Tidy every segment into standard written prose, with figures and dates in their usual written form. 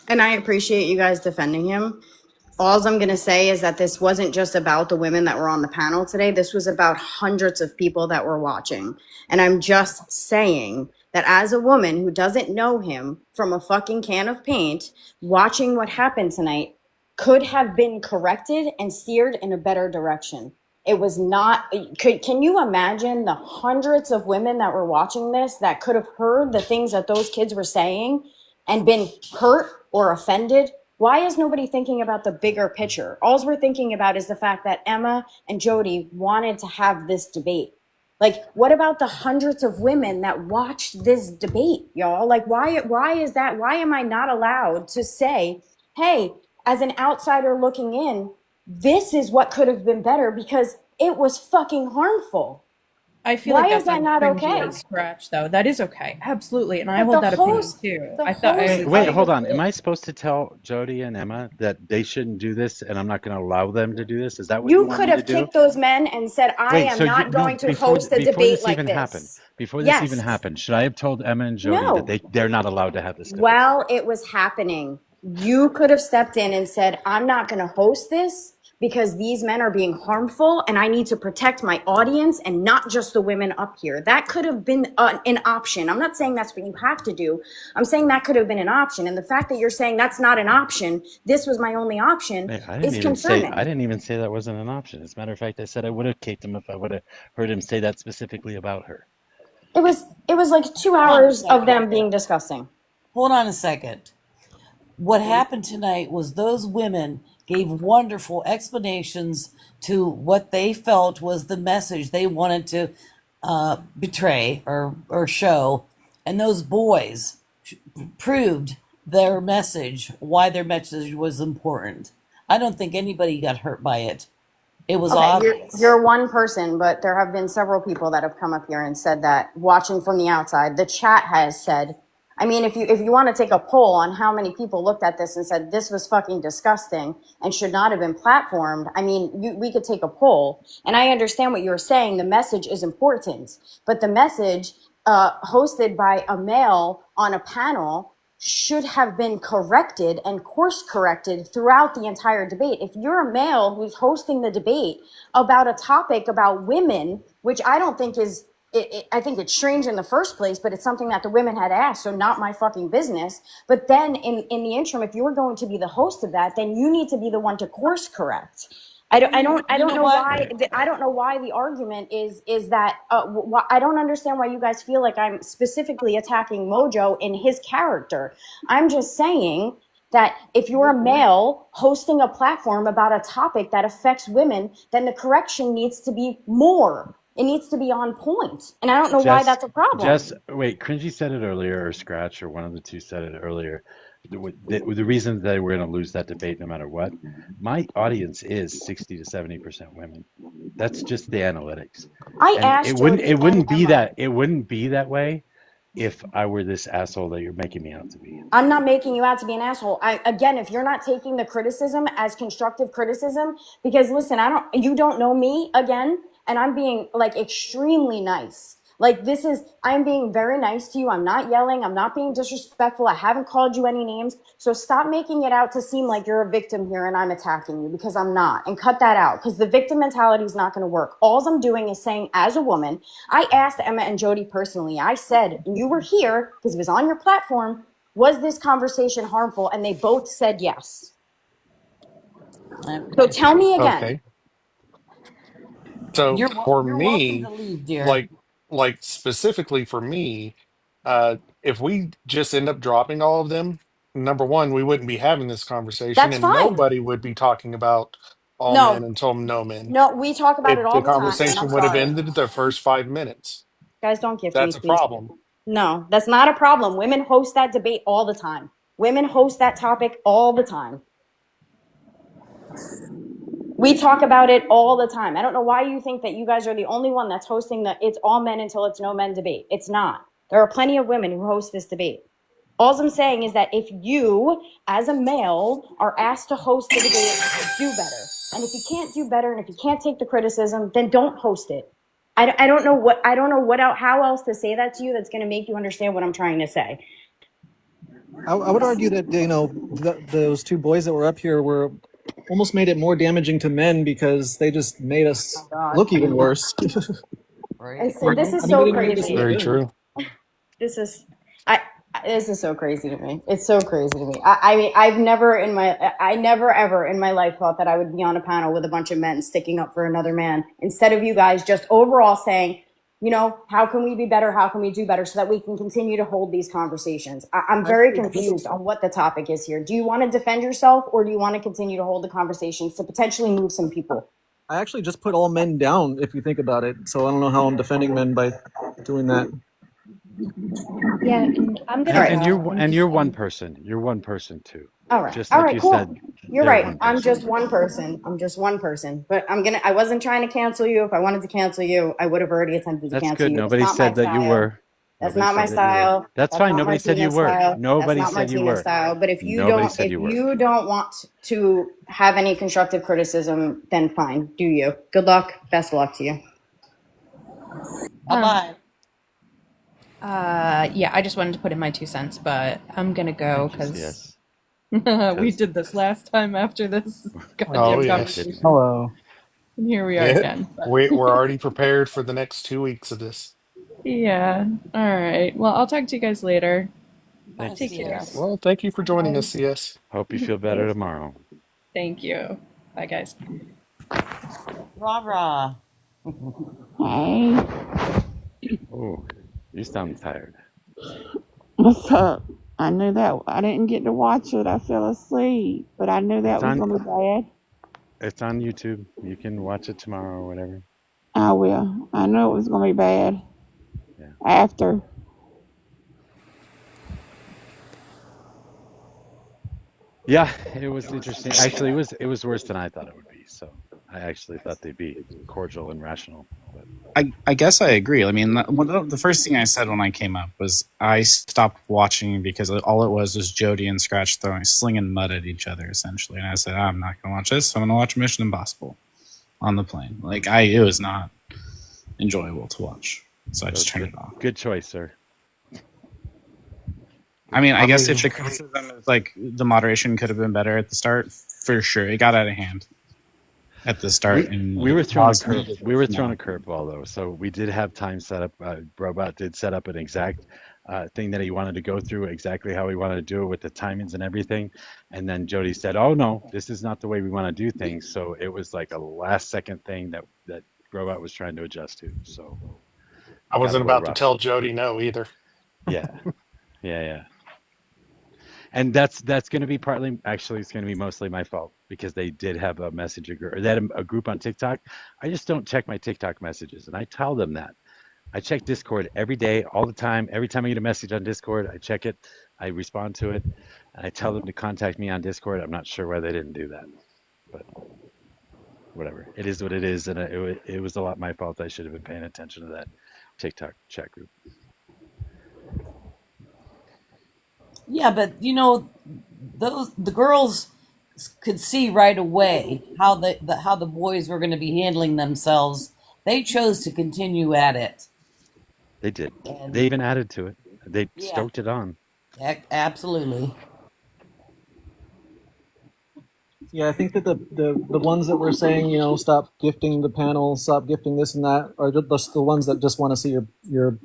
And I appreciate you guys defending him. All I'm going to say is that this wasn't just about the women that were on the panel today. This was about hundreds of people that were watching. And I'm just saying that as a woman who doesn't know him from a fucking can of paint, watching what happened tonight could have been corrected and steered in a better direction. It was not, can you imagine the hundreds of women that were watching this that could have heard the things that those kids were saying and been hurt or offended? Why is nobody thinking about the bigger picture? All we're thinking about is the fact that Emma and Jody wanted to have this debate. Like, what about the hundreds of women that watched this debate, y'all? Like, why is that? Why am I not allowed to say, hey, as an outsider looking in, this is what could have been better because it was fucking harmful? I feel Why like is that's that not okay? on Scratch, though. That is okay, absolutely, and I But hold the that opinion host, too. the I thought host, Wait, hold on. Am I supposed to tell Jody and Emma that they shouldn't do this and I'm not going to allow them to do this? Is that what you you want could me to have do? kicked those men and said, I Wait, am so you not no, going to host a before debate this like even happened, this. before this even Yes. happened, should I have told Emma and Jody that No. they're not allowed to have this debate? While it was happening, you could have stepped in and said, I'm not going to host this because these men are being harmful and I need to protect my audience and not just the women up here. That could have been an option. I'm not saying that's what you have to do. I'm saying that could have been an option. And the fact that you're saying that's not an option, this was my only option, Hey, is concerning. I didn't even say that wasn't an option. As a matter of fact, I said I would have kicked him if I would have heard him say that specifically about her. It was like 2 hours of them being disgusting. Hold on a second. What happened tonight was those women gave wonderful explanations to what they felt was the message they wanted to betray or show. And those boys proved their message, why their message was important. I don't think anybody got hurt by it. It was Okay, obvious. you're one person, but there have been several people that have come up here and said that watching from the outside. The chat has said, I mean, if you want to take a poll on how many people looked at this and said this was fucking disgusting and should not have been platformed, I mean, we could take a poll. And I understand what you're saying. The message is important, but the message hosted by a male on a panel should have been corrected and course corrected throughout the entire debate. If you're a male who's hosting the debate about a topic about women, which I don't think is, I think it's strange in the first place, but it's something that the women had asked, so not my fucking business. But then in the interim, if you're going to be the host of that, then you need to be the one to course correct. I don't know why. I don't know why the argument is that. I don't understand why you guys feel like I'm specifically attacking Mojo in his character. I'm just saying that if you're a male hosting a platform about a topic that affects women, then the correction needs to be more. It needs to be on point, and I don't know why that's a problem. Wait, Cringy said it earlier, or Scratch, or one of the two said it earlier. The reason that we're going to lose that debate no matter what, my audience is 60 to 70% women. That's just the analytics. I And asked it Jody wouldn't and be Emma. it wouldn't be that way if I were this asshole that you're making me out to be. I'm not making you out to be an asshole. Again, if you're not taking the criticism as constructive criticism, because listen, you don't know me again, and I'm being like extremely nice. Like I'm being very nice to you. I'm not yelling. I'm not being disrespectful. I haven't called you any names. So stop making it out to seem like you're a victim here and I'm attacking you, because I'm not. And cut that out, because the victim mentality is not going to work. All I'm doing is saying, as a woman, I asked Emma and Jody personally, I said, you were here because it was on your platform, was this conversation harmful? And they both said yes. So tell me again. Okay. So You're for welcome me, to leave, dear. like specifically for me, if we just end up dropping all of them, number one, we wouldn't be having this conversation, That's and fine. nobody would be talking about all men No, until no men. no, we talk about it all The the time, and I'm conversation would have sorry. ended the first 5 minutes. Guys, don't gift me, That's a please. problem. No, that's not a problem. Women host that debate all the time. Women host that topic all the time. We talk about it all the time. I don't know why you think that you guys are the only one that's hosting the it's all men until it's no men debate. It's not. There are plenty of women who host this debate. All I'm saying is that if you, as a male, are asked to host the debate, do better. And if you can't do better, and if you can't take the criticism, then don't host it. I don't know how else to say that to you that's going to make you understand what I'm trying to say. I would argue that those two boys that were up here were almost made it more damaging to men because they just made us Oh God. look even worse. Right? This is I mean, they so didn't make us crazy. look Very good. true. This is I this is so crazy to me. It's so crazy to me. I mean, I never ever in my life thought that I would be on a panel with a bunch of men sticking up for another man instead of you guys just overall saying, you know, how can we be better? How can we do better so that we can continue to hold these conversations? I'm very confused on what the topic is here. Do you want to defend yourself or do you want to continue to hold the conversations to potentially move some people? I actually just put all men down, if you think about it. So I don't know how I'm defending men by doing that. Yeah, and I'm gonna Right. And go. you're one person. You're one person too. All right. Just All like right, you cool. said, You're they're right. one I'm person. just one person. I'm just one person. But I wasn't trying to cancel you. If I wanted to cancel you, I would have already attempted to That's cancel good. you. It's Nobody not my said that you style. were. That's Nobody not my said that you were. style. That's That's fine. not Nobody said you Martina's were. style. That's Nobody not said you Martina's were. style. But if you Nobody don't said if you were. you don't want to have any constructive criticism, then fine. Do you. Good luck. Best of luck to you. Bye-bye. Yeah, I just wanted to put in my 2 cents, but I'm gonna go Thank you, because CS. we did this last time after this Oh, goddamn yeah. conversation. Hello. And here we are Yeah. again. But We're already prepared for the next 2 weeks of this. yeah. All right. Well, I'll talk to you guys later. Bye, Thank you, Take care. CS. CS. Well, thank you for joining us, Bye. CS. Hope you feel better tomorrow. Thank you. Bye, guys. Rah rah. Hey, Oh, you sound tired. what's up? I knew that I didn't get to watch it. I fell asleep, but I knew that It's was on. gonna be bad. It's on YouTube. You can watch it tomorrow or whatever. I will. I knew it was gonna be bad. Yeah. After. Yeah, it was interesting. Actually, it was worse than I thought it would be. So I actually thought they'd be cordial and rational. But I guess I agree. I mean, the first thing I said when I came up was I stopped watching because all it was Jody and Scratch slinging mud at each other, essentially. And I said, I'm not going to watch this. I'm going to watch Mission Impossible on the plane. It was not enjoyable to watch. So I just turned it off. good choice, sir. I mean, I guess if the criticism is the moderation could have been better at the start, for sure. It got out of hand at the start. We were thrown a curve. We were thrown a curveball though, so we did have time set up. Robot did set up an exact thing that he wanted to go through, exactly how he wanted to do it with the timings and everything. And then Jody said, "Oh no, this is not the way we want to do things." So it was like a last second thing that Robot was trying to adjust to. So I wasn't got a little about to rough. tell Jody no either. Yeah, yeah. And that's going to be partly, actually, it's going to be mostly my fault because they did have a message, or they had a group on TikTok. I just don't check my TikTok messages, and I tell them that. I check Discord every day, all the time. Every time I get a message on Discord, I check it, I respond to it, and I tell them to contact me on Discord. I'm not sure why they didn't do that, but whatever. It is what it is, and it was a lot my fault. I should have been paying attention to that TikTok chat group. Yeah, but the girls could see right away how the boys were going to be handling themselves. They chose to continue at it. They did. And They even added to it. They yeah, stoked it on. absolutely. Yeah, I think that the ones that were saying, stop gifting the panel, stop gifting this and that, are just the ones that just want to see your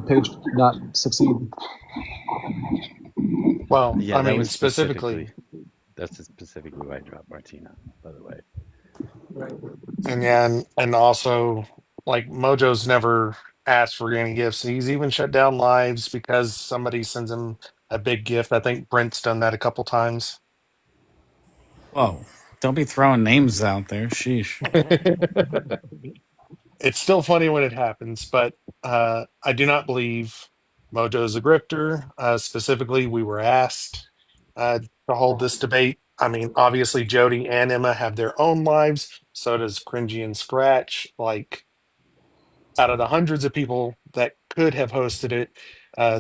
page not succeed. Well, Yeah, I that mean, was specifically, that's specifically why I dropped Martina, by the way. Right. and yeah, and also like Mojo's never asked for any gifts. He's even shut down lives because somebody sends him a big gift. I think Brent's done that a couple times. Whoa. Don't be throwing names out there. Sheesh. It's still funny when it happens, but I do not believe Mojo's a grifter. Specifically, we were asked to hold this debate. I mean, obviously, Jody and Emma have their own lives. So does Cringy and Scratch. Like, out of the hundreds of people that could have hosted it,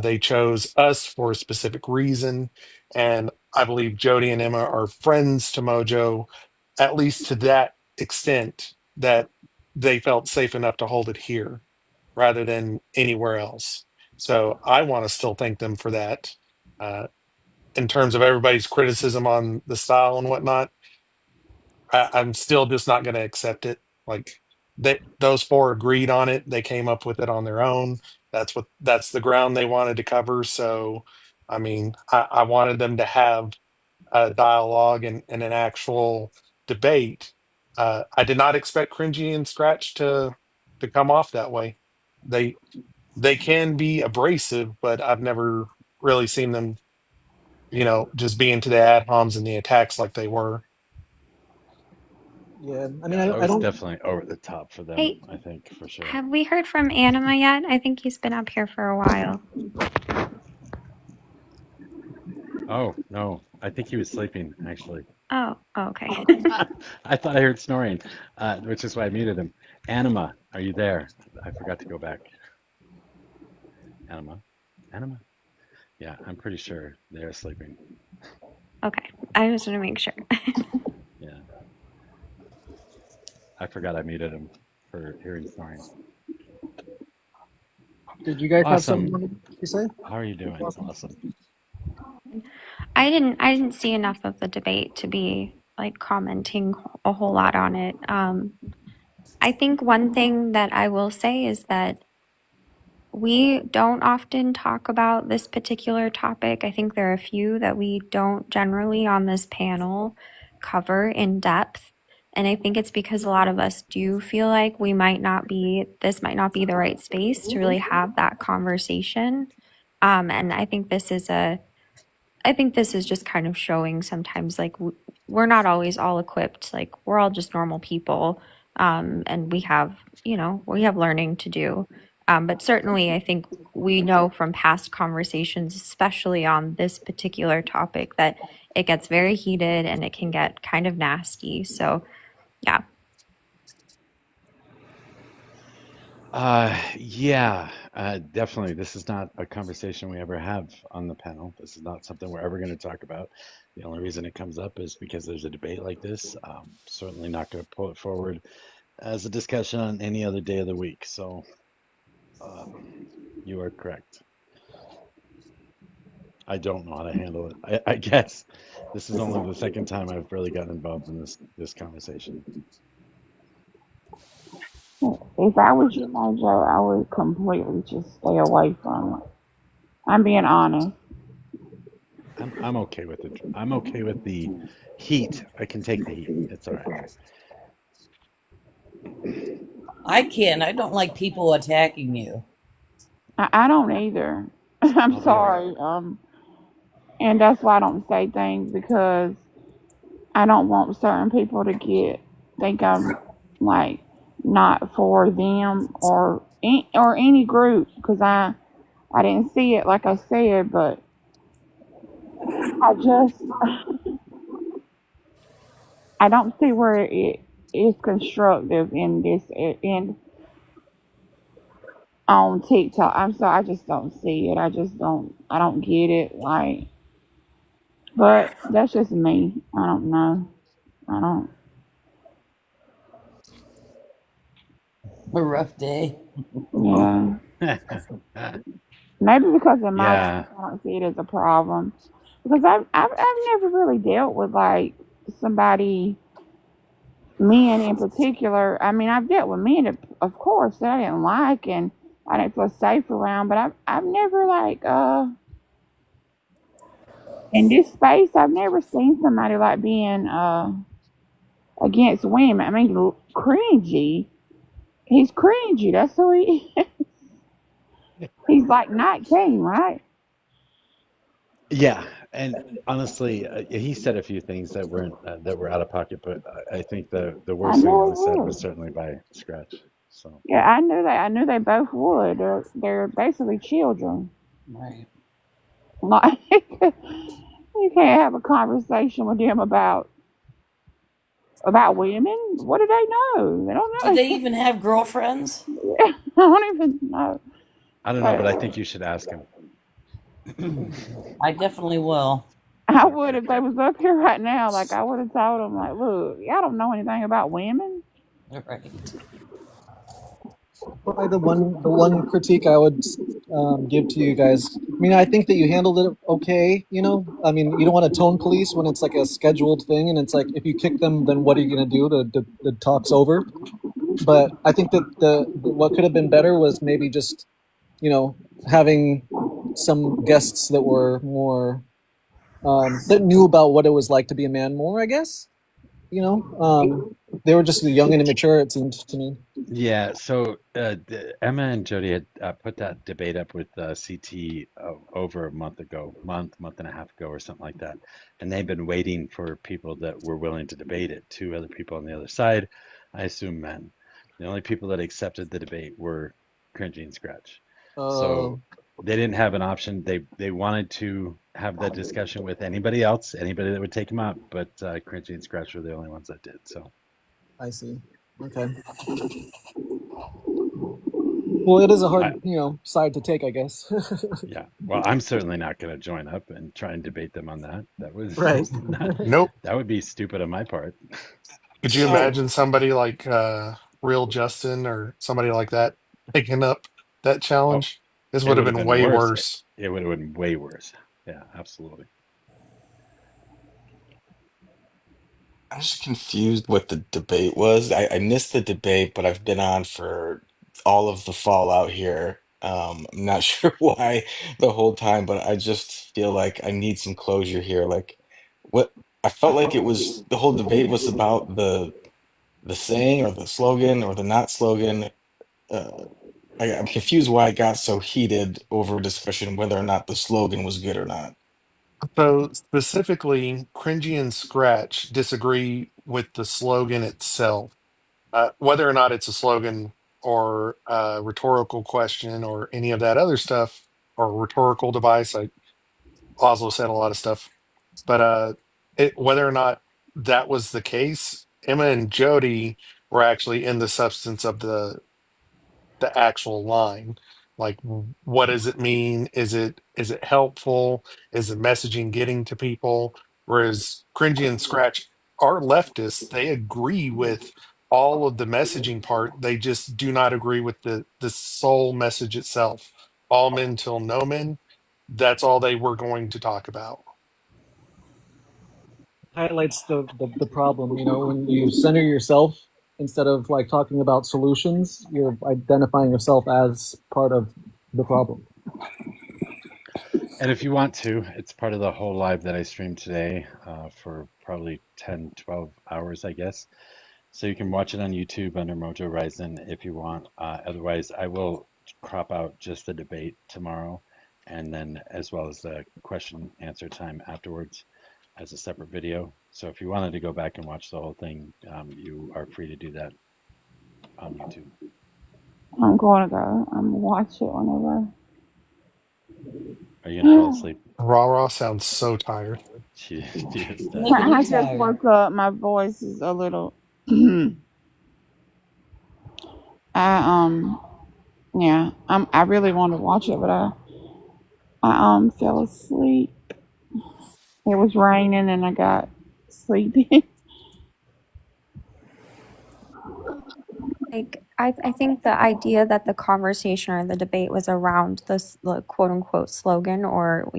they chose us for a specific reason. And I believe Jody and Emma are friends to Mojo, at least to that extent that they felt safe enough to hold it here rather than anywhere else. So I want to still thank them for that. in terms of everybody's criticism on the style and whatnot, I'm still just not going to accept it. Like those four agreed on it. They came up with it on their own. That's the ground they wanted to cover. So, I mean, I wanted them to have a dialogue and an actual debate. I did not expect Cringy and Scratch to come off that way. They they can be abrasive, but I've never really seen them, just be into the ad homs and the attacks like they were. Yeah, I mean, That I was don't. definitely over the top for them, Hey, I think, for sure. have we heard from Anima yet? I think he's been up here for a while. Oh, no. I think he was sleeping, actually. Oh, okay. I thought I heard snoring, which is why I muted him. Anima, are you there? I forgot to go back. Anima? Anima? Yeah, I'm pretty sure they're sleeping. Okay. I just want to make sure. Yeah. I forgot I muted him for hearing snoring. Did you guys have Awesome. something to say? How are you doing? Awesome. I didn't see enough of the debate to be like commenting a whole lot on it. I think one thing that I will say is that we don't often talk about this particular topic. I think there are a few that we don't generally on this panel cover in depth. And I think it's because a lot of us do feel like this might not be the right space to really have that conversation. And I think this is just kind of showing sometimes like we're not always all equipped. Like we're all just normal people. And we have learning to do. But certainly I think we know from past conversations, especially on this particular topic, that it gets very heated and it can get kind of nasty. So yeah. Yeah, definitely. This is not a conversation we ever have on the panel. This is not something we're ever going to talk about. The only reason it comes up is because there's a debate like this. Certainly not going to pull it forward as a discussion on any other day of the week. So you are correct. I don't know how to handle it. I guess this is only the second time I've really gotten involved in this conversation. If I was you, Mojo, I would completely just stay away from it. I'm being honest. I'm okay with it. I'm okay with the heat. I can take the heat. It's all right. I can. I don't like people attacking you. I don't either. I'm sorry. And that's why I don't say things, because I don't want certain people to think I'm like not for them or any group, because I didn't see it like I said, but I don't see where it is constructive in this on TikTok. I'm sorry, I just don't see it. I don't get it. Like, but that's just me. I don't know. I don't. A rough day. Yeah. Maybe because in my Yeah. life, I don't see it as a problem, because I've never really dealt with like somebody, men in particular. I mean, I've dealt with men, of course, that I didn't like and I didn't feel safe around, but I've never like in this space, I've never seen somebody like being against women. I mean, cringy. He's cringy. That's who he is. He's like Night King, right? Yeah, and honestly, he said a few things that were out of pocket, but I think the worst thing that was said was certainly by Scratch. So Yeah, I knew that. I knew they both would. They're basically children. Right. Like, you can't have a conversation with them about women. What do they know? They don't know. Do they even have girlfriends? I don't even know. I don't know, but I think you should ask him. I definitely will. I would if they was up here right now. Like, I would have told them, like, look, y'all don't know anything about women. Right. Probably the one critique I would give to you guys. I mean, I think that you handled it okay. You know, I mean, you don't want to tone police when it's like a scheduled thing, and it's like if you kick them, then what are you going to do? The talk's over. But I think that what could have been better was maybe just, you know, having some guests that were more that knew about what it was like to be a man more. I guess, you know, they were just young and immature. It seemed to me. Yeah, so Emma and Jody had put that debate up with CT over a month ago, month and a half ago, or something like that. And they've been waiting for people that were willing to debate it. Two other people on the other side, I assume men. The only people that accepted the debate were Cringy and Scratch. So they didn't have an option. They wanted to have that discussion with anybody else, anybody that would take them up, but Cringy and Scratch were the only ones that did. So I see. Okay. Well, it is a hard, I, side to take, I guess. yeah, well, I'm certainly not going to join up and try and debate them on that. That was Right. not, Nope. that would be stupid on my part. Could you imagine somebody like Real Justin or somebody like that picking up that Oh, challenge? This it would have would have been been way worse. worse. It would have been way worse. Yeah, absolutely. I'm just confused what the debate was. I missed the debate, but I've been on for all of the fallout here. I'm not sure why the whole time, but I just feel like I need some closure here. Like, what I felt like it was the whole debate was about the saying or the slogan or the not slogan. Uh, I'm confused why it got so heated over a discussion whether or not the slogan was good or not. So specifically, Cringy and Scratch disagree with the slogan itself. Whether or not it's a slogan or a rhetorical question or any of that other stuff or a rhetorical device. Oslo said a lot of stuff, but whether or not that was the case, Emma and Jody were actually in the substance of the actual line. Like, what does it mean? Is it helpful? Is the messaging getting to people? Whereas Cringy and Scratch are leftists, they agree with all of the messaging part. They just do not agree with the sole message itself. All men till no men. That's all they were going to talk about. Highlights the problem, when you center yourself instead of like talking about solutions, you're identifying yourself as part of the problem. And if you want to, it's part of the whole live that I streamed today for probably 10, 12 hours, I guess. So you can watch it on YouTube under Mojo Rising if you want. Otherwise, I will crop out just the debate tomorrow, and then as well as the question answer time afterwards as a separate video. So if you wanted to go back and watch the whole thing, you are free to do that on YouTube. I'm going to go. I'm going to watch it whenever. Are you gonna fall asleep? Rah sounds so tired. She is dead. Making I you just tired. woke up. My voice is a little. Yeah. I really want to watch it, but I fell asleep. It was raining and I got sleepy. Like, I think the idea that the conversation or the debate was around this quote unquote slogan or,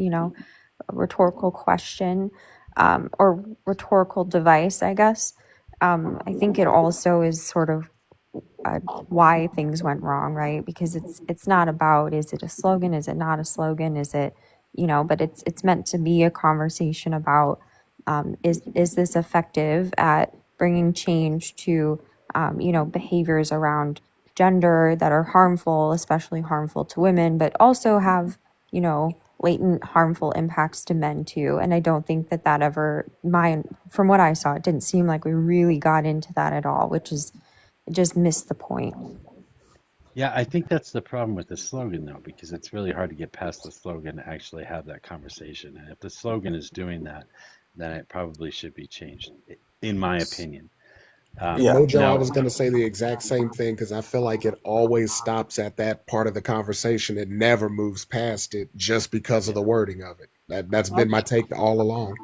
a rhetorical question or rhetorical device, I guess. I think it also is sort of why things went wrong, right? Because it's not about, is it a slogan? Is it not a slogan? Is it, but it's meant to be a conversation about is this effective at bringing change to behaviors around gender that are harmful, especially harmful to women, but also have, latent harmful impacts to men too. And I don't think that ever, from what I saw, it didn't seem like we really got into that at all, which is, it just missed the point. Yeah, I think that's the problem with the slogan, though, because it's really hard to get past the slogan to actually have that conversation. And if the slogan is doing that, then it probably should be changed, in my opinion. Yeah. Mojo, I Now, was going to say the exact same thing because I feel like it always stops at that part of the conversation. It never moves past it just because of the wording of it. That's been my take all along.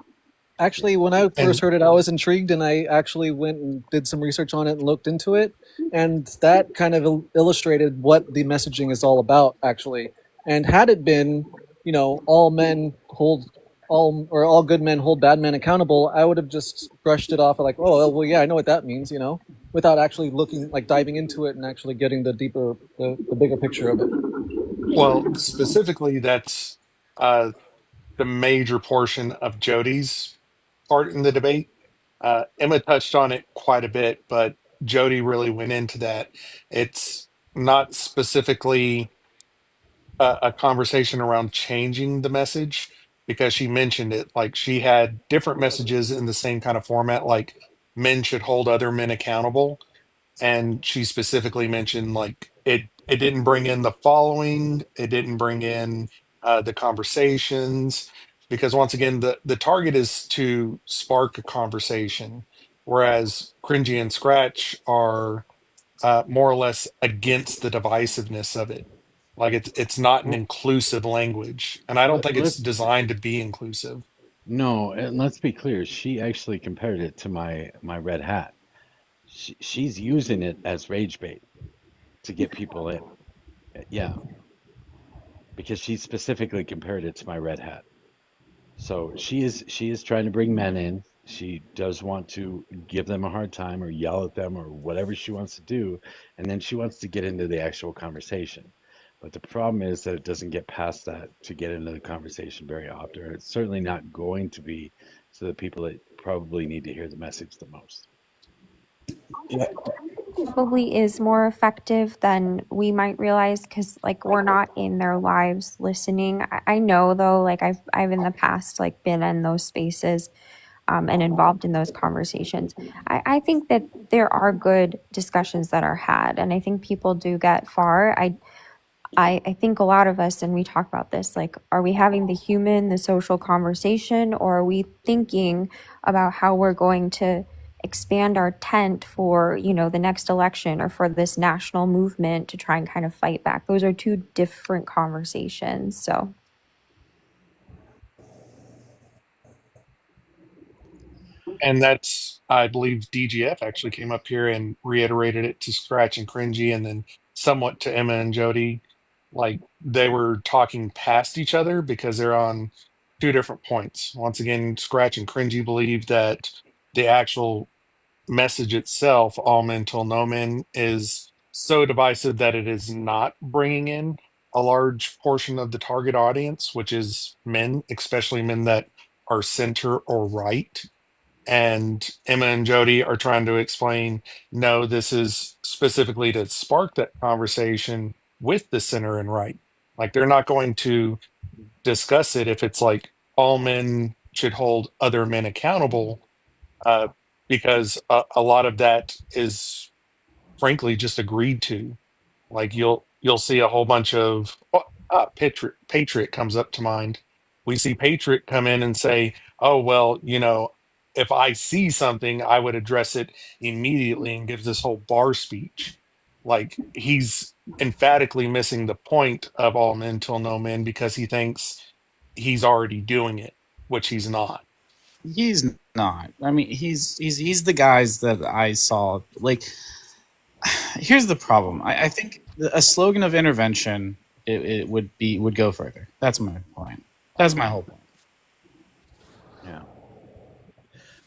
Actually, when I first And heard it, I was intrigued, and I actually went and did some research on it and looked into it, and that kind of illustrated what the messaging is all about, actually. And had it been, all men hold all good men hold bad men accountable, I would have just brushed it off like, oh, well, yeah, I know what that means, without actually looking, like diving into it and actually getting the bigger picture of it. well, specifically, that's the major portion of Jody's part in the debate. Emma touched on it quite a bit, but Jody really went into that. It's not specifically a conversation around changing the message because she mentioned it. Like she had different messages in the same kind of format, like men should hold other men accountable. And she specifically mentioned like it didn't bring in the following, it didn't bring in the conversations, because once again the target is to spark a conversation, whereas Cringy and Scratch are more or less against the divisiveness of it. Like it's not an Well, inclusive language, and I don't think it's let's designed to be inclusive. no, and let's be clear. She actually compared it to my red hat. She's using it as rage bait to get people in. Yeah, because she specifically compared it to my red hat. So she is trying to bring men in. She does want to give them a hard time or yell at them or whatever she wants to do, and then she wants to get into the actual conversation. But the problem is that it doesn't get past that to get into the conversation very often. It's certainly not going to be to the people that probably need to hear the message the most. Yeah, Probably is more effective than we might realize because like we're not in their lives listening. I know though, like I've in the past like been in those spaces and involved in those conversations. I think that there are good discussions that are had, and I think people do get far. I think a lot of us, and we talk about this, like, are we having the social conversation, or are we thinking about how we're going to expand our tent for, the next election or for this national movement to try and kind of fight back? Those are two different conversations. So And that's, I believe DGF actually came up here and reiterated it to Scratch and Cringy, and then somewhat to Emma and Jody. Like they were talking past each other because they're on two different points. Once again, Scratch and Cringy believe that the actual message itself, all men till no men, is so divisive that it is not bringing in a large portion of the target audience, which is men, especially men that are center or right. And Emma and Jody are trying to explain, no, this is specifically to spark that conversation with the center and right. Like they're not going to discuss it if it's like all men should hold other men accountable, uh, because a lot of that is frankly just agreed to. Like you'll see a whole bunch of Patriot comes up to mind. We see Patriot come in and say, "Oh well, if I see something, I would address it immediately," and gives this whole bar speech. Like he's emphatically missing the point of all men till no men because he thinks he's already doing it, which he's not. He's not. I mean, he's the guys that I saw. Like, here's the problem. I think a slogan of intervention it would go further. That's my point. That's my whole point. Yeah.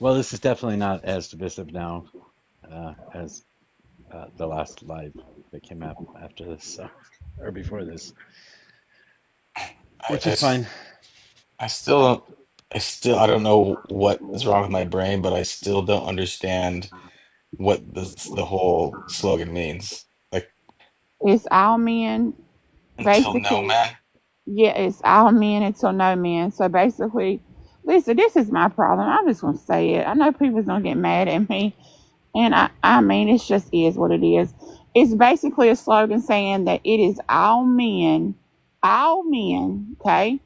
Well, this is definitely not as divisive now as the last live that came out after this, or before this, I, which I is fine. I still don't. I don't know what is wrong with my brain, but I still don't understand what the whole slogan means. Like It's all men, until no basically. man. Yeah, it's all men until no men. So basically, listen, this is my problem. I'm just gonna say it. I know people's gonna get mad at me, and I mean, it just is what it is. It's basically a slogan saying that it is all men, okay,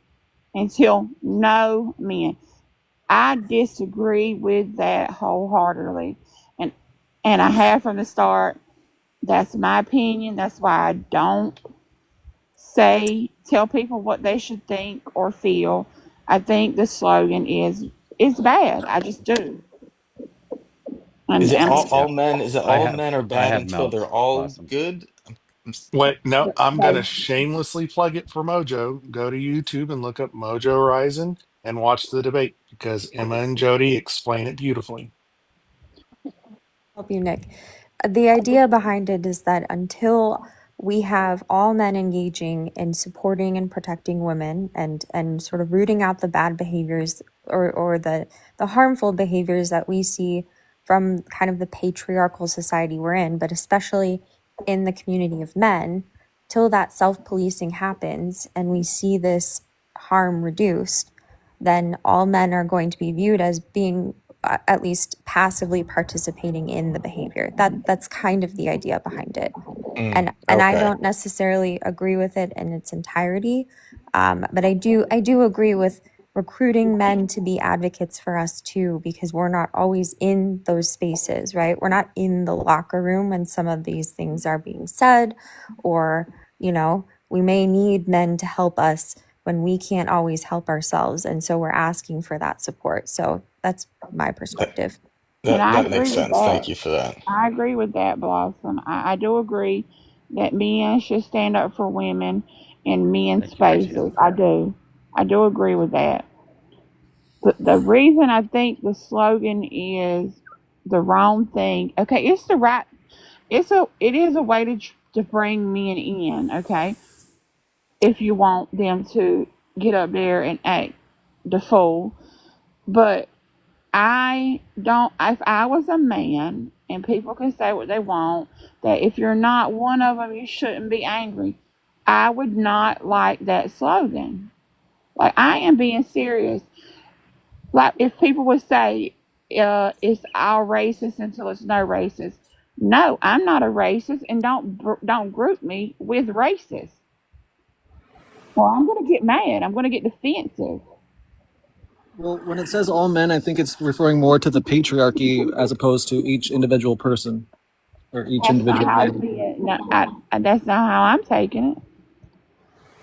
until no men. I disagree with that wholeheartedly, and I have from the start. That's my opinion. That's why I don't tell people what they should think or feel. I think the slogan is It's bad. I just do. Is it And Yeah, all men? Is it I all have men are I bad have until they're melt all blossom. good? Wait, no, I'm going to so shamelessly plug it for Mojo. Go to YouTube and look up Mojo Horizon and watch the debate because Emma and Jody explain it beautifully. Help you, Nick. The idea behind it is that until we have all men engaging in supporting and protecting women and sort of rooting out the bad behaviors or the harmful behaviors that we see from kind of the patriarchal society we're in, but especially in the community of men, till that self-policing happens and we see this harm reduced, then all men are going to be viewed as being at least passively participating in the behavior. That's kind of the idea behind it. And I Okay. don't necessarily agree with it in its entirety, but I do agree with recruiting men to be advocates for us too, because we're not always in those spaces, right? We're not in the locker room when some of these things are being said, or we may need men to help us when we can't always help ourselves, and so we're asking for that support. So that's my That, perspective. and I that agree makes with sense. Thank that. you for that. I agree with that, Blossom. I do agree that men should stand up for women in men's Thank you, Martina. spaces. I do. I do agree with that. The reason I think the slogan is the wrong thing. Okay, it's the right. It is a way to bring men in. Okay, if you want them to get up there and act the fool, but I don't. If I was a man, and people can say what they want, that if you're not one of them, you shouldn't be angry. I would not like that slogan. Like, I am being serious. Like, if people would say, "It's all racist until it's no racist." No, I'm not a racist, and don't group me with racists. Well, I'm gonna get mad. I'm gonna get defensive. Well, when it says all men, I think it's referring more to the patriarchy as opposed to each individual person or each That's not individual how it's man. being. No, that's not how I'm taking it.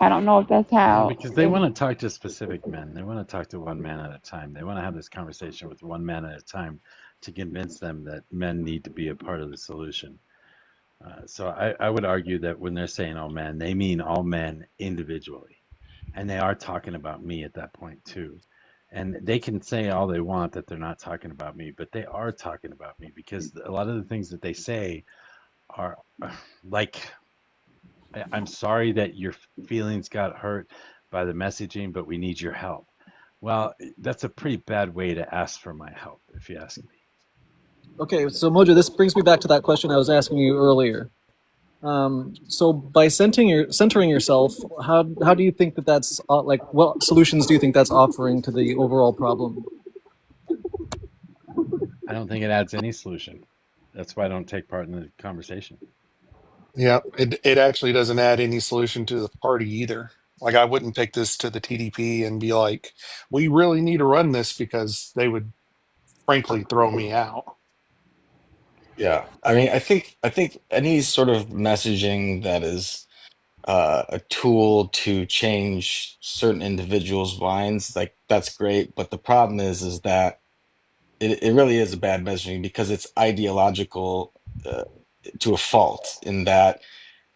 I don't know if that's No, how. because they want to talk to specific men. They want to talk to one man at a time. They want to have this conversation with one man at a time to convince them that men need to be a part of the solution. So I would argue that when they're saying all men, they mean all men individually. And they are talking about me at that point too. And they can say all they want that they're not talking about me, but they are talking about me because a lot of the things that they say are like, I'm sorry that your feelings got hurt by the messaging, but we need your help. Well, that's a pretty bad way to ask for my help, if you ask me. Okay, so Mojo, this brings me back to that question I was asking you earlier. So by centering yourself, how do you think that that's like? What solutions do you think that's offering to the overall problem? I don't think it adds any solution. That's why I don't take part in the conversation. Yeah, it actually doesn't add any solution to the party either. Like, I wouldn't take this to the TDP and be like, we really need to run this because they would frankly throw me out. Yeah. I mean, I think any sort of messaging that is a tool to change certain individuals' minds, like that's great. But the problem is that it really is a bad messaging because it's ideological uh, to a fault in that,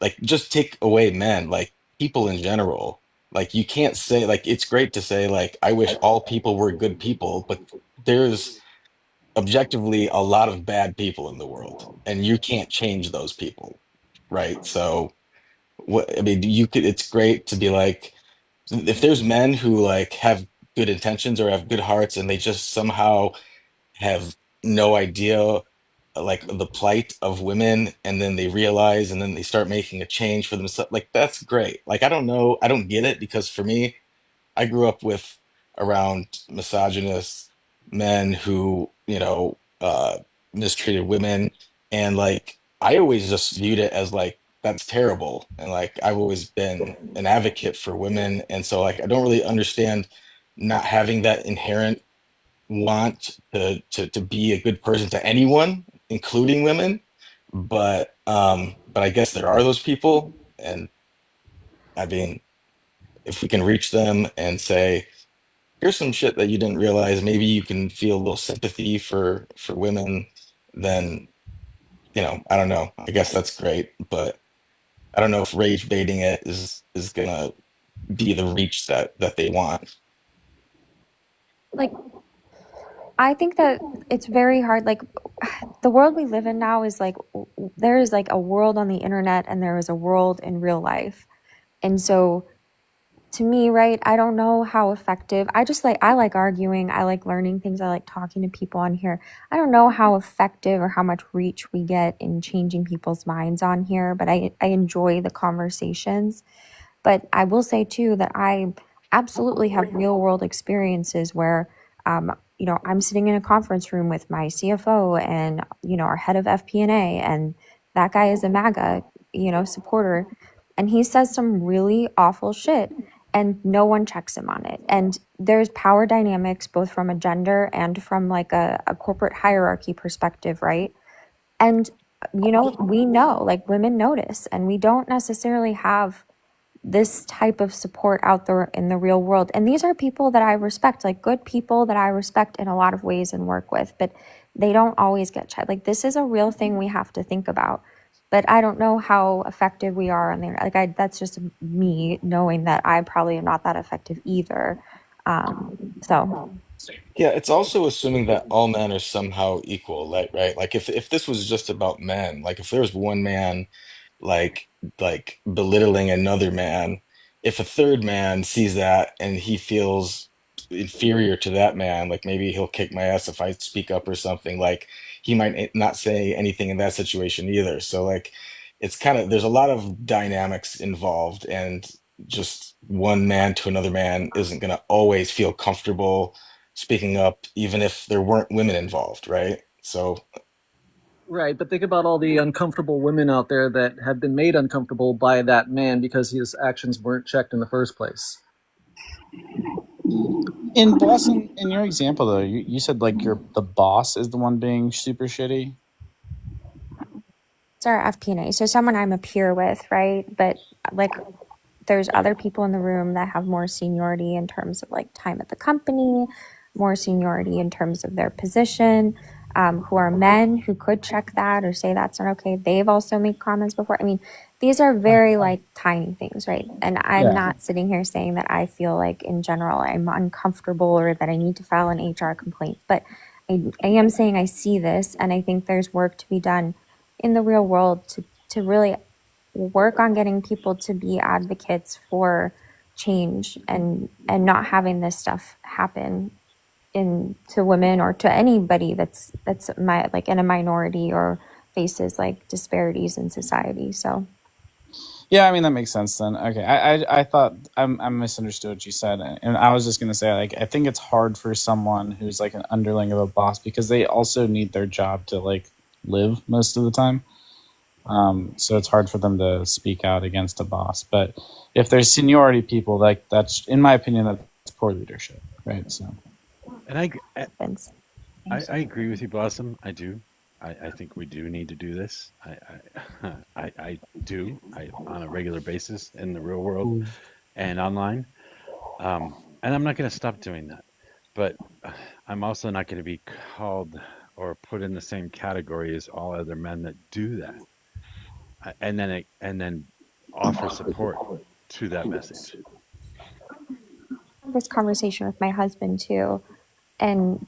like, just take away men, like people in general. Like, you can't say, like, it's great to say, like, I wish all people were good people, but there's objectively a lot of bad people in the world, and you can't change those people, right? So, what I mean, you could, it's great to be like, if there's men who like have good intentions or have good hearts and they just somehow have no idea like the plight of women, and then they realize and then they start making a change for themselves, like that's great. Like, I don't know, I don't get it, because for me, I grew up with around misogynist men who, mistreated women, and like I always just viewed it as like that's terrible, and like I've always been an advocate for women, and so like I don't really understand not having that inherent want to be a good person to anyone, including women. But I guess there are those people, and I mean, if we can reach them and say, here's some shit that you didn't realize. Maybe you can feel a little sympathy for women. Then, I don't know. I guess that's great, but I don't know if rage baiting it is gonna be the reach that they want. Like, I think that it's very hard. Like, the world we live in now is like, there is like a world on the internet and there is a world in real life. And so to me, right, I don't know how effective. I like arguing. I like learning things. I like talking to people on here. I don't know how effective or how much reach we get in changing people's minds on here, but I enjoy the conversations. But I will say too that I absolutely have real world experiences where, I'm sitting in a conference room with my CFO and, our head of FP&A, and that guy is a MAGA, supporter, and he says some really awful shit and no one checks him on it. And there's power dynamics, both from a gender and from like a corporate hierarchy perspective, right? And, we know, like, women notice, and we don't necessarily have this type of support out there in the real world. And these are people that I respect, like good people that I respect in a lot of ways and work with, but they don't always get checked. Like, this is a real thing we have to think about. But I don't know how effective we are on there. Like, that's just me knowing that I probably am not that effective either. So Yeah, it's also assuming that all men are somehow equal, right? Like if this was just about men, like if there was one man like belittling another man, if a third man sees that and he feels inferior to that man, like maybe he'll kick my ass if I speak up or something, like he might not say anything in that situation either. So like it's kind of there's a lot of dynamics involved, and just one man to another man isn't going to always feel comfortable speaking up, even if there weren't women involved, right? So Right, but think about all the uncomfortable women out there that have been made uncomfortable by that man because his actions weren't checked in the first place. In Boston, in your example though, you said like the boss is the one being super shitty. it's our FP&A. So someone I'm a peer with, right? But like, there's other people in the room that have more seniority in terms of like time at the company, more seniority in terms of their position, who are men who could check that or say that's not okay. They've also made comments before. I mean, these are very like tiny things, right? And I'm Yeah. not sitting here saying that I feel like in general I'm uncomfortable or that I need to file an HR complaint, but I am saying I see this, and I think there's work to be done in the real world to really work on getting people to be advocates for change and not having this stuff happen to women or to anybody that's like in a minority or faces like disparities in society. So Yeah, I mean that makes sense then. Okay, I thought I misunderstood what you said, and I was just gonna say like I think it's hard for someone who's like an underling of a boss because they also need their job to like live most of the time. So it's hard for them to speak out against a boss. But if there's seniority people, like that's in my opinion that's poor leadership, right? So And I Vince. I agree with you, Blossom. I do. I think we do need to do this. I do. On a regular basis in the real world and online. And I'm not going to stop doing that. But I'm also not going to be called or put in the same category as all other men that do that. And then offer support to that message. This conversation with my husband too, and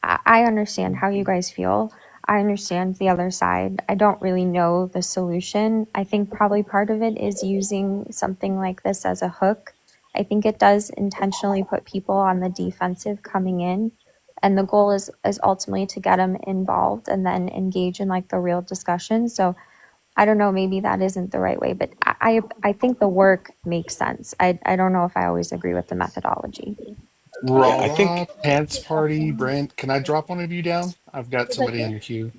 I understand how you guys feel. I understand the other side. I don't really know the solution. I think probably part of it is using something like this as a hook. I think it does intentionally put people on the defensive coming in. And the goal is ultimately to get them involved and then engage in like the real discussion. So I don't know, maybe that isn't the right way, but I think the work makes sense. I don't know if I always agree with the methodology. yeah, I Raw think pants party, Brent. Can I drop one of you down? I've got somebody in the queue.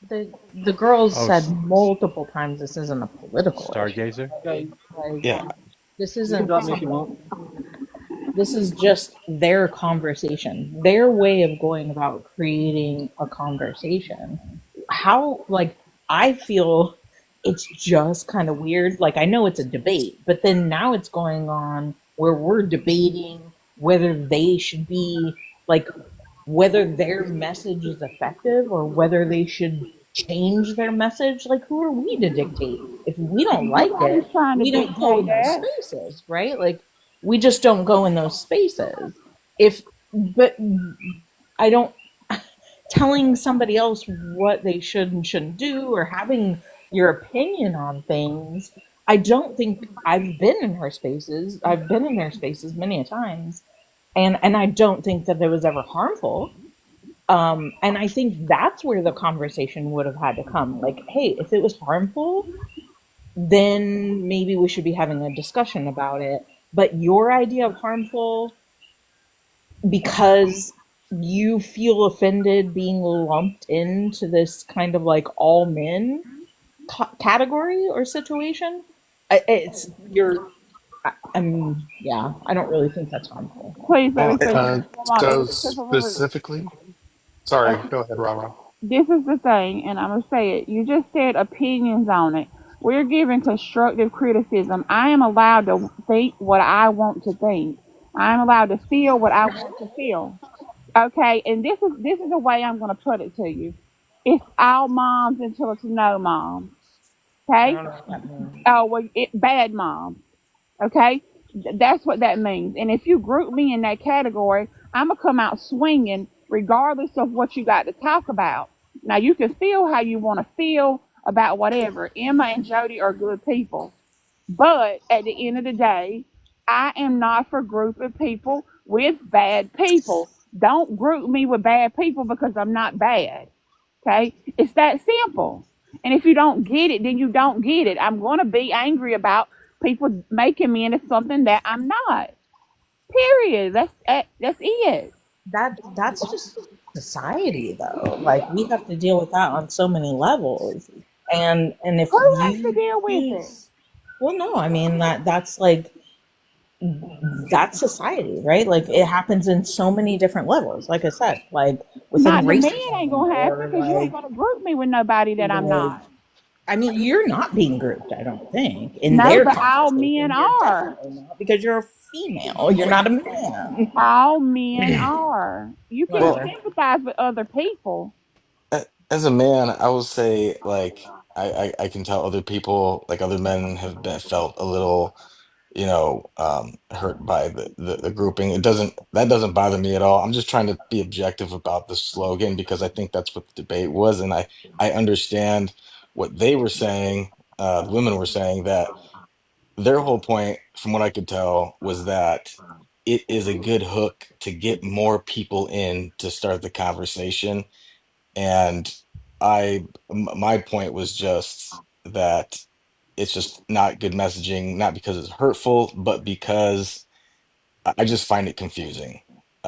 The girls Oh, said multiple times this isn't a political issue. Stargazer? Like, yeah, this You can isn't. drop me if you want. This is just their conversation, their way of going about creating a conversation. How, like, I feel it's just kind of weird. Like, I know it's a debate, but then now it's going on where we're debating whether they should be like, whether their message is effective or whether they should change their message. Like, who are we to dictate? If we don't like Nobody's it, trying to we don't go dictate in those that. spaces, right? Like, we just don't go in those spaces. But I don't, telling somebody else what they should and shouldn't do, or having your opinion on things. I don't think I've been in her spaces. I've been in their spaces many a times, and I don't think that it was ever harmful. And I think that's where the conversation would have had to come. Like, hey, if it was harmful, then maybe we should be having a discussion about it. But your idea of harmful, because you feel offended being lumped into this kind of like all men category or situation, it's you're. Yeah, I don't really think that's harmful. Please let me say Uh, so something. specifically, sorry, go ahead, Rara. This is the thing, and I'm gonna say it. You just said opinions on it. We're giving constructive criticism. I am allowed to think what I want to think. I am allowed to feel what I want to feel. Okay, and this is the way I'm gonna put it to you. It's all moms until it's no moms. I Okay? don't know what that means. Oh well, bad moms. Okay, that's what that means. And if you group me in that category, I'm gonna come out swinging, regardless of what you got to talk about. Now you can feel how you want to feel about whatever. Emma and Jody are good people, but at the end of the day, I am not for grouping people with bad people. Don't group me with bad people because I'm not bad. Okay, it's that simple. And if you don't get it, then you don't get it. I'm gonna be angry about people making me into something that I'm not. Period. That's it. That's just society, though. Like, we have to deal with that on so many levels. And if Who has to deal with you, it? well, no, I mean that's like, that's society, right? Like, it happens in so many different levels. Like I said, like within Not the man racism, ain't gonna happen or because you ain't like, gonna group me with nobody that I'm like, not. I mean, you're not being grouped, I don't think, in No, their but all men conversation. You're are. definitely not, because you're a female. You're not a man. All men are. You can Well, Whatever. sympathize with other people. as a man, I will say, like, I can tell other people, like other men have been felt a little, hurt by the grouping. That doesn't bother me at all. I'm just trying to be objective about the slogan because I think that's what the debate was, and I understand what they were saying. The women were saying that their whole point, from what I could tell, was that it is a good hook to get more people in to start the conversation. And my point was just that it's just not good messaging, not because it's hurtful, but because I just find it confusing.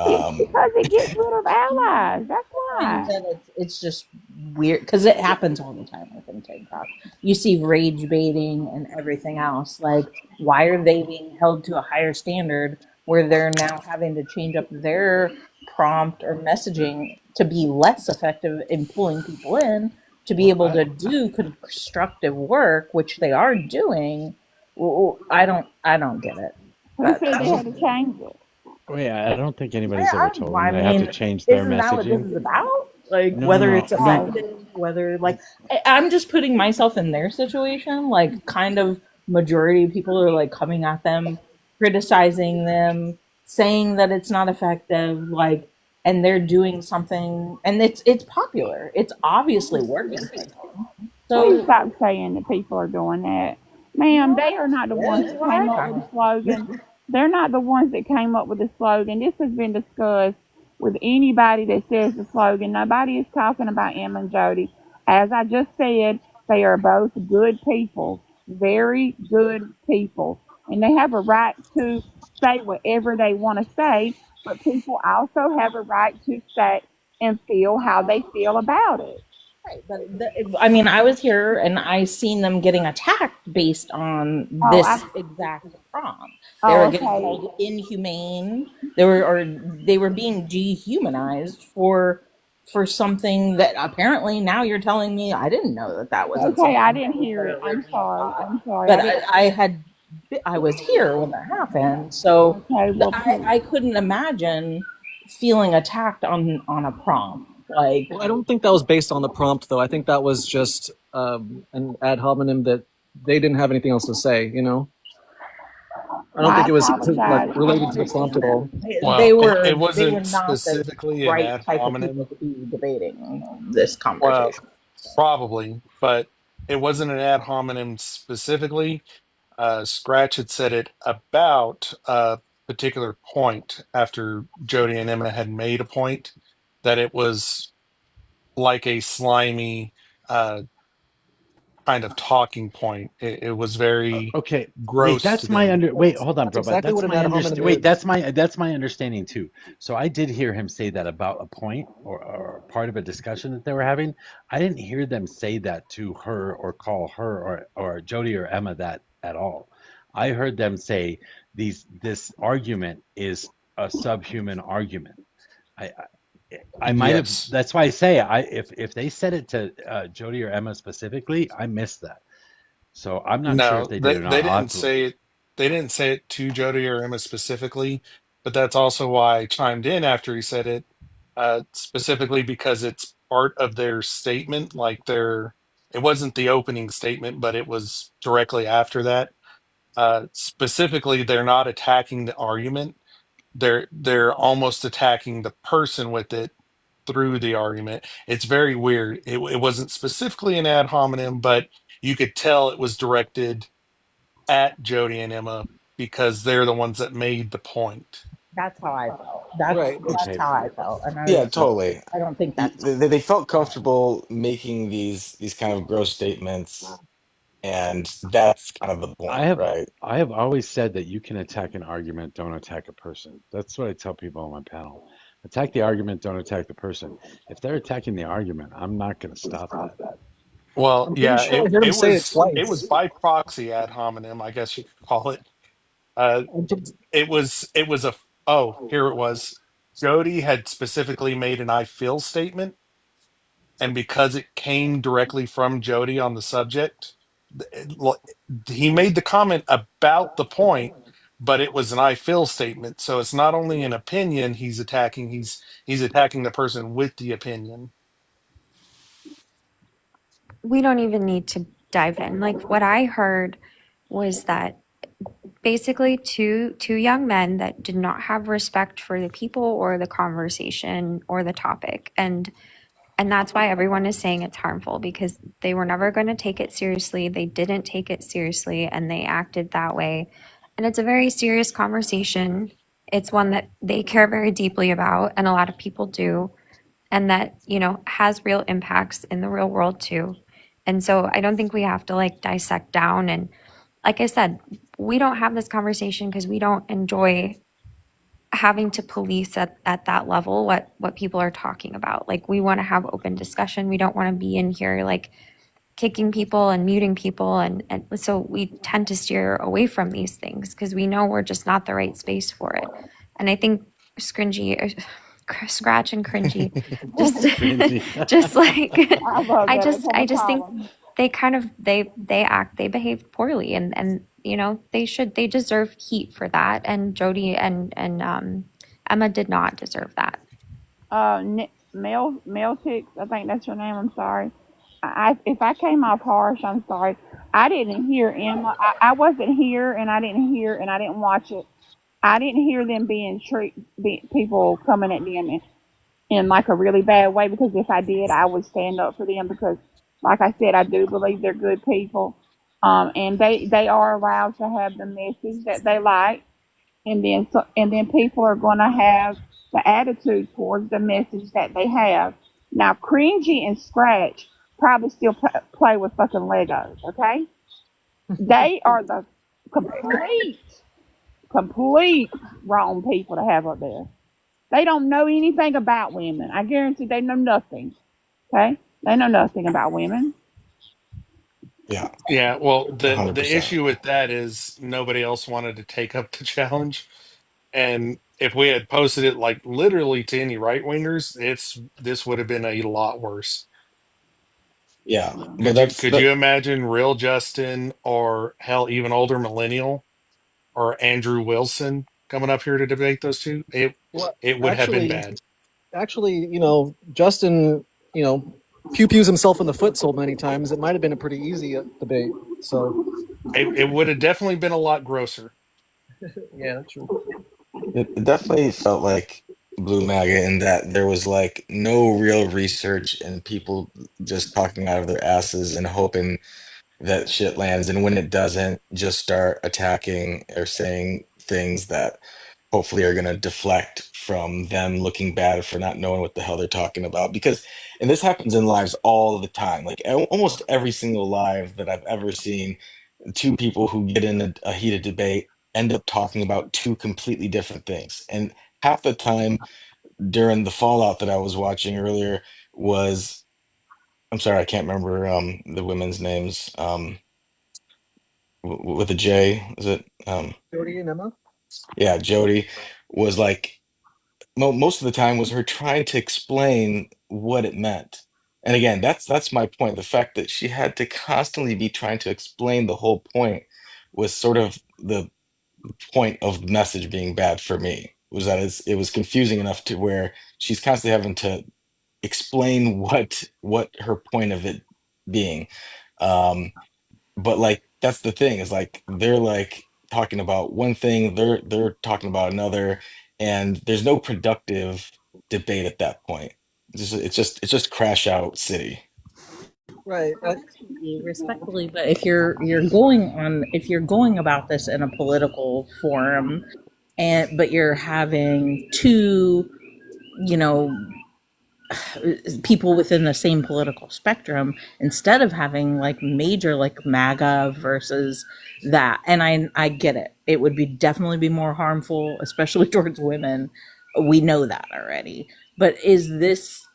It's Um, because it gets rid of allies. That's I think why. that it's just weird because it happens all the time within TikTok. You see rage baiting and everything else. Like, why are they being held to a higher standard where they're now having to change up their prompt or messaging to be less effective in pulling people in to be able to do constructive work, which they are doing? Well, I don't get it. Who That, said they that's had to change it? Well, yeah, I don't think anybody's ever told I them they have to mean, change their isn't that what this messaging. is about? Like, No, no, whether no, it's no. effective, whether, like, I'm just putting myself in their situation. Like, kind of majority of people are like coming at them, criticizing them, saying that it's not effective, like, and they're doing something, and it's popular. It's obviously working for them. Please So, stop saying that people are doing that. Ma'am, they are not the yeah, ones that's that what came I up with the got. slogan. They're not the ones that came up with the slogan. This has been discussed with anybody that says the slogan. Nobody is talking about Emma and Jody. As I just said, they are both good people, very good people. And they have a right to say whatever they want to say, but people also have a right to say and feel how they feel about it. Right, but I mean, I was here and I seen them getting attacked based on Oh, this exact prompt. They oh, were getting okay. called inhumane. They were being dehumanized for something that apparently now you're telling me I didn't know that was Okay, I something didn't that was hear their it. I'm original sorry. thought. I'm sorry. But I didn't. I was here when that happened. So Okay, well, I couldn't imagine feeling attacked on a prompt. Like, Well, I don't think that was based on the prompt, though. I think that was just an ad hominem that they didn't have anything else to say. You know, I don't think I it was like apologize. I related to the prompt understand at that. all. they Well, it were wasn't not the specifically an right ad type of people hominem. to be debating this Well, conversation. probably, but it wasn't an ad hominem specifically. Scratch had said it about a particular point after Jody and Emma had made a point that it was like a slimy uh, kind of talking point. It was very Okay, wait, gross to that's my them. under. Wait, hold on, That's bro. But exactly that's what an my ad hominem understand. Wait, is. that's my understanding too. So I did hear him say that about a point or part of a discussion that they were having. I didn't hear them say that to her or call her or Jody or Emma that at all. I heard them say this argument is a subhuman argument. I I might have. Yes. That's why I say if they said it to Jody or Emma specifically, I missed that. So I'm not sure if No, they did or they not. I'll have didn't to look. say it. They didn't say it to Jody or Emma specifically, but that's also why I chimed in after he said it, specifically because it's part of their statement. Like it wasn't the opening statement, but it was directly after that. Specifically, they're not attacking the argument. They're almost attacking the person with it through the argument. It's very weird. It wasn't specifically an ad hominem, but you could tell it was directed at Jody and Emma because they're the ones that made the point. That's how I felt. Right. That's Okay. how I felt, and Yeah, totally. I don't think that's They felt comfortable making these kind of gross statements, and that's kind of the I point, have right? I have always said that you can attack an argument, don't attack a person. That's what I tell people on my panel. Attack the argument, don't attack the person. If they're attacking the argument, I'm not going to stop that. Well, I'm pretty yeah, sure I heard him say it it was twice. by proxy ad hominem, I guess you could call it. Uh, it was a oh, here it was. Jody had specifically made an I feel statement, and because it came directly from Jody on the subject, he made the comment about the point, but it was an I feel statement. So it's not only an opinion he's attacking, he's attacking the person with the opinion. We don't even need to dive in. Like what I heard was that basically two young men that did not have respect for the people or the conversation or the topic. And that's why everyone is saying it's harmful because they were never going to take it seriously. They didn't take it seriously and they acted that way. And it's a very serious conversation. It's one that they care very deeply about, and a lot of people do, and that, has real impacts in the real world too. And so I don't think we have to like dissect down. And like I said, we don't have this conversation because we don't enjoy having to police at that level what people are talking about. Like we want to have open discussion. We don't want to be in here like kicking people and muting people, and so we tend to steer away from these things because we know we're just not the right space for it. And I think scratch and cringy just Cringy. just like I love I that. just It's on I the just think column. they behave poorly, and they deserve heat for that, and Jody and Emma did not deserve that. Mel Six, I think that's your name. I'm sorry. If I came off harsh, I'm sorry. I didn't hear Emma. I wasn't here, and I didn't hear, and I didn't watch it. I didn't hear them people coming at them in like a really bad way, because if I did, I would stand up for them because, like I said, I do believe they're good people. And they are allowed to have the message that they like, and then people are going to have the attitude towards the message that they have. Now, Cringy and Scratch probably still play with fucking Legos, okay? They are the complete wrong people to have up there. They don't know anything about women. I guarantee they know nothing. Okay? They know nothing about women. Yeah, Yeah, well, the 100%. issue with that is nobody else wanted to take up the challenge. And if we had posted it like literally to any right wingers, this would have been a lot worse. Yeah, but Could you that's could that. you imagine real Justin or hell even older millennial or Andrew Wilson coming up here to debate those two? Well, It would have been actually, bad. Justin, pew pews himself in the foot so many times. It might have been a pretty easy debate. So It would have definitely been a lot grosser. yeah, true. It definitely felt like Blue MAGA in that there was like no real research and people just talking out of their asses and hoping that shit lands. And when it doesn't, just start attacking or saying things that hopefully are going to deflect from them looking bad for not knowing what the hell they're talking about. Because, and this happens in lives all the time, like almost every single live that I've ever seen, two people who get in a heated debate end up talking about two completely different things. And half the time during the fallout that I was watching earlier was, I'm sorry, I can't remember the women's names. With a J, is it? Jody and Emma. Yeah, Jody was like most of the time was her trying to explain what it meant. And again, that's my point. The fact that she had to constantly be trying to explain the whole point was sort of the point of the message being bad for me. Was that it was confusing enough to where she's constantly having to explain what her point of it being. Um, but like that's the thing is like they're like talking about one thing, they're talking about another, and there's no productive debate at that point. It's just crash out city. Right. Respectfully, but if you're going about this in a political forum, but you're having two, you know, people within the same political spectrum, instead of having like major like MAGA versus that, and I get it, it would be definitely be more harmful, especially towards women. We know that already. But is this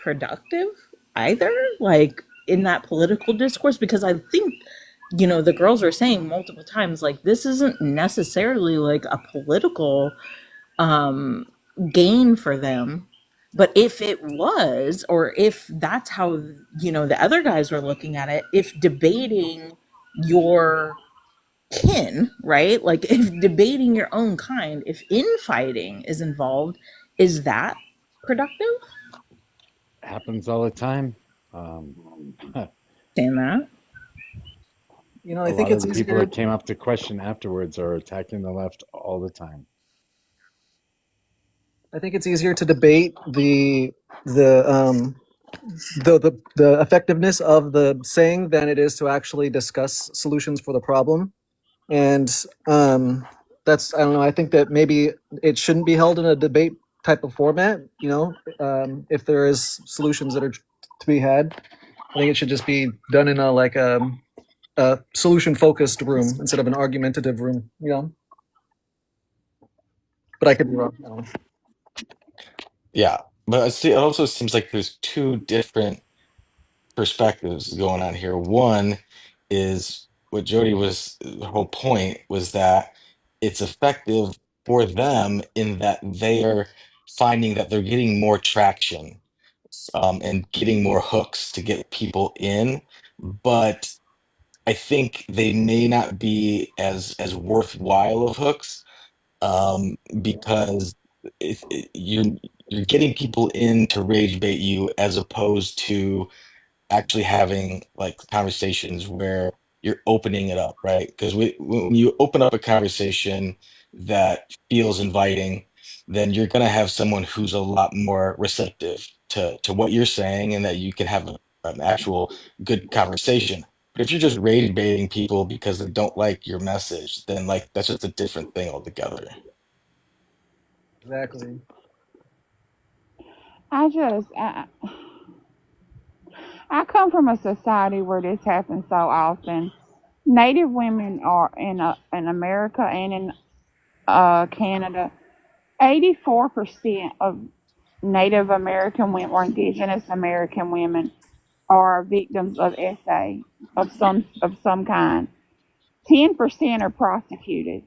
productive either? Like in that political discourse, because I think the girls are saying multiple times like this isn't necessarily like a political um gain for them. But if it was, or if that's how the other guys were looking at it, if debating your kin, right, like if debating your own kind, if infighting is involved, is that productive? Happens all the time. Saying that. I A think lot of it's the people easier. that came up to question afterwards are attacking the left all the time. I think it's easier to debate the effectiveness of the saying than it is to actually discuss solutions for the problem. And that's, I don't know. I think that maybe it shouldn't be held in a debate type of format. If there is solutions that are to be had, I think it should just be done in a solution focused room instead of an argumentative room. But I could be wrong. I don't know. Yeah, but I see it also seems like there's two different perspectives going on here. One is what Jody was, the whole point was that it's effective for them in that they are finding that they're getting more traction and getting more hooks to get people in. But I think they may not be as worthwhile of hooks because you're getting people in to rage bait you as opposed to actually having like conversations where you're opening it up, right? Because when you open up a conversation that feels inviting, then you're going to have someone who's a lot more receptive to what you're saying and that you can have an actual good conversation. But if you're just rage baiting people because they don't like your message, then like that's just a different thing altogether. Exactly. I come from a society where this happens so often. Native women are in America and in Canada. 84% of Native American women or Indigenous American women are victims of SA of some kind. 10% are prosecuted.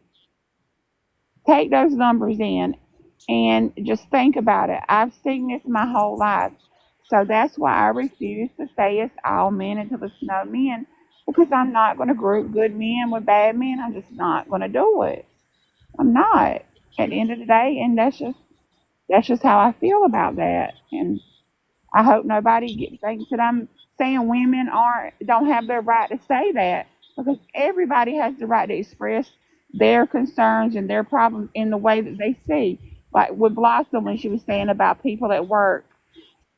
Take those numbers in and just think about it. I've seen this my whole life. So that's why I refuse to say it's all men until it's no men, because I'm not going to group good men with bad men. I'm just not going to do it. I'm not. At the end of the day, and that's just how I feel about that. And I hope nobody thinks that I'm saying women don't have the right to say that, because everybody has the right to express their concerns and their problems in the way that they see. Like with Blossom when she was saying about people at work,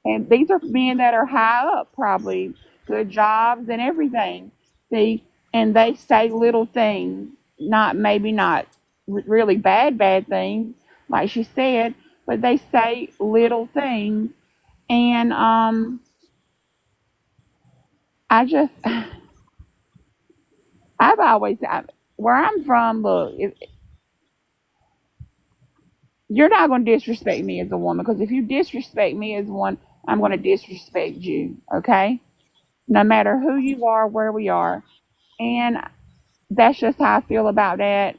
and these are men that are high up, probably good jobs and everything. See, and they say little things, not really bad things, like she said, but they say little things, and I just, where I'm from, look, you're not going to disrespect me as a woman, because if you disrespect me as one, I'm going to disrespect you, okay? No matter who you are, where we are. And that's just how I feel about that.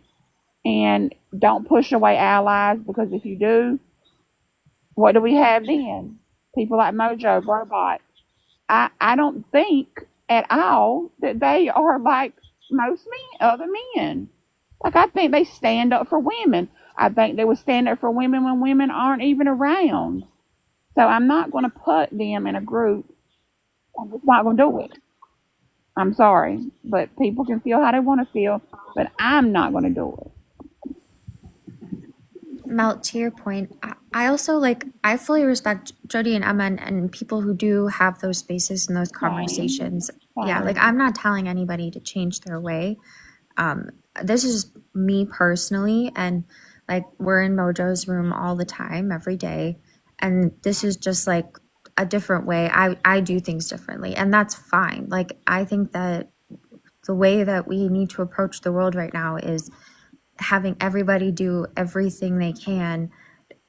And don't push away allies, because if you do, what do we have then? People like Mojo, Robot. I don't think at all that they are like most men, other men. Like, I think they stand up for women. I think they would stand up for women when women aren't even around. So I'm not going to put them in a group. I'm just not going to do it. I'm sorry, but people can feel how they want to feel, but I'm not going to do it. Mel, to your point, I also I fully respect Jody and Emma and people who do have those spaces and those conversations. Yeah, Fine. I'm not telling anybody to change their way. This is me personally, and we're in Mojo's room all the time, every day, and this is just a different way. I do things differently, and that's fine. I think that the way that we need to approach the world right now is having everybody do everything they can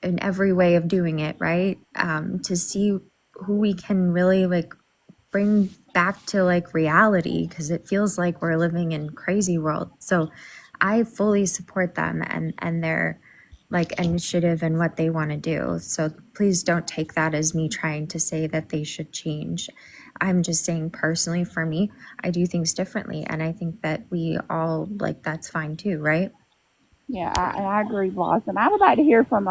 in every way of doing it, right? To see who we can really bring back to reality, because it feels like we're living in crazy world. So I fully support them and their initiative and what they want to do. So please don't take that as me trying to say that they should change. I'm just saying personally, for me, I do things differently, and I think that we all that's fine too, right? Yeah, I agree, Blossom. I would like to hear from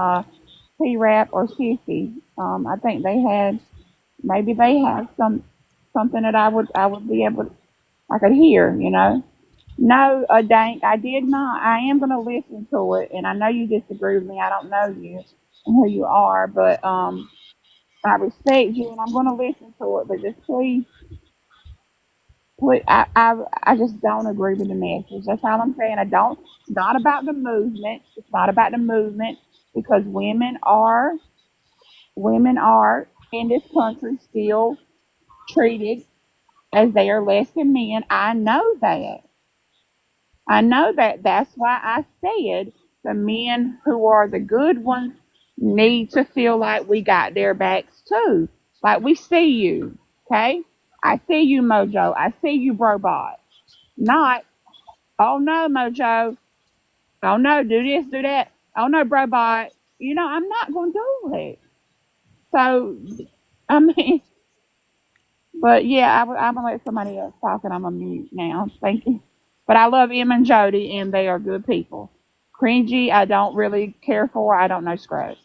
P-Rap or Sissy. I think maybe they have something that I would be able to, I could hear, No, Dank, I did not. I am going to listen to it, and I know you disagree with me. I don't know you and who you are, but I respect you, and I'm going to listen to it. But just please, I just don't agree with the message. That's all I'm saying. I don't. It's not about the movement. It's not about the movement, because women are in this country still treated as they are less than men. I know that. I know that. That's why I said the men who are the good ones need to feel like we got their backs too. Like, we see you, okay? I see you, Mojo. I see you, Brobot. Not, oh no, Mojo. Oh no, do this, do that. Oh no, Brobot. I'm not going to do it. So, I mean, but yeah, I'm going to let somebody else talk, and I'm going to mute now. Thank you. But I love Em and Jody, and they are good people. Cringy, I don't really care for. I don't know Scrubs.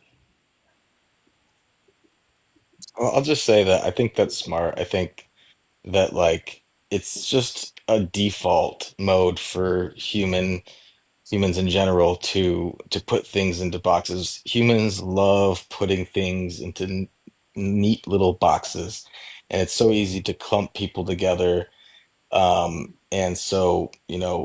Well, I'll just say that I think that's smart. I think that it's just a default mode for humans in general to put things into boxes. Humans love putting things into neat little boxes, and it's so easy to clump people together. And so,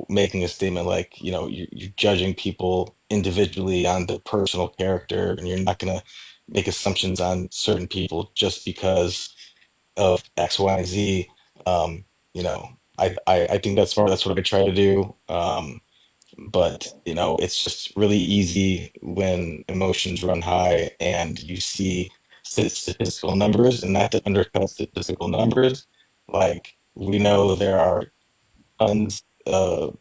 making a statement like, you're judging people individually on their personal character, and you're not going to make assumptions on certain people just because of X, Y, and Z. Um, I think that's smart. That's what I try to do. But it's just really easy when emotions run high and you see statistical numbers, and not to undercut statistical numbers. Like, we know there are tons. I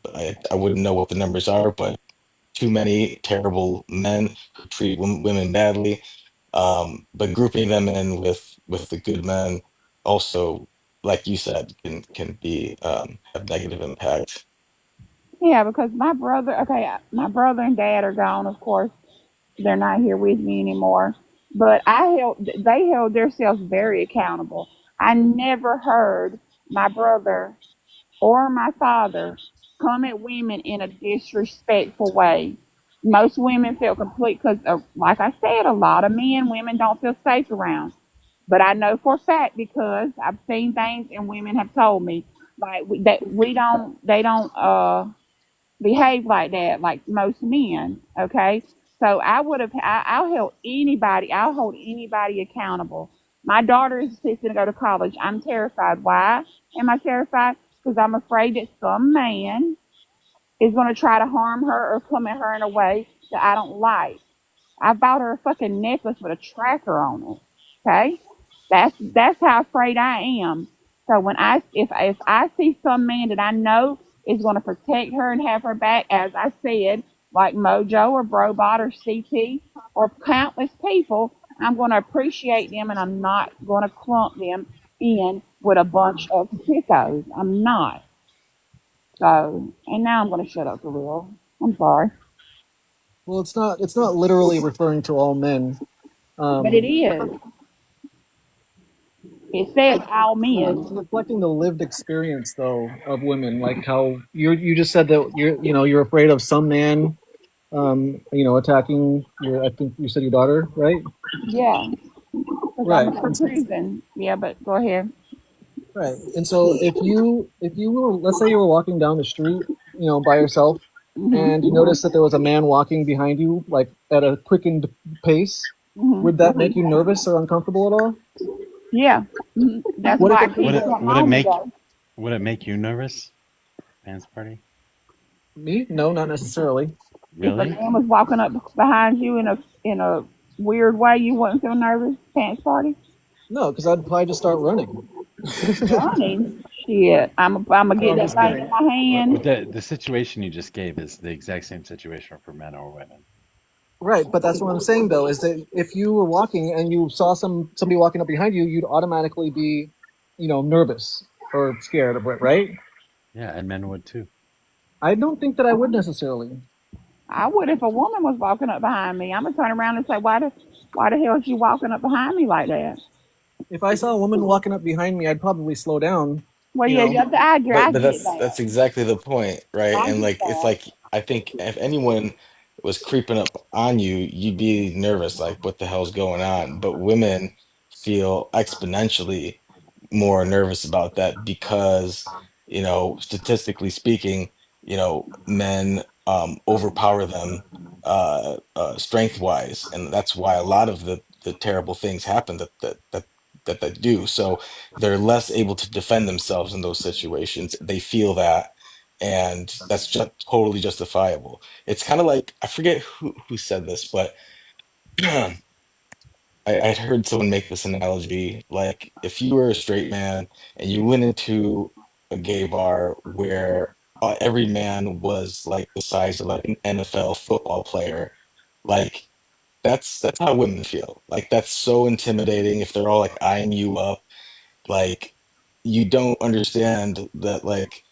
wouldn't know what the numbers are, but too many terrible men who treat women badly. But grouping them in with the good men also, like you said, can be have negative impact. Yeah, because my brother and dad are gone, of course. They're not here with me anymore. But they held themselves very accountable. I never heard my brother or my father come at women in a disrespectful way. Most women felt complete because, like I said, a lot of men, women don't feel safe around. But I know for a fact because I've seen things and women have told me like that they don't behave like that, like most men. Okay, so I'll hold anybody accountable. My daughter is fixing to go to college. I'm terrified. Why am I terrified? Because I'm afraid that some man is going to try to harm her or come at her in a way that I don't like. I bought her a fucking necklace with a tracker on it. Okay, that's how afraid I am. So when if I see some man that I know is going to protect her and have her back, as I said, like Mojo or Brobot or CT or countless people, I'm going to appreciate them and I'm not going to clump them in with a bunch of sickos. I'm not. So, and now I'm going to shut up for real. I'm sorry, Well, it's not literally referring to all men. but it is. It says all Well, it's men. reflecting the lived experience though of women, like how you just said that you're afraid of some man attacking your, I think you said your daughter, right? Yeah, because I'm Right. going to prison. Yeah, but go ahead. Right. And so if you were, let's say you were walking down the street, by yourself, Mhm. and you noticed that there was a man walking behind you, like at a quickened pace, Mhm. would that make you nervous or uncomfortable at all? Yeah. That's What if why I it, Would keep it something would it on me make though. would it make you nervous? Dance party? me? No, not necessarily. If a Really? man was walking up behind you in a weird way, you wouldn't feel nervous. Pants party. No, because I'd probably just start running. Running. Shit. I'm gonna No, get I'm that just thing in kidding. my But hand. the situation you just gave is the exact same situation for men or women. Right, but that's what I'm saying though, is that if you were walking and you saw somebody walking up behind you, you'd automatically be, nervous or scared of it, right? Yeah, and men would too. I don't think that I would necessarily. I would if a woman was walking up behind me. I'm gonna turn around and say, why the hell is she walking up behind me like that? If I saw a woman walking up behind me, I'd probably slow down, Well, you yeah, know. yeah, I But get that's that. exactly the point, right? I And get like it's that. like I think if anyone was creeping up on you, you'd be nervous, like what the hell's going on? But women feel exponentially more nervous about that because, statistically speaking, men overpower them strength wise, and that's why a lot of the terrible things happen that they do. So they're less able to defend themselves in those situations. They feel that, and that's just totally justifiable. It's kind of like I forget who said this, but I'd heard someone make this analogy. Like if you were a straight man and you went into a gay bar where every man was like the size of like an NFL football player, like that's how women feel. Like that's so intimidating if they're all like eyeing you up. Like you don't understand that like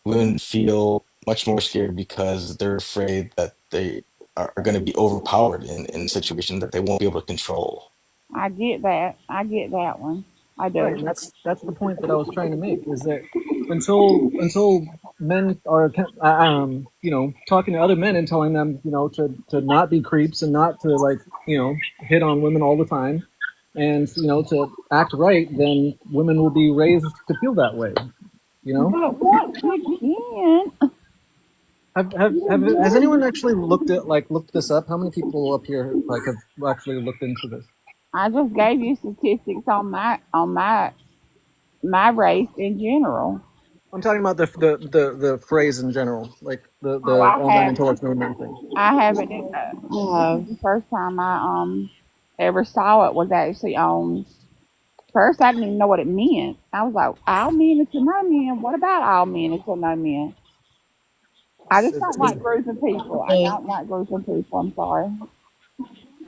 women feel much more scared because they're afraid that they are going to be overpowered in situations that they won't be able to control. I get that. I get that one. I Right, do. and that's the point that I was trying to make is that until men are talking to other men and telling them to not be creeps and not to like hit on women all the time and to act right, then women will be raised to feel that way. But once again, Has anyone actually looked this up? How many people up here like have actually looked into this? I just gave you statistics on my race in general. I'm talking about the phrase in general, like Oh, the all men until it's no men thing. I haven't. This is the first time I ever saw it. Was actually on. First, I didn't even know what it meant. I was like, all men is to no men. What about all men is to no men? I just It's don't like groups of people. I Hey, don't like groups of people. I'm sorry.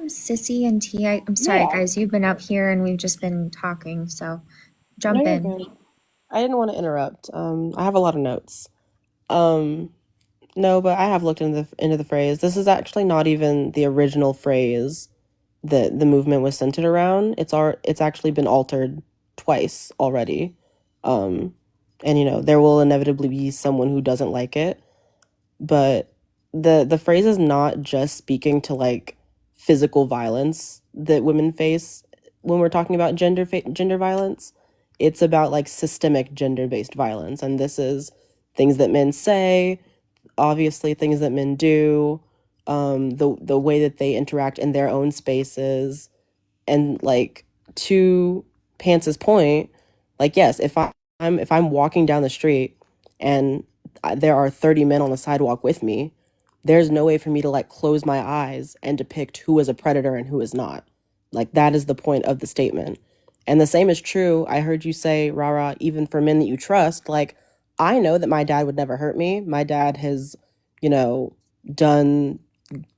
Sissy and T, I'm sorry, Yeah. guys. You've been up here and we've just been talking, so No, jump you're in. good. I didn't want to interrupt. I have a lot of notes. Um, no, but I have looked into the phrase. This is actually not even the original phrase that the movement was centered around. It's actually been altered twice already. Um, and there will inevitably be someone who doesn't like it, but the phrase is not just speaking to like physical violence that women face when we're talking about gender violence. It's about like systemic gender-based violence, and this is things that men say, obviously things that men do, the way that they interact in their own spaces. And like, to Pants's point, like, yes, if I'm walking down the street and there are 30 men on the sidewalk with me, there's no way for me to like close my eyes and depict who is a predator and who is not. Like, that is the point of the statement. And the same is true, I heard you say, Rara, even for men that you trust. Like, I know that my dad would never hurt me. My dad has, done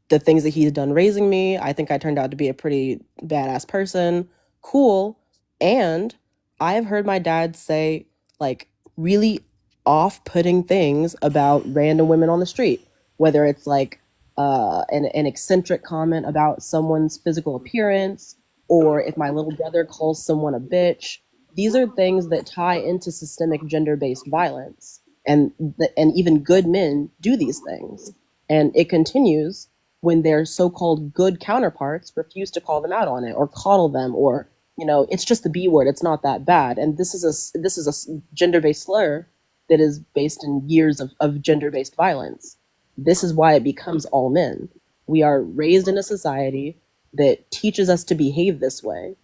the things that he's done raising me. I think I turned out to be a pretty badass person. Cool. And I have heard my dad say like really off-putting things about random women on the street, whether it's like an eccentric comment about someone's physical appearance, or if my little brother calls someone a bitch. These are things that tie into systemic gender-based violence, and even good men do these things, and it continues when their so-called good counterparts refuse to call them out on it or coddle them, or it's just the B word, it's not that bad. And this is a gender-based slur that is based in years of gender-based violence. This is why it becomes all men. We are raised in a society that teaches us to behave this way,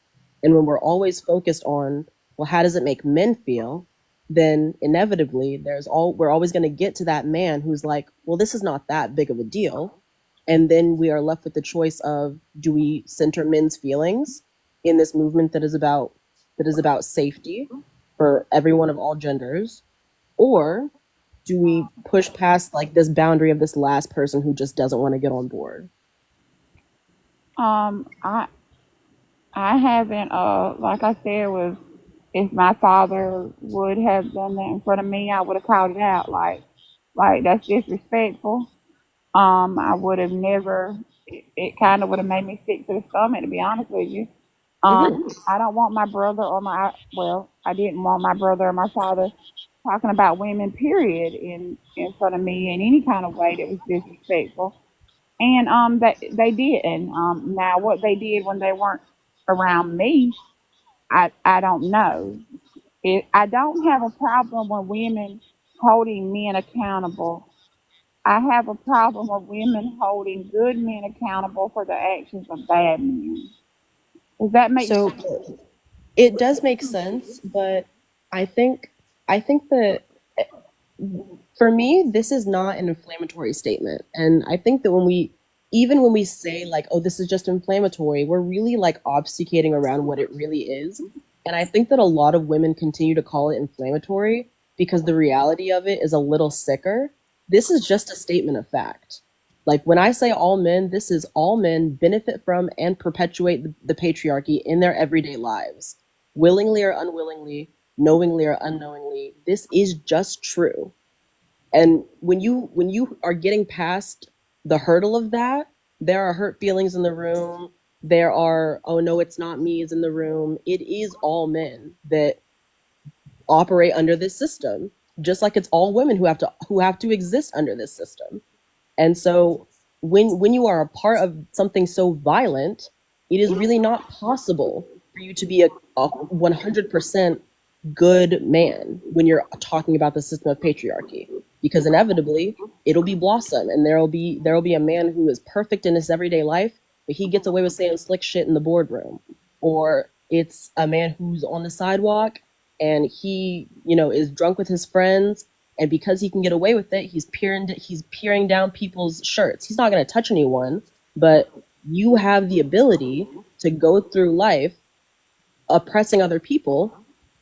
and when we're always focused on, well, how does it make men feel, then inevitably we're always going to get to that man who's like, well, this is not that big of a deal. And then we are left with the choice of, do we center men's feelings in this movement that is about safety for everyone of all genders, or do we push past like this boundary of this last person who just doesn't want to get on board? I haven't like I said, was if my father would have done that in front of me, I would have called it out. Like that's disrespectful. I would have never. It kind of would have made me sick to the stomach, to be honest with you. I don't want my brother or I didn't want my brother or my father talking about women, period, in front of me in any kind of way that was disrespectful. And they didn't. Now what they did when they weren't around me, I don't know. I don't have a problem with women holding men accountable. I have a problem with women holding good men accountable for the actions of bad men. Does that make So sense? it does make sense, but I think that for me, this is not an inflammatory statement. And I think that even when we say like, oh, this is just inflammatory, we're really like obfuscating around what it really is. And I think that a lot of women continue to call it inflammatory because the reality of it is a little sicker. This is just a statement of fact. Like, when I say all men, this is all men benefit from and perpetuate the patriarchy in their everyday lives, willingly or unwillingly, knowingly or unknowingly. This is just true. And when you are getting past the hurdle of that, there are hurt feelings in the room. There are, oh no, it's not me is in the room. It is all men that operate under this system, just like it's all women who have to exist under this system. And so when you are a part of something so violent, it is really not possible for you to be a 100% good man when you're talking about the system of patriarchy, because inevitably it'll be Blossom, and there'll be a man who is perfect in his everyday life, but he gets away with saying slick shit in the boardroom. Or it's a man who's on the sidewalk and he is drunk with his friends, and because he can get away with it, he's peering down people's shirts. He's not going to touch anyone, but you have the ability to go through life oppressing other people,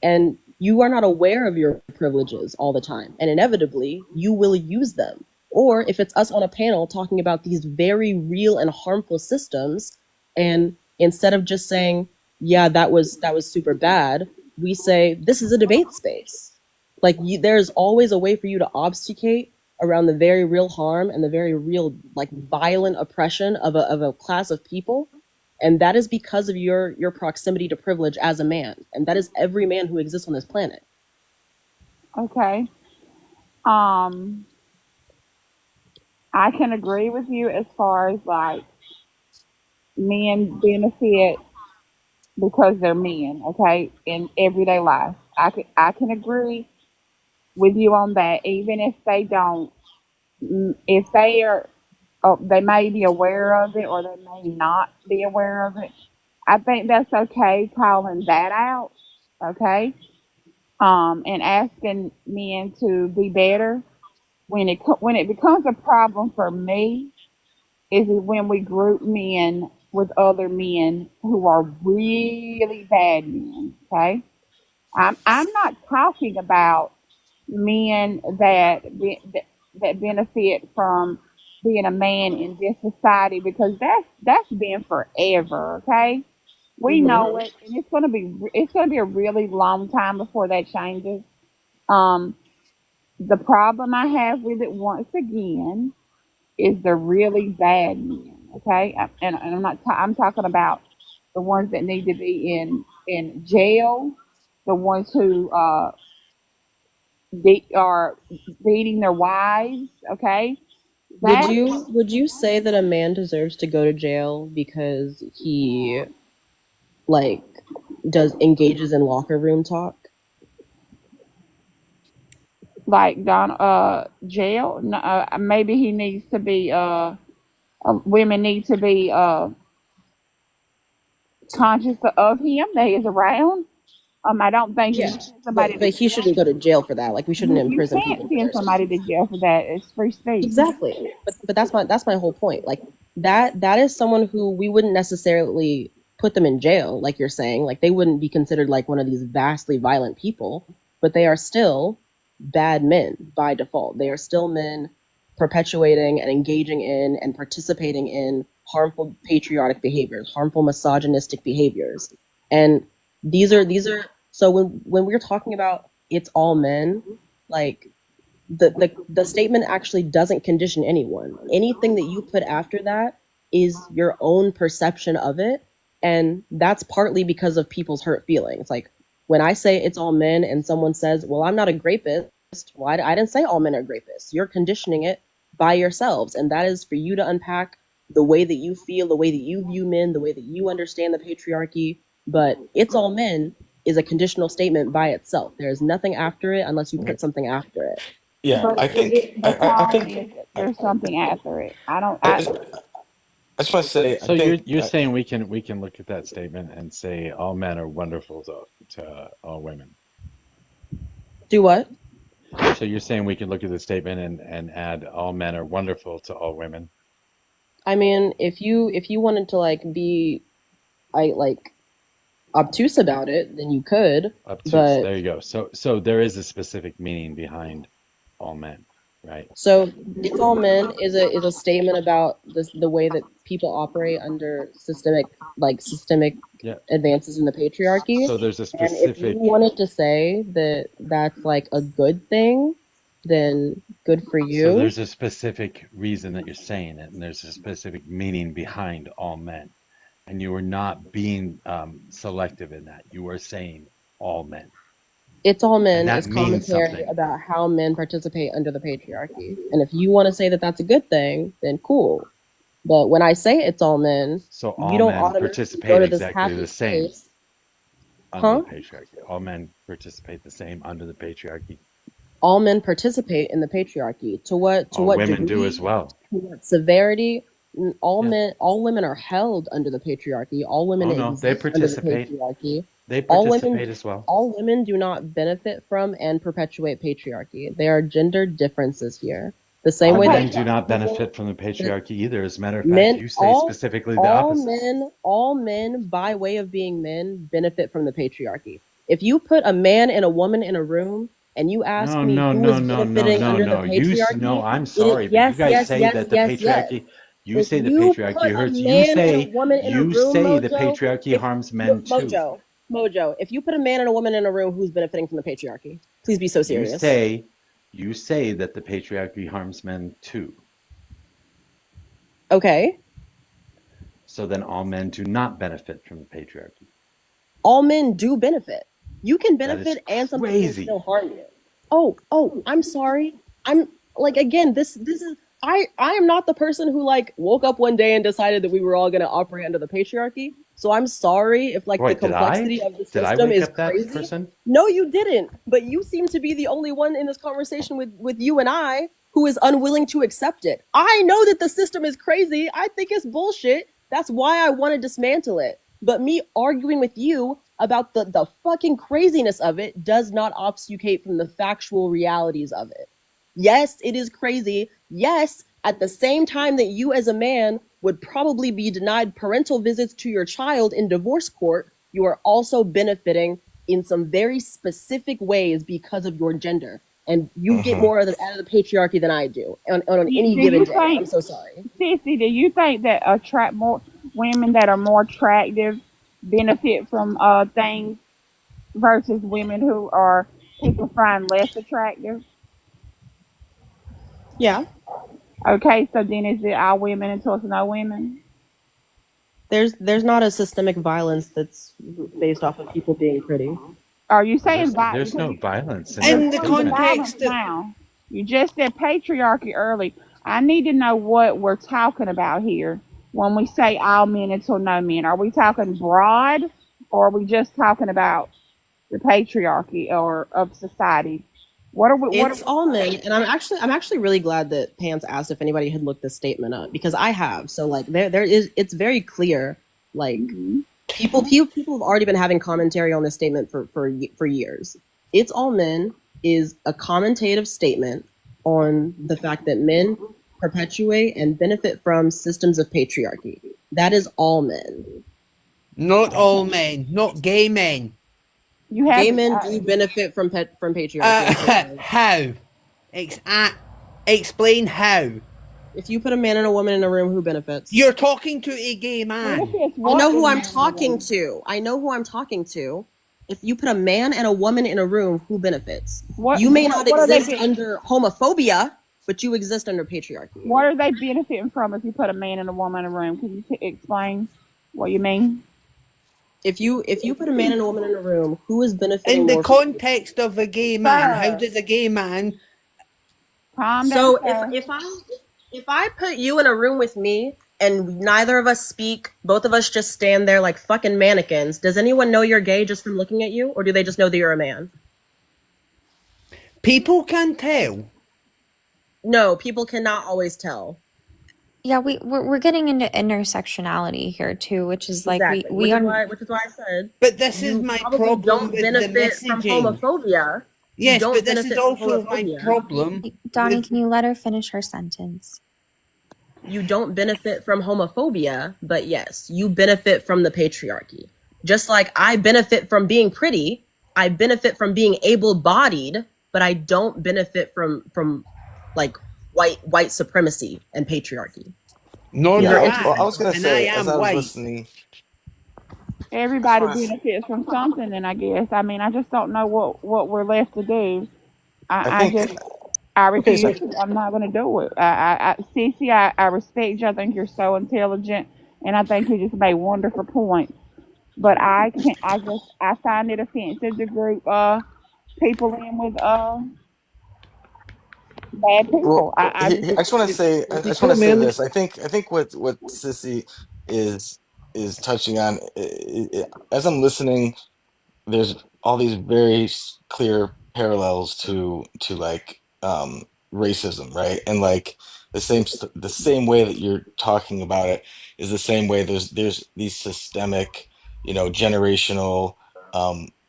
and you are not aware of your privileges all the time, and inevitably you will use them. Or if it's us on a panel talking about these very real and harmful systems, And instead of just saying, yeah, that was super bad, we say this is a debate space. Like there's always a way for you to obfuscate around the very real harm and the very real like violent oppression of a class of people, and that is because of your proximity to privilege as a man, and that is every man who exists on this planet. Okay. I can agree with you as far as like men benefit because they're men, okay, in everyday life. I can agree with you on that, even if they don't, if they are, they may be aware of it or they may not be aware of it. I think that's okay calling that out, okay, and asking men to be better. When it becomes a problem for me is when we group men with other men who are really bad men. Okay, I'm not talking about men that benefit from being a man in this society, because that's been forever. Okay, we know it, and it's gonna be a really long time before that changes. The problem I have with it, once again, is the really bad men. Okay, and I'm not. I'm talking about the ones that need to be in jail, the ones who they are beating their wives. Okay, that Would you say that a man deserves to go to jail because he like engages in locker room talk? like Don jail. No, maybe he needs to be. Women need to be conscious of him that he's around. I don't think you Yeah, should send somebody but to he shouldn't go to jail for that. Like we shouldn't you imprison can't people for send their somebody to sins. jail for that. It's free speech. Exactly. But that's my whole point. Like that is someone who we wouldn't necessarily put them in jail, like you're saying. Like they wouldn't be considered like one of these vastly violent people, but they are still bad men by default. They are still men perpetuating and engaging in and participating in harmful patriotic behaviors, harmful misogynistic behaviors. And these are so when we're talking about it's all men, like the statement actually doesn't condition anyone. Anything that you put after that is your own perception of it, and that's partly because of people's hurt feelings. Like when I say it's all men and someone says, well, I'm not a rapist, well, I didn't say all men are rapists. You're conditioning it by yourselves, and that is for you to unpack the way that you feel, the way that you view men, the way that you understand the patriarchy. But it's all men is a conditional statement by itself. There's nothing after it unless you put something after it. Yeah, But I think the I problem think is that there's something after it. I don't. I just, I just want to say I So think you're saying we can look at that statement and say all men are wonderful to all women. Do what? So you're saying we can look at the statement and add all men are wonderful to all women. I mean, if you wanted to be obtuse about it, then you could. Obtuse. But There you go. So there is a specific meaning behind all men, right? so it's all men is a statement about the way that people operate under systemic Yeah. advances in the patriarchy. So there's a And if you specific. wanted to say that that's like a good thing, then good for So you. there's a specific reason that you're saying it, and there's a specific meaning behind all men. And you are not being selective in that. You are saying all men. It's all men And that is means commentary something. about how men participate under the patriarchy. And if you want to say that that's a good thing, then cool. But when I say it's all men, So you all don't men automatically participate go to this exactly happy the same place. under Huh? the patriarchy. All men participate the same under the patriarchy. All men participate in the patriarchy. To what All women do as degree? well. To what severity? Yeah. All women are held under the patriarchy. All women Oh no, they exist under the participate. patriarchy. They All participate women as well. all women do not benefit from and perpetuate patriarchy. There are gender differences here. The same All way Okay. men do not that benefit from the that patriarchy either. As a matter of fact, men you say specifically the opposite. all men by way of being men benefit from the patriarchy. If you put a man and a woman in a room and you ask No, me no, who no, is no, no, benefiting no, under the no. No, patriarchy, I'm sorry, but you yes, guys yes, say yes, that the yes, yes. patriarchy. You If say the you patriarchy put a hurts. man and a woman in a You room, say the Mojo, patriarchy if harms men too. Mojo, if you put a man and a woman in a room, who's benefiting from the patriarchy? Please be so You serious. say you say that the patriarchy harms men too. Okay. So then all men do not benefit from the patriarchy. All men do benefit. You can That is benefit and something can crazy. still harm you. Oh, I'm sorry. I'm like, again, this is I am not the person who like woke up one day and decided that we were all gonna operate under the patriarchy. So I'm sorry if like the Wait, did I? complexity of the Did I system wake is up that crazy. person? No, you didn't. But you seem to be the only one in this conversation with you and I who is unwilling to accept it. I know that the system is crazy. I think it's bullshit. That's why I want to dismantle it. But me arguing with you about the fucking craziness of it does not obfuscate from the factual realities of it. Yes, it is crazy. Yes, at the same time that you as a man would probably be denied parental visits to your child in divorce court, you are also benefiting in some very specific ways because of your gender. And you get more out of the patriarchy than I do on any Do given you day. I'm think, so sorry. Sissy, do you think that attract more women that are more attractive benefit from things versus women who are people find less attractive? Yeah. Okay, so then is it all women until it's no women? There's not a systemic violence that's based off of people being pretty. Are you saying There's no violence in You're that saying statement. violence now. You just said patriarchy early. I need to know what we're talking about here when we say all men until no men. Are we talking broad, or are we just talking about the patriarchy or of society? What are we? It's all men, and I'm actually really glad that Pants asked if anybody had looked this statement up, because I have. So like there is, it's very clear. Like people have already been having commentary on this statement for years. It's all men is a commentative statement on the fact that men perpetuate and benefit from systems of patriarchy. That is all men. Not all men, not gay men. Gay men do benefit from patriarchy. How? Explain how. If you put a man and a woman in a room, who benefits? You're talking to a gay man. I know who I'm talking to. I know who I'm talking to. If you put a man and a woman in a room, who benefits? You may not exist under homophobia, but you exist under patriarchy. What are they benefiting from if you put a man and a woman in a room? Can you explain what you mean? If you put a man and a woman in a room, who is benefiting In the more context of a gay man, how does a gay man? So if I put you in a room with me and neither of us speak, both of us just stand there like fucking mannequins, does anyone know you're gay just from looking at you, or do they just know that you're a man? People can tell. No, people cannot always tell. Yeah, we're getting into intersectionality here too, which is like Exactly. we are. Which is why I said. But this is my problem Don't with benefit the from messaging. homophobia. Yes, don't but this benefit is from also my homophobia. problem. Donnie, can you let her finish her sentence? You don't benefit from homophobia, but yes, you benefit from the patriarchy. Just like I benefit from being pretty, I benefit from being able-bodied, but I don't benefit from like white supremacy and patriarchy. No, Yeah, you're I was gonna and say, I as am I was white. listening, Everybody That's why benefits from something, and I guess. I mean, I just don't know what we're left to do. I think I okay, so refuse. I'm not going to do it. Cece, I respect you. I think you're so intelligent, and I think you just made wonderful points. But I can't. I find it offensive to group people in with bad people. well, I I just want to say, I just want to say this. I think what Sissy is touching on, as I'm listening, there's all these very clear parallels to like racism, right? And like the same way that you're talking about it is the same way there's these systemic, generational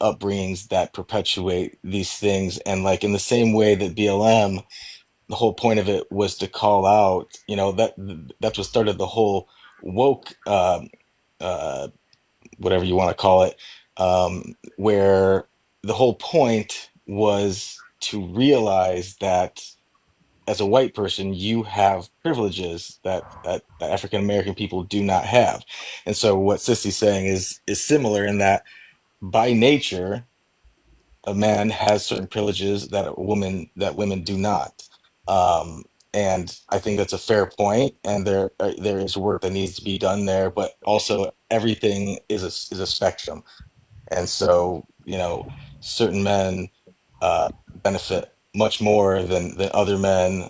upbringings that perpetuate these things. And like in the same way that BLM, the whole point of it was to call out, that's what started the whole woke uh whatever you want to call it, where the whole point was to realize that as a white person, you have privileges that African American people do not have. And so what Sissy's saying is similar in that by nature, a man has certain privileges that women do not. Um, and I think that's a fair point, and there is work that needs to be done there, but also everything is a spectrum. And so, certain men benefit much more than other men.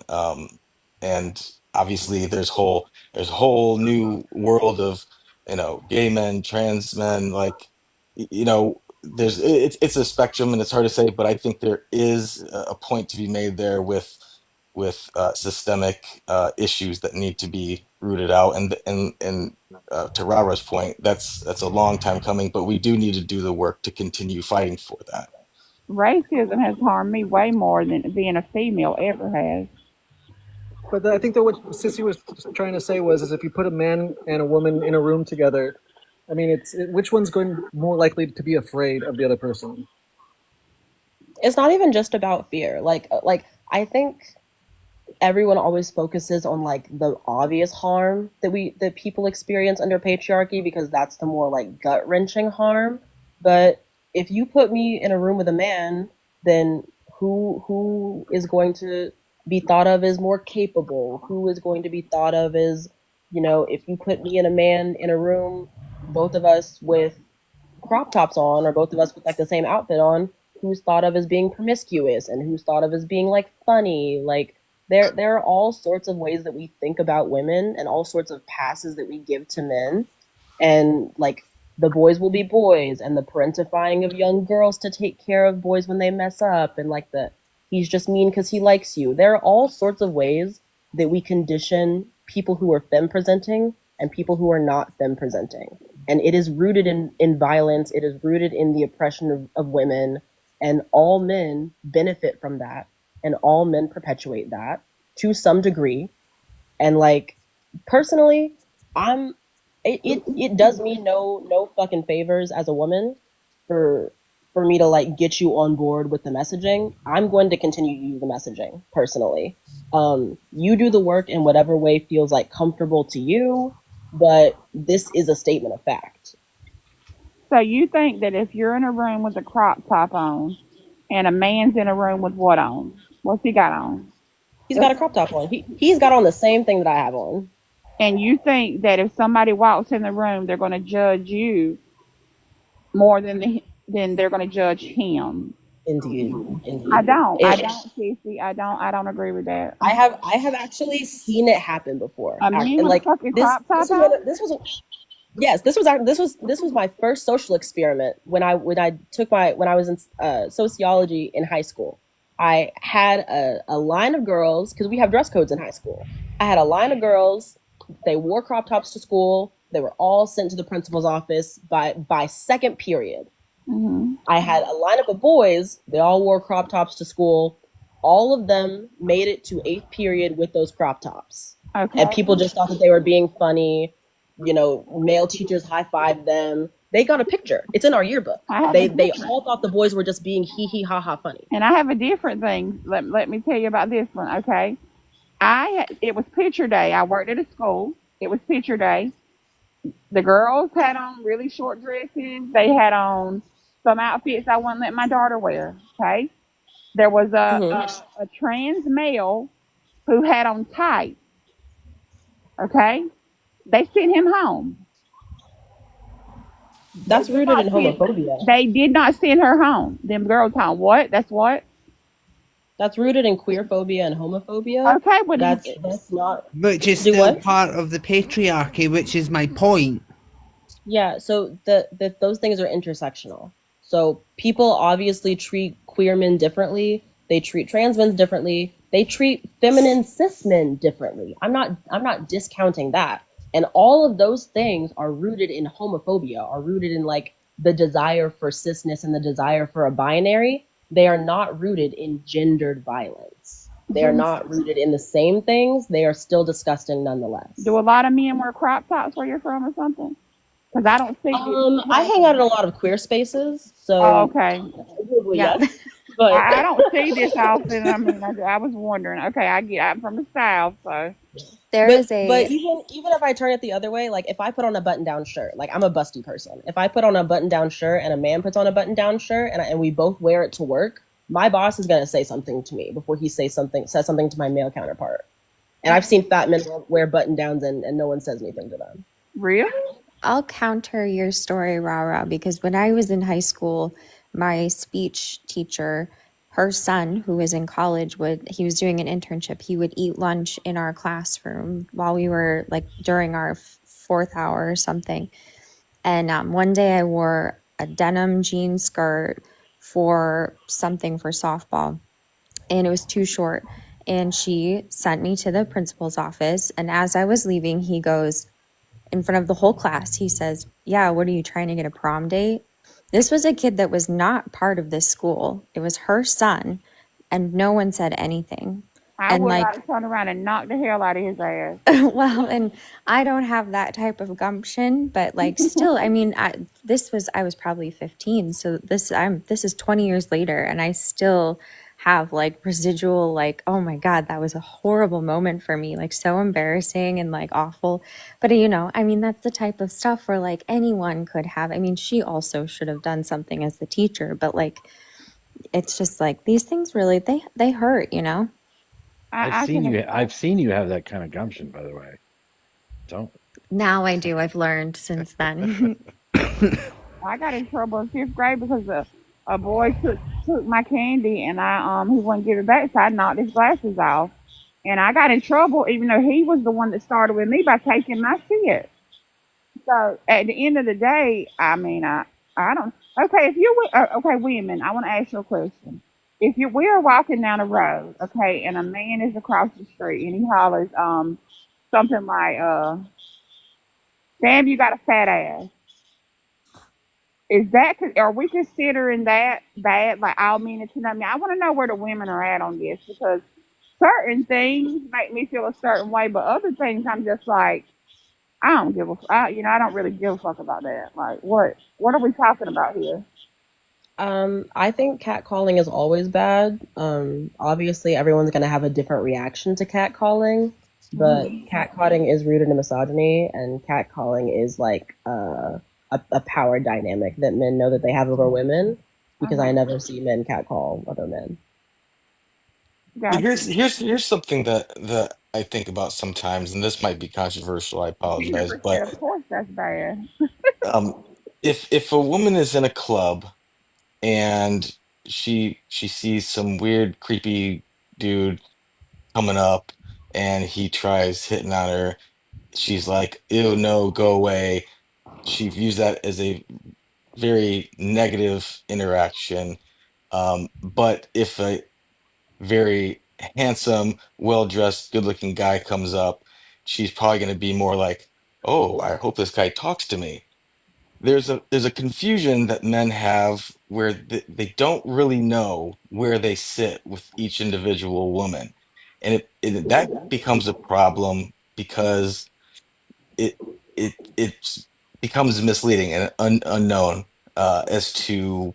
And obviously there's a whole new world of, gay men, trans men, like, it's a spectrum and it's hard to say, but I think there is a point to be made there with systemic issues that need to be rooted out. And to Rara's point, that's a long time coming, but we do need to do the work to continue fighting for that. Racism has harmed me way more than being a female ever has. But I think that what Sissy was trying to say is if you put a man and a woman in a room together, I mean, which one's more likely to be afraid of the other person? It's not even just about fear. Like I think everyone always focuses on like the obvious harm that people experience under patriarchy, because that's the more like gut-wrenching harm. But if you put me in a room with a man, then who is going to be thought of as more capable? Who is going to be thought of as, if you put me and a man in a room, both of us with crop tops on, or both of us with like the same outfit on, who's thought of as being promiscuous and who's thought of as being like funny? Like there are all sorts of ways that we think about women and all sorts of passes that we give to men. And like the boys will be boys, and the parentifying of young girls to take care of boys when they mess up, and like he's just mean because he likes you. There are all sorts of ways that we condition people who are femme presenting and people who are not femme presenting. And it is rooted in violence. It is rooted in the oppression of women, and all men benefit from that, and all men perpetuate that to some degree. And like, personally, it does me no fucking favors as a woman for me to like get you on board with the messaging. I'm going to continue to use the messaging personally. You do the work in whatever way feels like comfortable to you, but this is a statement of fact. So you think that if you're in a room with a crop top on and a man's in a room with what on? What's he got on? He's got a crop top on. He's got on the same thing that I have on. And you think that if somebody walks in the room, they're going to judge you more than they're going to judge him? Indeed. I don't, Cece. I don't agree with that. I have actually seen it happen before. A man with fucking crop top on? Yes, this was my first social experiment when I was in sociology in high school. I had a line of girls, because we have dress codes in high school. I had a line of girls. They wore crop tops to school. They were all sent to the principal's office by second period. Mm-hmm. I had a lineup of boys. They all wore crop tops to school. All of them made it to 8th period with those crop tops. Okay. And people just thought that they were being funny. Male teachers high-fived them. They got a picture. It's in our yearbook. They all thought the boys were just being hee ha ha funny. And I have a different thing. Let me tell you about this one, okay? It was picture day. I worked at a school. It was picture day. The girls had on really short dresses. They had on some outfits I wouldn't let my daughter wear, okay? There was a trans male who had on tights, okay? They sent him home. That's rooted in homophobia. They did not send her home. Them girls home. What? That's what? That's rooted in queerphobia and homophobia. Okay, but that's not. Which is still part of the patriarchy, which is my point. Yeah, so those things are intersectional. So people obviously treat queer men differently. They treat trans men differently. They treat feminine cis men differently. I'm not discounting that. And all of those things are rooted in homophobia, are rooted in like the desire for cisness and the desire for a binary. They are not rooted in gendered violence. They are not rooted in the same things. They are still disgusting nonetheless. Do a lot of men wear crop tops where you're from or something? Because I don't see. I hang out in a lot of queer spaces, so. Oh, okay. Yeah. But I don't see this often. I mean, I was wondering. Okay, I'm from the South, so There but is but a even if I turn it the other way, like if I put on a button down shirt, like I'm a busty person. If I put on a button down shirt and a man puts on a button down shirt and we both wear it to work, my boss is gonna say something to me before he says something to my male counterpart. And I've seen fat men wear button downs and no one says anything to them. really. I'll counter your story, Rara, because when I was in high school, my speech teacher, her son, who was in college, he was doing an internship. He would eat lunch in our classroom while we were like during our fourth hour or something. And one day I wore a denim jean skirt for something for softball, and it was too short. And she sent me to the principal's office. And as I was leaving, he goes, in front of the whole class, he says, "Yeah, what are you trying to get a prom date?" This was a kid that was not part of this school. It was her son, and no one said anything. I And would like, have turned around and knocked the hell out of his ass. well, and I don't have that type of gumption, but like still, I mean, I was probably 15, so this is 20 years later, and I still have like residual like, oh my God, that was a horrible moment for me, like so embarrassing and like awful. But I mean, that's the type of stuff where like anyone could have. I mean, she also should have done something as the teacher, but like it's just like these things really they hurt. I can. I've seen you have that kind of gumption, by the way. Don't. Now I do. I've learned since then. I got in trouble in fifth grade because a boy took my candy and he wouldn't give it back, so I knocked his glasses off, and I got in trouble even though he was the one that started with me by taking my shit. So at the end of the day, I mean, I don't. Okay, if okay, women, I want to ask you a question. If we're walking down the road, okay, and a man is across the street and he hollers something like "Damn, you got a fat ass." Is that, are we considering that bad? Like, I'll mean it to know me. I want to know where the women are at on this, because certain things make me feel a certain way, but other things I'm just like, I don't give I don't really give a fuck about that. Like, what are we talking about here? I think catcalling is always bad. Obviously, everyone's going to have a different reaction to catcalling, but catcalling is rooted in misogyny, and catcalling is like a power dynamic that men know that they have over women, because I never see men catcall other men. Here's something that I think about sometimes, and this might be controversial. I apologize, but Of course, that's bad. if a woman is in a club and she sees some weird, creepy dude coming up and he tries hitting on her, she's like, "Ew, no, go away." She views that as a very negative interaction. But if a very handsome, well-dressed, good-looking guy comes up, she's probably going to be more like, "Oh, I hope this guy talks to me." There's a confusion that men have where they don't really know where they sit with each individual woman, and that becomes a problem because it it becomes misleading and unknown as to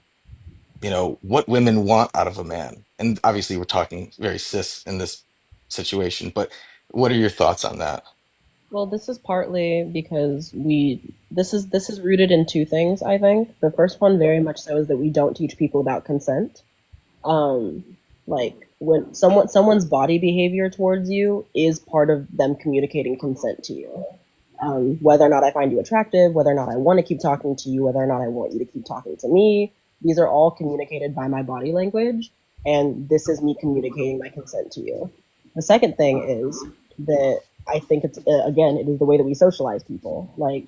what women want out of a man. And obviously, we're talking very cis in this situation, but what are your thoughts on that? Well, this is partly because this is rooted in two things, I think. The first one very much so is that we don't teach people about consent. Like when someone's body behavior towards you is part of them communicating consent to you. Whether or not I find you attractive, whether or not I want to keep talking to you, whether or not I want you to keep talking to me, these are all communicated by my body language, and this is me communicating my consent to you. The second thing is that I think it's again, it is the way that we socialize people. Like,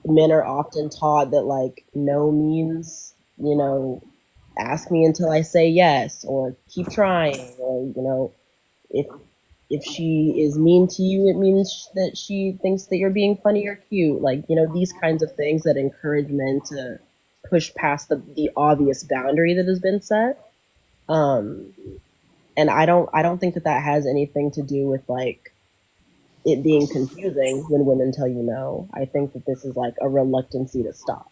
men are often taught that like no means, ask me until I say yes, or keep trying, or if she is mean to you, it means that she thinks that you're being funny or cute. Like, these kinds of things that encourage men to push past the obvious boundary that has been set. And I don't think that has anything to do with like it being confusing when women tell you no. I think that this is like a reluctancy to stop.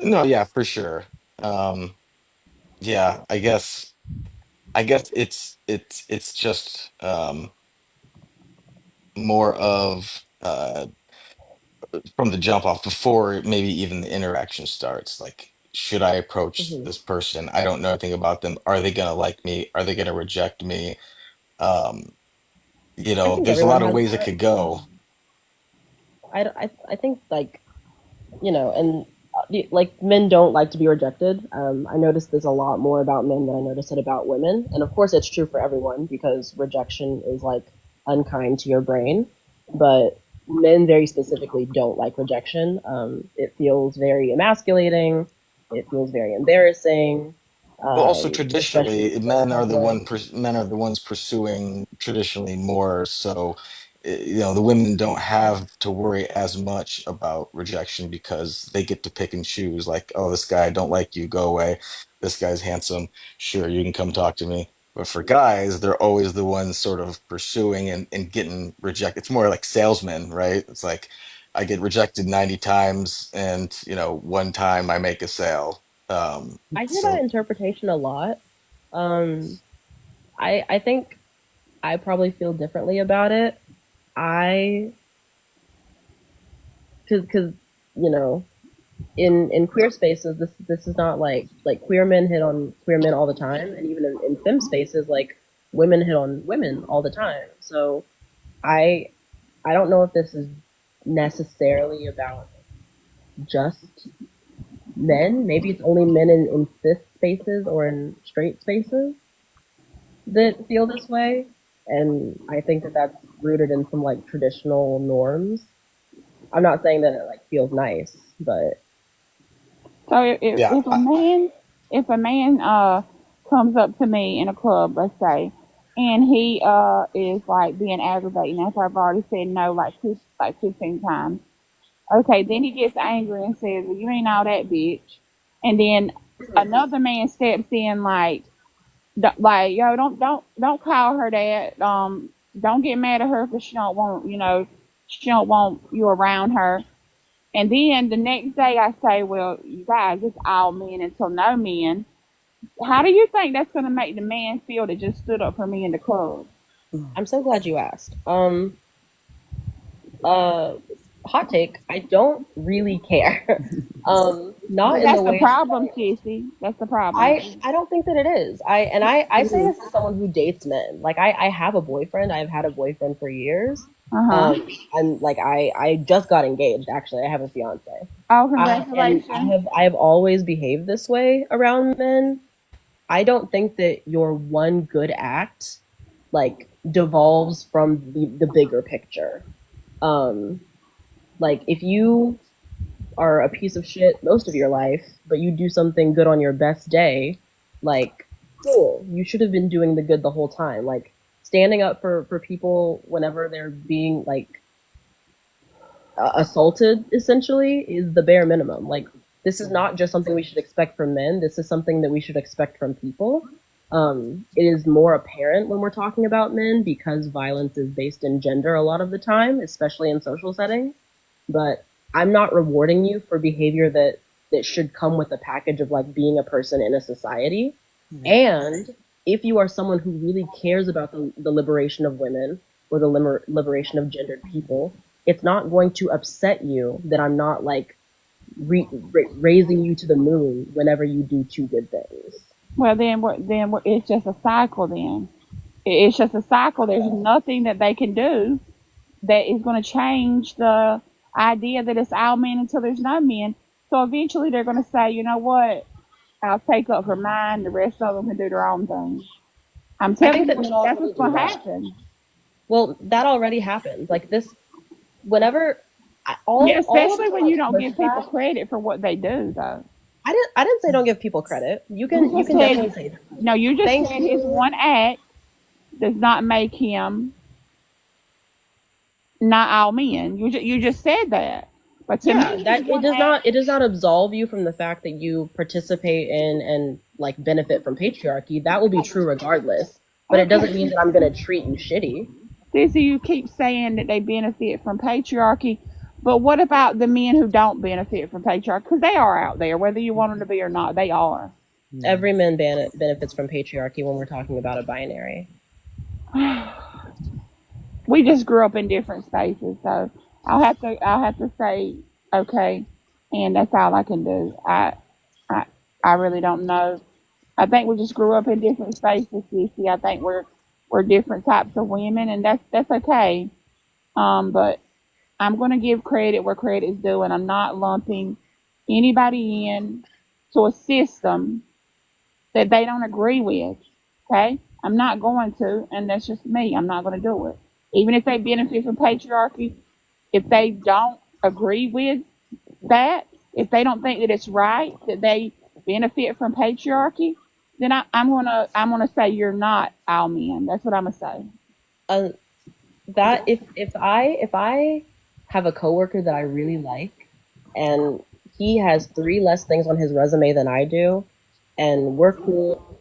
No, yeah, for sure. Um, yeah, I guess it's just more of from the jump off before maybe even the interaction starts. Like, should I approach Mhm. this person? I don't know anything about them. Are they gonna like me? Are they gonna reject me? Um, I think there's a everyone lot of has ways it that. could go. I think like, and like men don't like to be rejected. I noticed this a lot more about men than I noticed it about women. And of course, it's true for everyone because rejection is like unkind to your brain. But men very specifically don't like rejection. It feels very emasculating. It feels very embarrassing, Well, also especially traditionally, in public. men are the ones pursuing traditionally more. So, the women don't have to worry as much about rejection because they get to pick and choose. Like, oh, this guy I don't like you, go away. This guy's handsome, sure, you can come talk to me. But for guys, they're always the ones sort of pursuing and getting rejected. It's more like salesmen, right? It's like I get rejected 90 times, and one time I make a sale. I hear that So interpretation a lot. Um, I think I probably feel differently about it. I because you know in queer spaces this is not like queer men hit on queer men all the time, and even in femme spaces like women hit on women all the time. So I I don't know if this is necessarily about just men. Maybe it's only men in cis spaces or in straight spaces that feel this way, and I think that that's rooted in some like traditional norms. I'm not saying that it like feels nice, but So if, yeah, if a man if a man comes up to me in a club, let's say, and he is like being aggravating after I've already said no like 15 times. Okay, then he gets angry and says, "Well, you ain't all that bitch." And then another man steps in like, yo, don't call her that. Don't get mad at her because she don't want you around her. And then the next day I say, well, you guys, it's all men until no men. How do you think that's going to make the man feel that just stood up for me in the club? I'm so glad you asked. Uh, Hot take. I don't really care. Not in the That's the way that problem, Sissy. That's the problem. I don't think that it is. I say this as someone who dates men. Like I have a boyfriend. I've had a boyfriend for years. Uh-huh. I'm like I just got engaged actually. I have a fiance. Oh, And congratulations. I have always behaved this way around men. I don't think that your one good act like devolves from the bigger picture. Um, like if you are a piece of shit most of your life, but you do something good on your best day, like cool, you should have been doing the good the whole time. Like standing up for people whenever they're being like assaulted essentially is the bare minimum. Like this is not just something we should expect from men. This is something that we should expect from people. It is more apparent when we're talking about men because violence is based in gender a lot of the time, especially in social settings. But I'm not rewarding you for behavior that should come with a package of like being a person in a society. And if you are someone who really cares about the liberation of women or the liberation of gendered people, it's not going to upset you that I'm not like raising you to the moon whenever you do two good things. Well, it's just a cycle then. It's just a cycle. There's nothing that they can do that is going to change the idea that it's all men until there's no men. So eventually they're going to say, you know what? I'll take up for mine. The rest of them can do their own thing. I'm I telling think that you, men that's already what's do going to that. happen. Well, that already happens. Like this, whenever Yeah, all of especially the when you like don't give people pushback. credit for what they do, though. I didn't say don't give people credit. You You just can definitely said, say no, you just thank said his you. one act does not make him not all men. You just said that. But to Yeah, me, his that one act, it does not absolve you from the fact that you participate in and like benefit from patriarchy. That will be true regardless. But it doesn't mean okay. that I'm gonna treat you shitty. Sissy, you keep saying that they benefit from patriarchy, But what about the men who don't benefit from patriarchy? Because they are out there, whether you want them to be or not. They are. Every man benefits from patriarchy when we're talking about a binary. We just grew up in different spaces, so I'll have to say okay, and that's all I can do. I really don't know. I think we just grew up in different spaces, Cece. I think we're different types of women, and that's okay. But I'm going to give credit where credit is due, and I'm not lumping anybody in to a system that they don't agree with. Okay, I'm not going to, and that's just me. I'm not going to do it. Even if they benefit from patriarchy, if they don't agree with that, if they don't think that it's right that they benefit from patriarchy, then I'm gonna say you're not all men. That's what I'm gonna say. That if I have a coworker that I really like, and he has 3 less things on his resume than I do, and we're cool,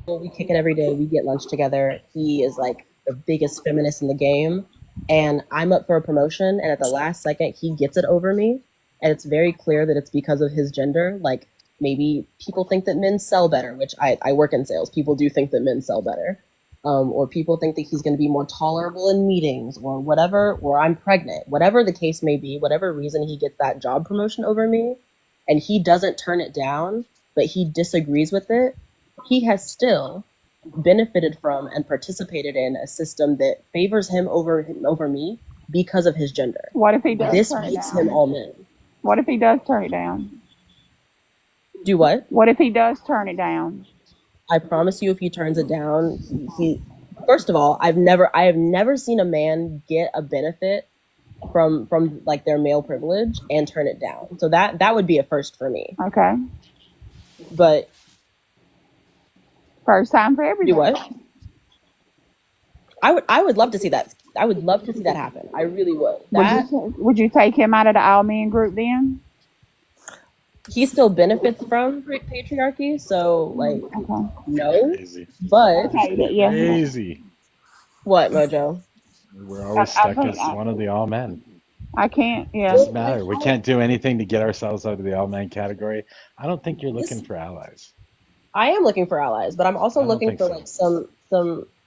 we kick it every day, we get lunch together. He is like the biggest feminist in the game, and I'm up for a promotion, and at the last second he gets it over me, and it's very clear that it's because of his gender. Like, maybe people think that men sell better, which I work in sales. People do think that men sell better. Or people think that he's going to be more tolerable in meetings or whatever, or I'm pregnant. Whatever the case may be, whatever reason he gets that job promotion over me, and he doesn't turn it down, but he disagrees with it, he has still benefited from and participated in a system that favors him over me because of his gender. What if he does This turn it makes down? him all men. What if he does turn it down? Do what? What if he does turn it down? I promise you, if he turns it down, he first of all, I have never seen a man get a benefit from like their male privilege and turn it down. So that would be a first for me. Okay. But first time for everybody. Do what? I would love to see that. I would love to see that happen. I really would. Would you take him out of the all men group then? He still benefits from patriarchy, so like no. But Crazy. What, Mojo? We're always stuck as one of the all men. I can't. Yeah. Doesn't matter. We can't do anything to get ourselves out of the all men category. I don't think you're looking for allies. I am looking for allies, but I'm also looking for like some.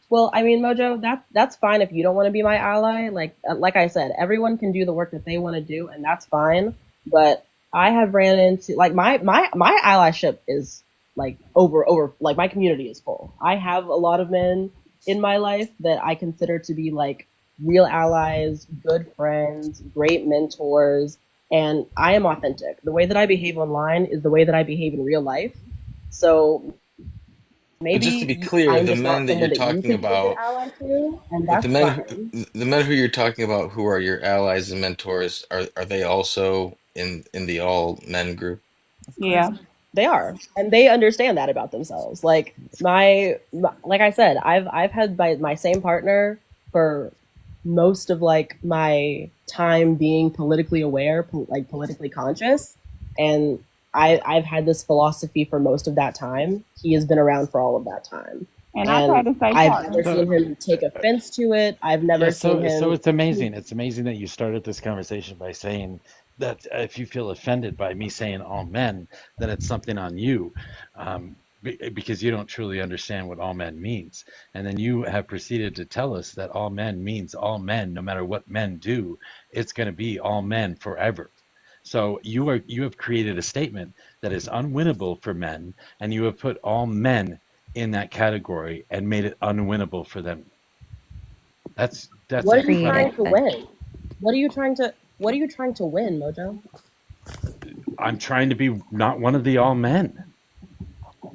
Well, I mean, Mojo, that's fine if you don't want to be my ally. Like I said, everyone can do the work that they want to do, and that's fine. But I have ran into like my allyship is like over like my community is full. I have a lot of men in my life that I consider to be like real allies, good friends, great mentors, and I am authentic. The way that I behave online is the way that I behave in real life. So maybe But just to be clear, I'm the just not men that someone you're that you talking can be an about, ally to, and but that's fine. the men who you're talking about who are your allies and mentors, are they also in the all men group? Yeah. They are, and they understand that about themselves. Like like I said, I've had my same partner for most of like my time being politically aware, like politically conscious, and I've had this philosophy for most of that time. He has been around for all of that time, and I've had the same I've partner. never seen him take offense to it. I've never seen him. So it's amazing. It's amazing that you started this conversation by saying that if you feel offended by me saying all men, then it's something on you, because you don't truly understand what all men means. And then you have proceeded to tell us that all men means all men, no matter what men do, it's going to be all men forever. So you have created a statement that is unwinnable for men, and you have put all men in that category and made it unwinnable for them. That's What are you trying incredible. to win? What are you trying to win, Mojo? I'm trying to be not one of the all men.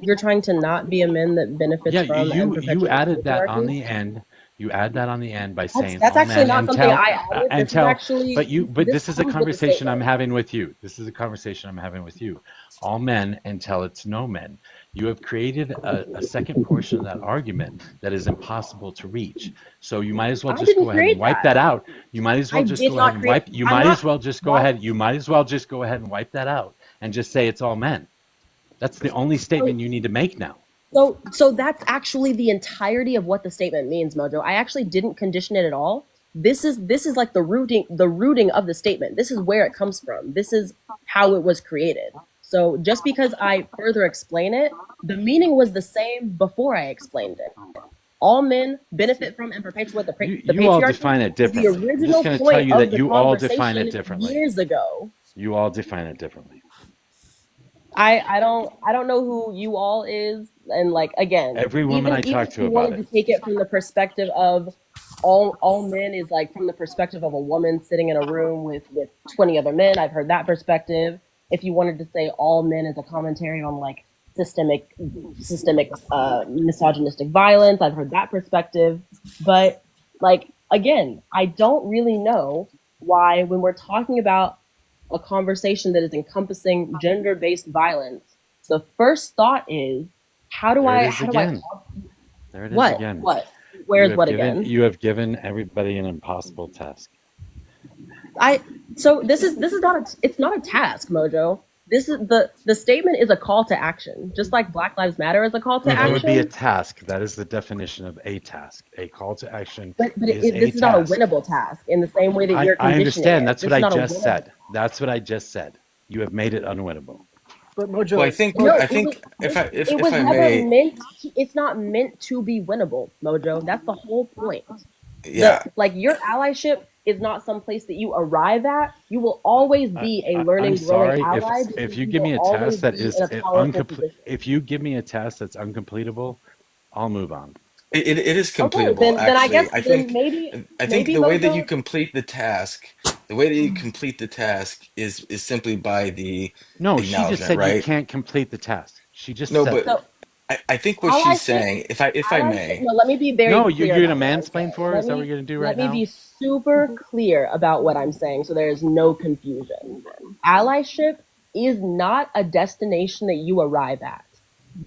You're trying to not be a man that benefits Yeah, from and you perpetuates added that on patriarchy? the end. You add that on the end by saying That's all actually men not and something tell I added. and This is tell. actually But this this is a comes with the conversation I'm statement. having with you. This is a conversation I'm having with you. All men until it's no men. You have created a second portion of that argument that is impossible to reach. So you might as well I just didn't go ahead and create wipe that. that out. You might as well I just did go not ahead and create. wipe. You I'm might not. as well just go What? ahead. You might as well just go ahead and wipe that out and just say it's all men. That's the only statement you need to make now. So that's actually the entirety of what the statement means, Mojo. I actually didn't condition it at all. this is like the rooting of the statement. This is where it comes from. This is how it was created. So just because I further explain it, the meaning was the same before I explained it. All men benefit from and perpetuate the You all patriarchy. define it Was the differently. I'm just original going to tell point you of that the you all define it conversation differently. years ago. You all define it differently. I don't know who you all is, and like again, Every woman I even talk if to you about wanted it. to take it from the perspective of all men is like from the perspective of a woman sitting in a room with 20 other men. I've heard that perspective. If you wanted to say all men is a commentary on like systemic misogynistic violence, I've heard that perspective. But like again, I don't really know why when we're talking about a conversation that is encompassing gender-based violence, the first thought is how do There it I is again. talk to There it is what again. what where's what given, again? You have given everybody an impossible task. So this is not it's not a task, Mojo. This is the statement is a call to action, just like Black Lives Matter is a call to No, that would be a action. task. That is the definition of a task. A call to action But is a this is not a task. winnable task in the same way that you're I conditioning understand. it. That's This what is I not a just winnable. said. That's what I just said. You have made it unwinnable. But Well, Mojo, I think No, I it was think if I it if was I never may, meant. It's not meant to be winnable, Mojo. That's the whole point. yeah, Like your allyship is not some place that you arrive at. You will always be a learning, I'm growing sorry ally if because you you give will me a always task that be is in a powerful uncomplete. position. If you give me a task that's uncompletable, I'll move on. it is Okay, completable. then I guess Actually, then maybe the way that you Mojo. complete the task, the way that you complete the task is simply by the No, she just acknowledgement, said you right? can't complete the task. She just No, said but that. So I think what she's allyship, saying, if I may, no. Let me be very No, clear you're about gonna what I'm mansplain saying. for her? Is that what you're gonna do right Let me now? be super clear about what I'm saying, so there is no confusion. Allyship is not a destination that you arrive at.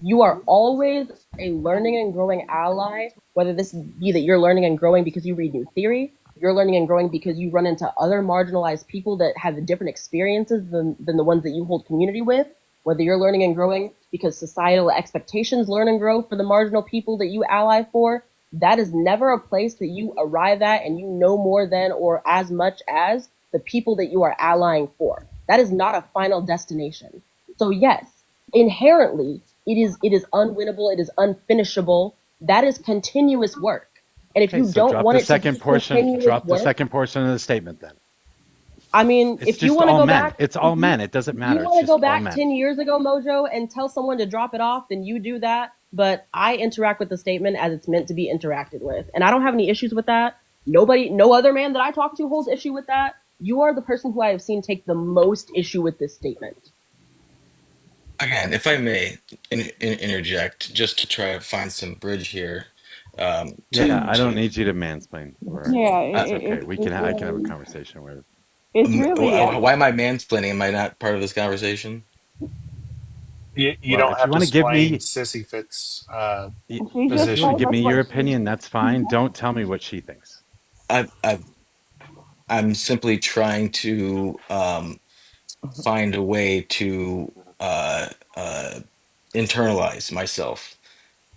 You are always a learning and growing ally, whether this be that you're learning and growing because you read new theory, you're learning and growing because you run into other marginalized people that have different experiences than the ones that you hold community with, whether you're learning and growing because societal expectations learn and grow for the marginal people that you ally for. That is never a place that you arrive at and you know more than or as much as the people that you are allying for. That is not a final destination. So yes, inherently it is unwinnable, it is unfinishable. That is continuous work. And if Okay, you so don't want it to be continuous drop the work, second portion of the statement then. I mean, It's if you just want to all go men. back, It's all men. It doesn't if matter. you It's want to just go all back men. 10 years ago, Mojo, and tell someone to drop it off, then you do that. But I interact with the statement as it's meant to be interacted with. And I don't have any issues with that. No other man that I talk to holds issue with that. You are the person who I have seen take the most issue with this statement. again, if I may interject, just to try to find some bridge here, Yeah, I don't to need you to mansplain for her. Yeah, It's okay. I can have a really, conversation with her. it's really why am I mansplaining? Am I not part of this conversation? You Well, don't if you have to want to give explain me, Sissy Fit's She if just you want to told give position. us me your what she. opinion, that's fine. Don't tell me what she thinks. I I'm simply trying to find a way to uh, internalize myself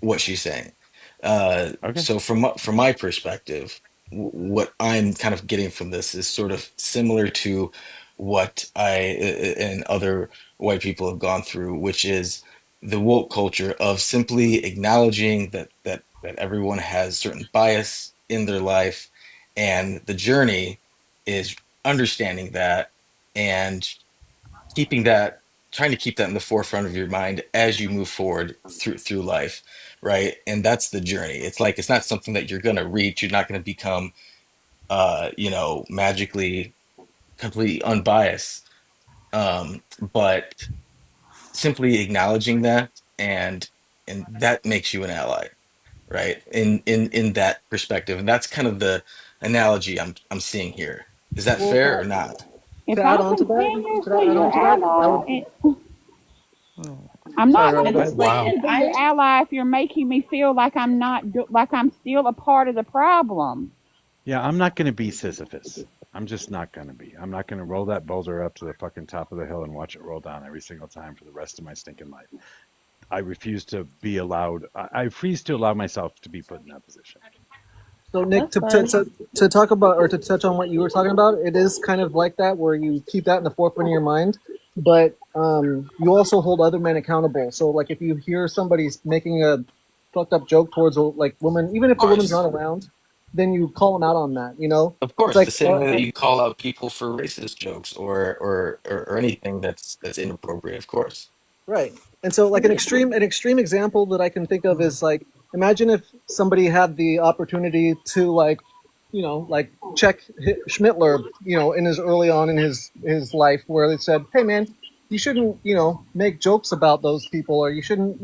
what she's saying. Okay. So from my perspective, what I'm kind of getting from this is sort of similar to what and other white people have gone through, which is the woke culture of simply acknowledging that everyone has certain bias in their life, and the journey is understanding that and keeping that trying to keep that in the forefront of your mind as you move forward through life, right? And that's the journey. It's like it's not something that you're going to reach. You're not going to become magically completely unbiased, but simply acknowledging that, and that makes you an ally, right? In that perspective. And that's kind of the analogy I'm seeing here. Is that well, fair or not? If to add I'm on to that, continuously your that would. ally, I'm Sorry, not going Rose. to Go ahead. continue Wow. to be your ally if you're making me feel like I'm not like I'm still a part of the problem. Yeah, I'm not going to be Sisyphus. I'm just not going to be. I'm not going to roll that boulder up to the fucking top of the hill and watch it roll down every single time for the rest of my stinking life. I refuse to be allowed. I refuse to allow myself to be put in that position. So Nick, That's fine. to talk about or to touch on what you were talking about, it is kind of like that where you keep that in the forefront of your mind, but you also hold other men accountable. So like if you hear somebody's making a fucked up joke towards a like woman, even if Of the woman's course. not around, then you call them out on that. You know, Of it's course, the like same way that you call out people for racist jokes or anything that's inappropriate, of course. right. And so like an extreme example that I can think of is like imagine if somebody had the opportunity to like like check Schmittler, in his early on in his life where they said, "Hey man, you shouldn't, make jokes about those people or you shouldn't,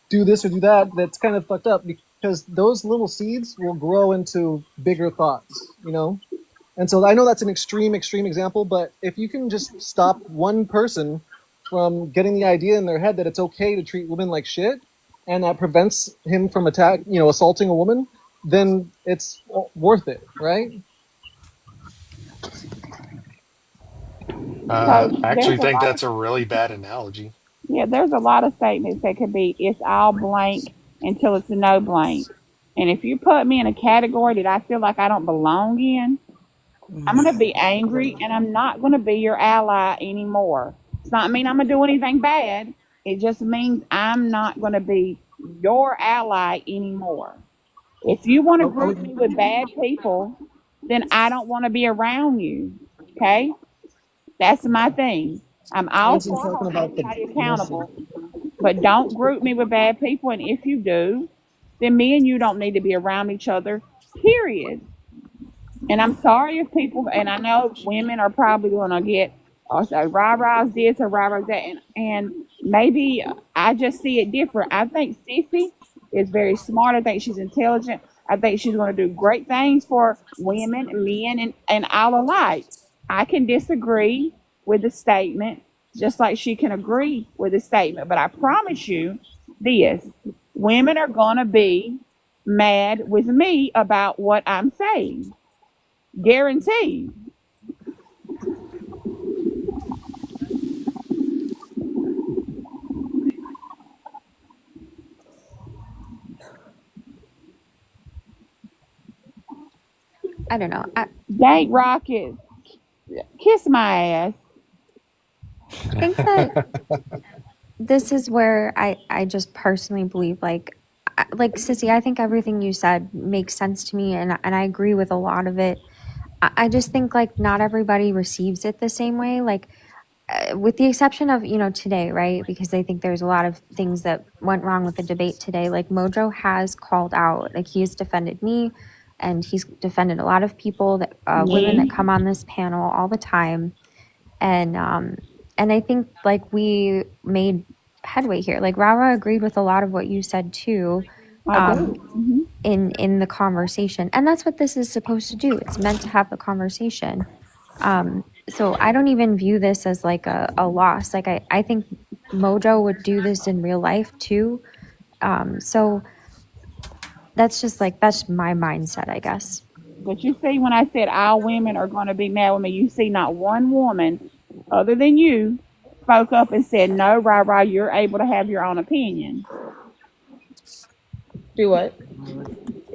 do this or do that." That's kind of fucked up because those little seeds will grow into bigger thoughts. And so I know that's an extreme example, but if you can just stop one person from getting the idea in their head that it's okay to treat women like shit, and that prevents him from assaulting a woman, then it's worth it, right? I So actually there's a think lot of that's a really bad analogy. yeah, there's a lot of statements that could be it's all blank until it's a no blank. And if you put me in a category that I feel like I don't belong in, I'm gonna be angry and I'm not gonna be your ally anymore. It's not mean I'm gonna do anything bad. It just means I'm not gonna be your ally anymore. If you want to group me with bad people, then I don't want to be around you. Okay? That's my thing. I'm I all wasn't for talking holding about the everybody message. accountable, but don't group me with bad people. And if you do, then me and you don't need to be around each other, period. And I'm sorry if people, and I know women are probably going to get, or say, rah rah's this or rah rah's that. And maybe I just see it different. I think Sissy is very smart. I think she's intelligent. I think she's going to do great things for women, men, and all alike. I can disagree with the statement just like she can agree with the statement. But I promise you this women are going to be mad with me about what I'm saying. Guaranteed. I don't know. Date Rockets, kiss my ass. I think that this is where I just personally believe like Sissy, I think everything you said makes sense to me and I agree with a lot of it. I just think like not everybody receives it the same way. Like with the exception of today, right? Because I think there's a lot of things that went wrong with the debate today. Like Mojo has called out, like he's defended me, and he's defended a lot of people that women that come on this panel all the time, and I think like we made headway here. Like Rara agreed with a lot of what you said too. I do. In the conversation, and that's what this is supposed to do. It's meant to have the conversation. So I don't even view this as like a loss. Like I think Mojo would do this in real life too. So that's just like that's my mindset, I guess. But you see, when I said all women are going to be mad with me, you see, not one woman other than you spoke up and said, "No, Rara, you're able to have your own opinion." Do what?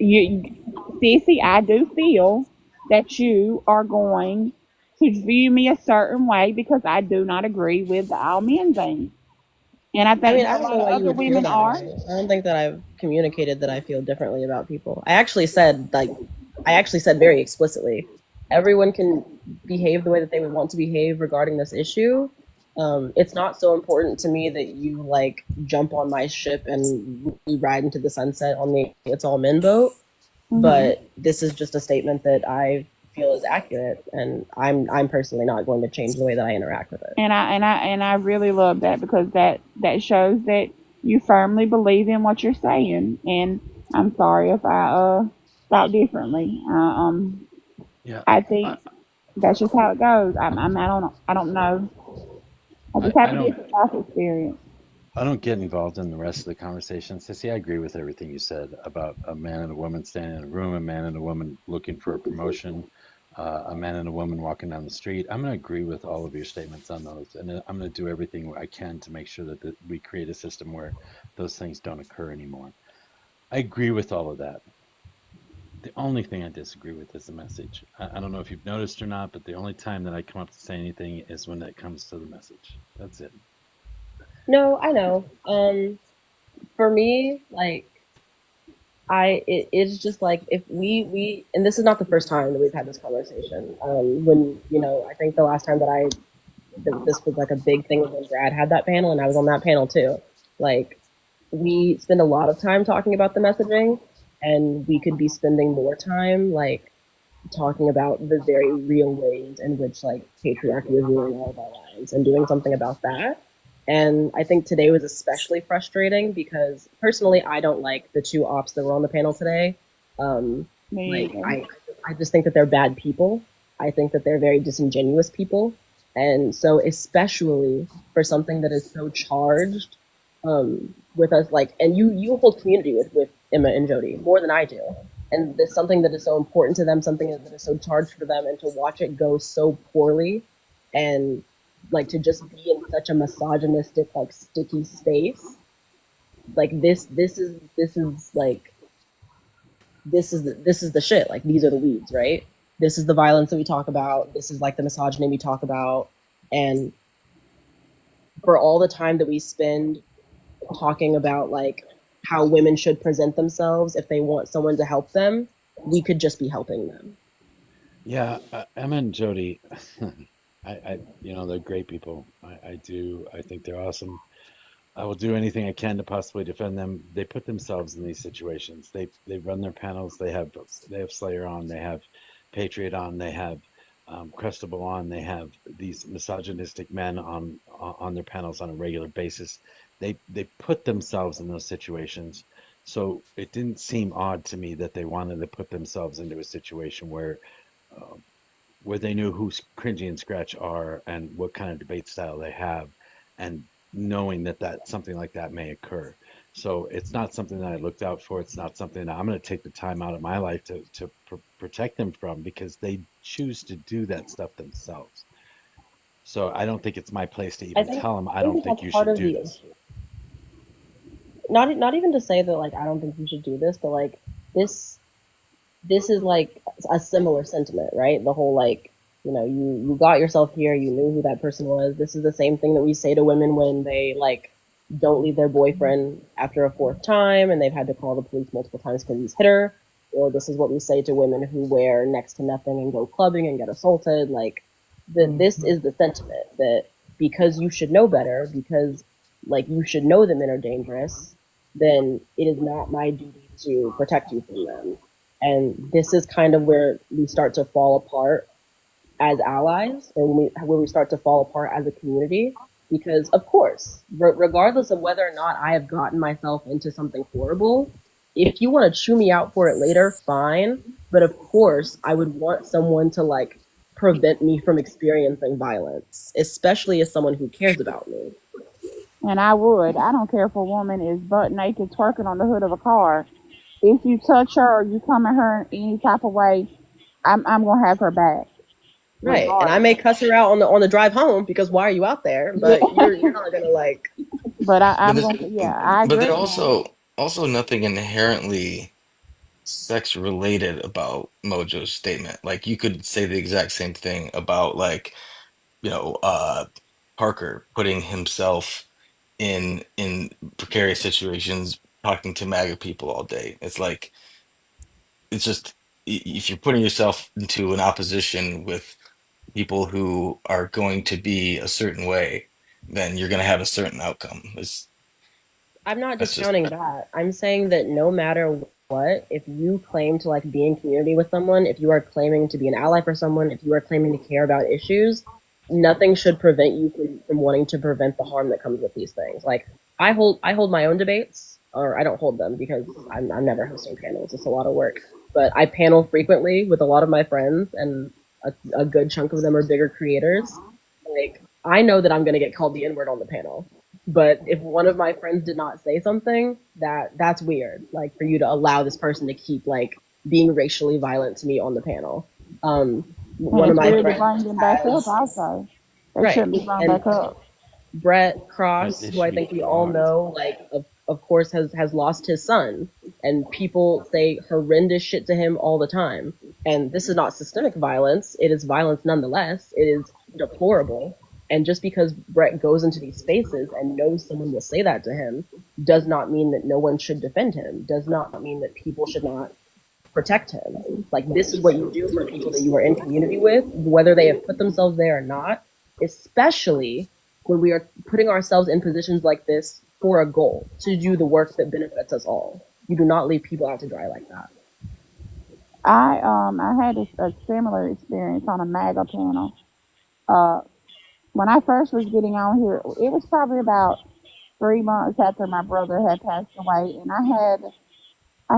Sissy, I do feel that you are going to view me a certain way because I do not agree with the all men thing. And I I think mean, a I don't lot know of why you other would feel women that are. way. I don't think that I've communicated that I feel differently about people. I actually said very explicitly, everyone can behave the way that they would want to behave regarding this issue. It's not so important to me that you like jump on my ship and we ride into the sunset on the it's all men boat. But this is just a statement that I feel is accurate, and I'm personally not going to change the way that I interact with it. And I really love that because that shows that you firmly believe in what you're saying. And I'm sorry if I thought differently. Yeah. I think that's just how it goes. I don't know. I just have a different life experience. I don't get involved in the rest of the conversation. Sissy, I agree with everything you said about a man and a woman standing in a room, a man and a woman looking for a promotion, a man and a woman walking down the street. I'm going to agree with all of your statements on those, and I'm going to do everything I can to make sure that we create a system where those things don't occur anymore. I agree with all of that. The only thing I disagree with is the message. I don't know if you've noticed or not, but the only time that I come up to say anything is when it comes to the message. That's it. No, I know. For me, like it's just like if we and this is not the first time that we've had this conversation. When I think the last time that this was like a big thing was when Brad had that panel and I was on that panel too. Like we spend a lot of time talking about the messaging, and we could be spending more time like talking about the very real ways in which like patriarchy is ruining all of our lives and doing something about that. And I think today was especially frustrating because personally, I don't like the two ops that were on the panel today. Me either. I just think that they're bad people. I think that they're very disingenuous people. And so especially for something that is so charged with us, like, and you hold community with Emma and Jody more than I do. And there's something that is so important to them, something that is so charged for them, and to watch it go so poorly and like to just be in such a misogynistic, like sticky space. Like this is like this is the shit. Like these are the weeds, right? This is the violence that we talk about. This is like the misogyny we talk about. And for all the time that we spend talking about like how women should present themselves if they want someone to help them, we could just be helping them. Yeah, Emma and Jody, they're great people. I think they're awesome. I will do anything I can to possibly defend them. They put themselves in these situations. They run their panels. They have Slayer on. They have Patriot on. They have Crestable on. They have these misogynistic men on their panels on a regular basis. They put themselves in those situations. So it didn't seem odd to me that they wanted to put themselves into a situation where they knew who Cringy and Scratch are and what kind of debate style they have, and knowing that something like that may occur. So it's not something that I looked out for. It's not something that I'm going to take the time out of my life to protect them from, because they choose to do that stuff themselves. So I don't think it's my place to even tell them, I don't think you should do this. Not even to say that like I don't think you should do this, but like this is like a similar sentiment, right? The whole like, you got yourself here, you knew who that person was. This is the same thing that we say to women when they like don't leave their boyfriend after a fourth time and they've had to call the police multiple times because he's hit her. Or this is what we say to women who wear next to nothing and go clubbing and get assaulted. Like this is the sentiment that because you should know better, because like you should know that men are dangerous, then it is not my duty to protect you from them. And this is kind of where we start to fall apart as allies, and where we start to fall apart as a community. Because of course, regardless of whether or not I have gotten myself into something horrible, if you want to chew me out for it later, fine. But of course, I would want someone to like prevent me from experiencing violence, especially as someone who cares about me. And I would. I don't care if a woman is butt naked twerking on the hood of a car. If you touch her or you come at her in any type of way, I'm gonna have her back. Right, and I may cuss her out on the drive home because why are you out there? But you're not gonna like. But I agree. But there's also nothing inherently sex related about Mojo's statement. Like you could say the exact same thing about like, Parker putting himself in precarious situations, talking to MAGA people all day. It's like it's just if you're putting yourself into an opposition with people who are going to be a certain way, then you're going to have a certain outcome. I'm not discounting that. I'm saying that no matter what, if you claim to like be in community with someone, if you are claiming to be an ally for someone, if you are claiming to care about issues, nothing should prevent you from wanting to prevent the harm that comes with these things. Like I hold my own debates, or I don't hold them because I'm never hosting panels. It's a lot of work. But I panel frequently with a lot of my friends, and a good chunk of them are bigger creators. Like I know that I'm going to get called the N-word on the panel. But if one of my friends did not say something, that's weird. Like for you to allow this person to keep like being racially violent to me on the panel. One of my friends bring them back up also. They shouldn't be brought back up. Brett Cross, who I think we all know, like of course has lost his son and people say horrendous shit to him all the time. And this is not systemic violence. It is violence nonetheless. It is deplorable. And just because Brett goes into these spaces and knows someone will say that to him does not mean that no one should defend him, does not mean that people should not protect him. Like, this is what you do for people that you are in community with, whether they have put themselves there or not, especially when we are putting ourselves in positions like this for a goal, to do the work that benefits us all. You do not leave people out to dry like that. I had a similar experience on a MAGA panel. When I first was getting on here, it was probably about 3 months after my brother had passed away, and I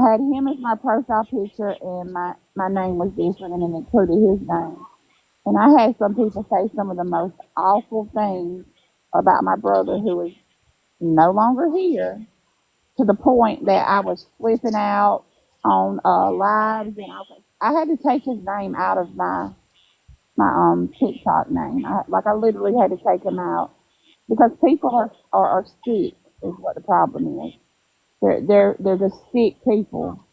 had him as my profile picture, and my name was different, and it included his name. And I had some people say some of the most awful things about my brother, who is no longer here, to the point that I was flipping out on lives, and I had to take his name out of my TikTok name. I literally had to take him out because people are sick is what the problem is. They're just sick people,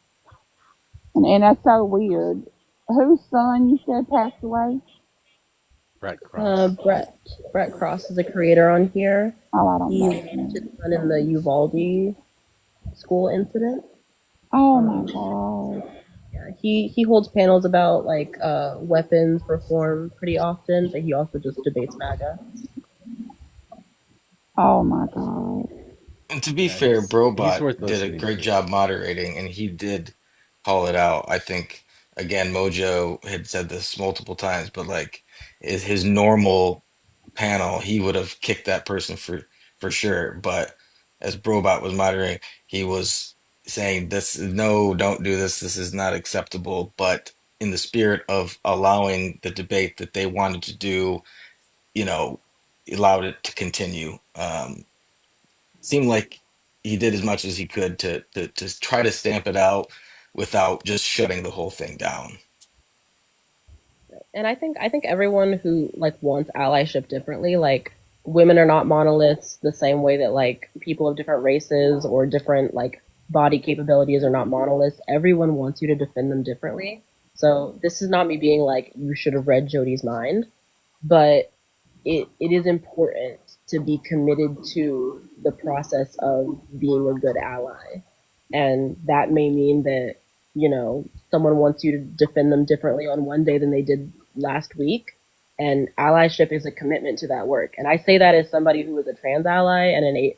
and that's so weird. Whose son you said passed away? Brett Cross. Brett Cross is a creator on here. Oh, I don't He know. lost his son in the Uvalde school incident. Oh my god. Yeah, he holds panels about like weapons reform pretty often, but he also just debates MAGA. Oh my god. And to be Yeah, fair, he's Brobot worth did a listening great to. job moderating, and he did call it out. I think again, Mojo had said this multiple times, but like is his normal panel, he would have kicked that person for sure. But as Brobot was moderating, he was saying this no, don't do this. This is not acceptable. But in the spirit of allowing the debate that they wanted to do, you know, allowed it to continue. Seemed like he did as much as he could to try to stamp it out without just shutting the whole thing down. And I think everyone who like wants allyship differently, like women are not monoliths the same way that like people of different races or different like body capabilities are not monoliths. Everyone wants you to defend them differently. So this is not me being like you should have read Jody's mind, but it is important to be committed to the process of being a good ally. And that may mean that, you know, someone wants you to defend them differently on one day than they did last week. And allyship is a commitment to that work. And I say that as somebody who is a trans ally and a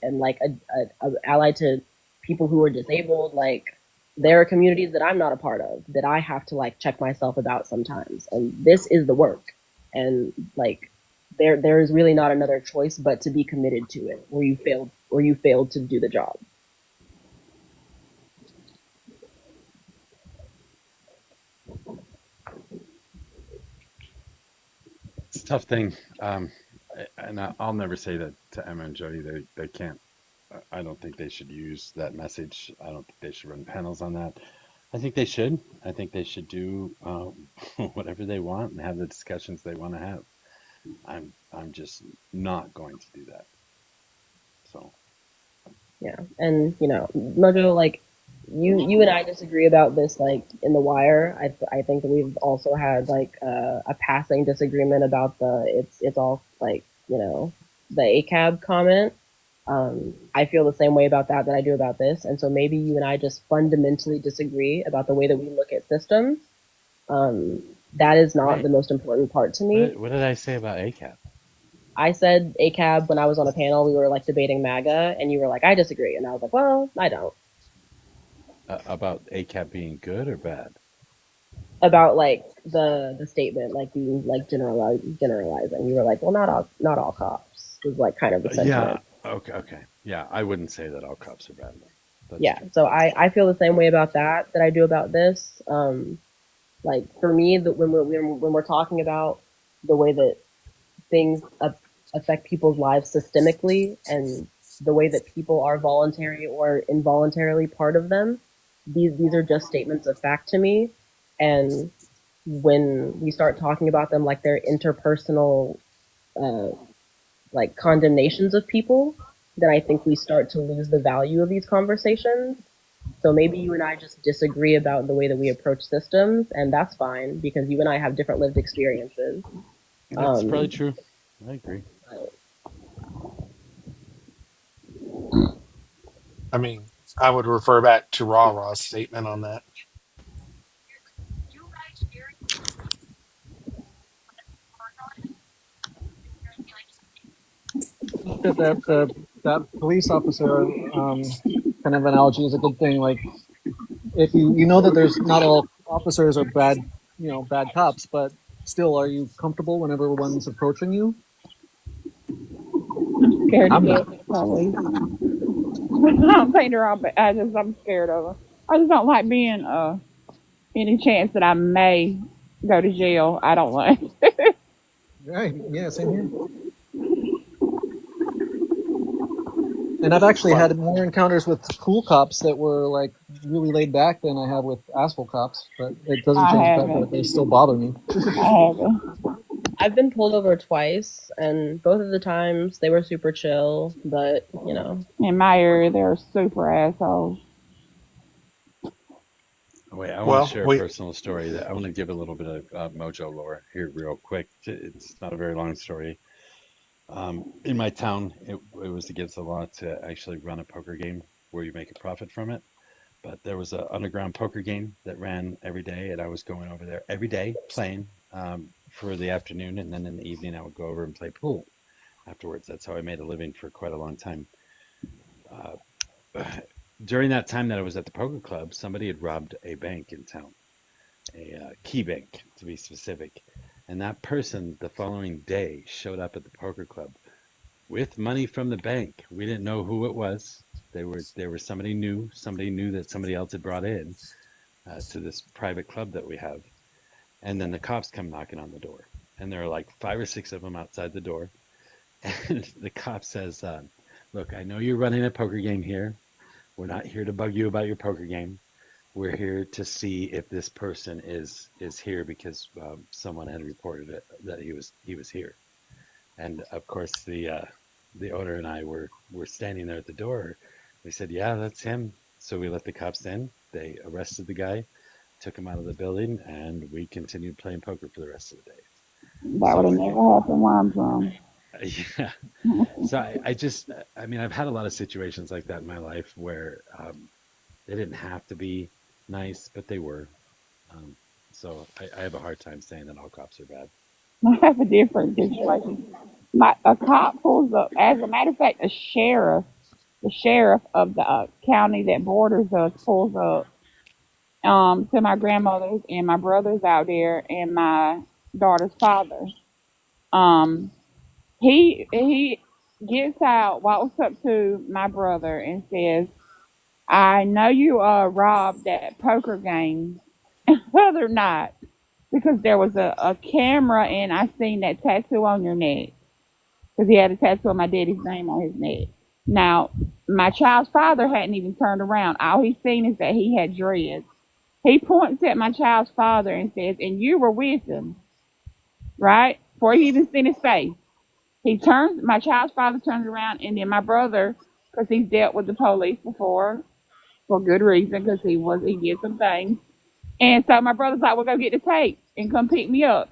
ally to people who are disabled. Like, there are communities that I'm not a part of that I have to like check myself about sometimes. And this is the work. And like, there is really not another choice but to be committed to it, or you failed to do the job. It's a tough thing, and I'll never say that to Emma and Jody. They can't. I don't think they should use that message. I don't think they should run panels on that. I think they should. I think they should do whatever they want and have the discussions they want to have. I'm just not going to do that. So Yeah, and you know, Mojo, like you and I disagree about this, like in the wire. I think that we've also had like a passing disagreement about it's all like, you know, the ACAB comment. I feel the same way about that I do about this, and so maybe you and I just fundamentally disagree about the way that we look at systems. That is not Right. the most important part to me. What did I say about ACAP? I said ACAB when I was on a panel. We were like debating MAGA, and you were like, I disagree, and I was like, well, I don't. About ACAP being good or bad? About like the statement like being like generalizing. You were like, well, not all cops was like kind of the sentiment. Yeah. Okay. Yeah, I wouldn't say that all cops are bad. That's Yeah. true. So I feel the same way about that I do about this. Like for me, when we're talking about the way that things affect people's lives systemically and the way that people are voluntary or involuntarily part of them, these are just statements of fact to me. And when we start talking about them like they're interpersonal, like condemnations of people, then I think we start to lose the value of these conversations. So maybe you and I just disagree about the way that we approach systems, and that's fine because you and I have different lived experiences. That's probably true. I agree. I mean, I would refer back to Raw Raw's statement on that. That police officer kind of analogy is a good thing. Like, if you know that there's not all officers are bad, bad cops, but still, are you comfortable whenever one's approaching you? I'm scared to I'm death not. of police. I don't think they're all bad. I'm scared of them. I just don't like being any chance that I may go to jail. I don't like. Right. Yeah. Same here. And I've actually had more encounters with cool cops that were like really laid back than I have with asshole cops. But it doesn't I change the fact that haven't. they still bother me. I haven't. I've been pulled over twice, and both of the times they were super chill, but you know. In my area, they're super assholes. Wait, I want Well, to share a we personal story. That I want to give a little bit of mojo lore here, real quick. It's not a very long story. In my town, it was against the law to actually run a poker game where you make a profit from it. But there was an underground poker game that ran every day, and I was going over there every day playing for the afternoon, and then in the evening I would go over and play pool afterwards. That's how I made a living for quite a long time. During that time that I was at the poker club, somebody had robbed a bank in town, a key bank to be specific. And that person the following day showed up at the poker club with money from the bank. We didn't know who it was. They were somebody new. Somebody knew that somebody else had brought in to this private club that we have. And then the cops come knocking on the door, and there are like 5 or 6 of them outside the door. And the cop says, "Look, I know you're running a poker game here. We're not here to bug you about your poker game. We're here to see if this person is here because someone had reported it, that he was here." And of course, the owner and I were standing there at the door. We said, "Yeah, that's him." So we let the cops in. They arrested the guy, took him out of the building, and we continued playing poker for the rest of the day. That would have So never happened where I'm from. yeah. So I mean, I've had a lot of situations like that in my life where they didn't have to be nice, but they were. So I have a hard time saying that all cops are bad. I have a different situation. A cop pulls up. As a matter of fact, the sheriff of the county that borders us, pulls up to my grandmother's and my brother's out there and my daughter's father. Um, he gets out, walks up to my brother and says, "I know you robbed that poker game the other night because there was a camera and I seen that tattoo on your neck." Because he had a tattoo of my daddy's name on his neck. Now, my child's father hadn't even turned around. All he's seen is that he had dreads. He points at my child's father and says, "And you were with him," right? Before he even seen his face. My child's father turns around, and then my brother, because he's dealt with the police before, for good reason, because he did some things. And so my brother's like, "Well, go get the tape and come pick me up."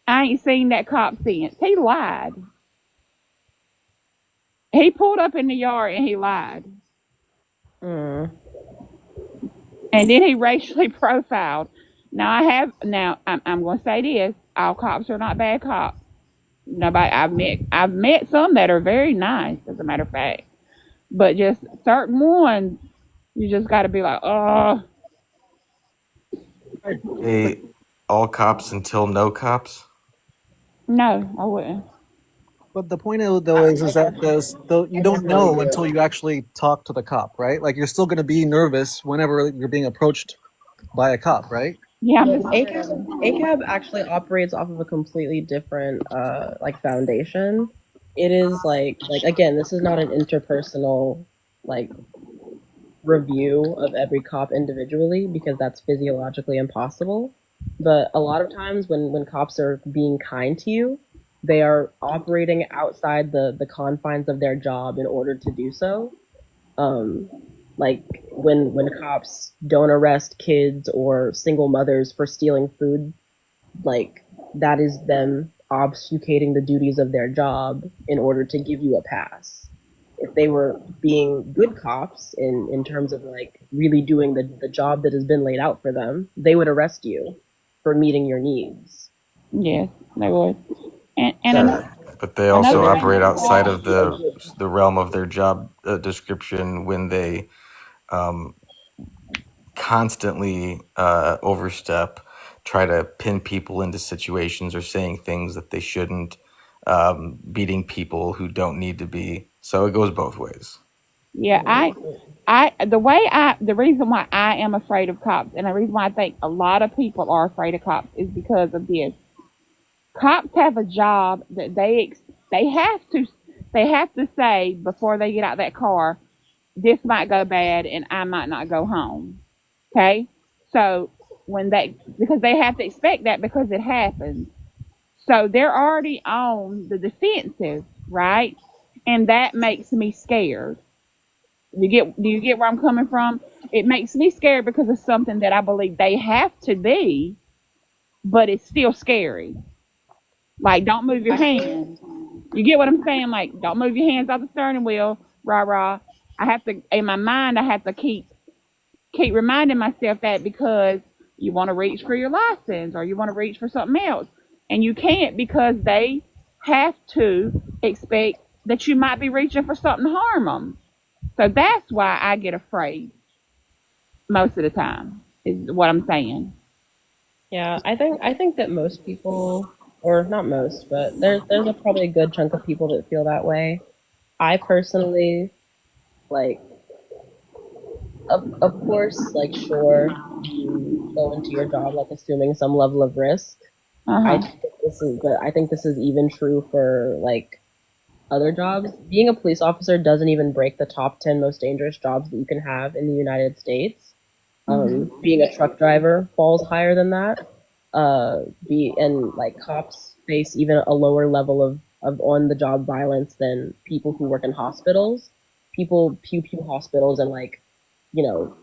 I ain't seen that cop since. He lied. He pulled up in the yard and he lied. Mm. And then he racially profiled. I'm going to say this: all cops are not bad cops. Nobody. I've met some that are very nice, as a matter of fact. But just certain ones, you just got to be like, oh. Hey, all cops until no cops. No, I wouldn't. But the point of it, though, is that you don't know until you actually talk to the cop, right? Like, you're still going to be nervous whenever you're being approached by a cop, right? Yeah, I'm Yes, just ACAB actually operates off of a completely different like foundation. It is like again, this is not an interpersonal like review of every cop individually because that's physiologically impossible. But a lot of times when cops are being kind to you, they are operating outside the confines of their job in order to do so. Like when cops don't arrest kids or single mothers for stealing food, like that is them obfuscating the duties of their job in order to give you a pass. If they were being good cops in terms of like really doing the job that has been laid out for them, they would arrest you for meeting your needs. Yes, they would. And So But they also another operate thing outside that of the realm of their job description when they um, constantly overstep, try to pin people into situations or saying things that they shouldn't, beating people who don't need to be. So it goes both ways. yeah, the reason why I am afraid of cops, and the reason why I think a lot of people are afraid of cops is because of this. Cops have a job that they have to say before they get out that car, this might go bad and I might not go home. Okay? So because they have to expect that because it happens. So they're already on the defensive, right? And that makes me scared. Do you get where I'm coming from? It makes me scared because of something that I believe they have to be, but it's still scary. Like, don't move your hands. You get what I'm saying? Like, don't move your hands off the steering wheel, rah rah. I have to, in my mind, I have to keep reminding myself that because you want to reach for your license or you want to reach for something else, and you can't because they have to expect that you might be reaching for something to harm them. So that's why I get afraid most of the time. Is what I'm saying. yeah, I think that most people, or not most, but there's probably a good chunk of people that feel that way. I personally, like, of course, like, sure, you go into your job like assuming some level of risk. I think I think this is even true for like other jobs. Being a police officer doesn't even break the top 10 most dangerous jobs that you can have in the United States. Being a truck driver falls higher than that. And like cops face even a lower level of on the job violence than people who work in hospitals. People pew hospitals and like, you know,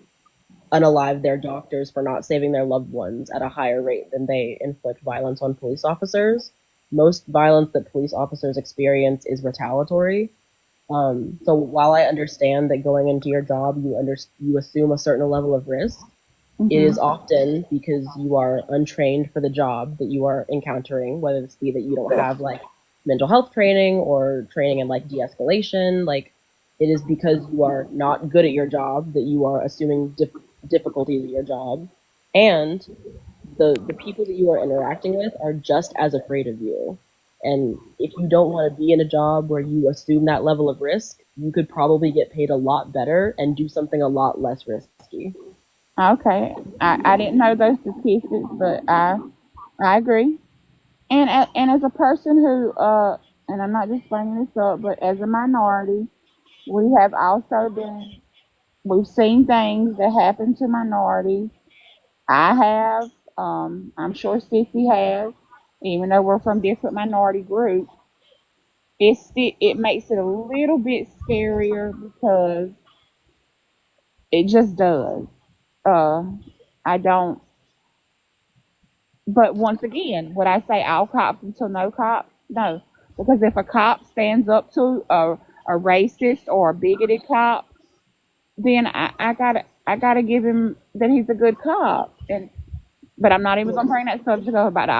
unalive their doctors for not saving their loved ones at a higher rate than they inflict violence on police officers. Most violence that police officers experience is retaliatory. So while I understand that going into your job, you assume a certain level of risk, it is often because you are untrained for the job that you are encountering, whether it's be that you don't have like mental health training or training in like de-escalation. Like, it is because you are not good at your job that you are assuming difficulties at your job, and the people that you are interacting with are just as afraid of you. And if you don't want to be in a job where you assume that level of risk, you could probably get paid a lot better and do something a lot less risky. Okay, I didn't know those statistics, but I agree. And as a person who and I'm not just bringing this up, but as a minority, we have also we've seen things that happen to minorities. I have, I'm sure Sissy has, even though we're from different minority groups. It makes it a little bit scarier because it just does. I don't. But once again, would I say all cops until no cops? No, because if a cop stands up to a racist or a bigoted cop, then I gotta give him that he's a good cop. But I'm not even gonna bring that subject up about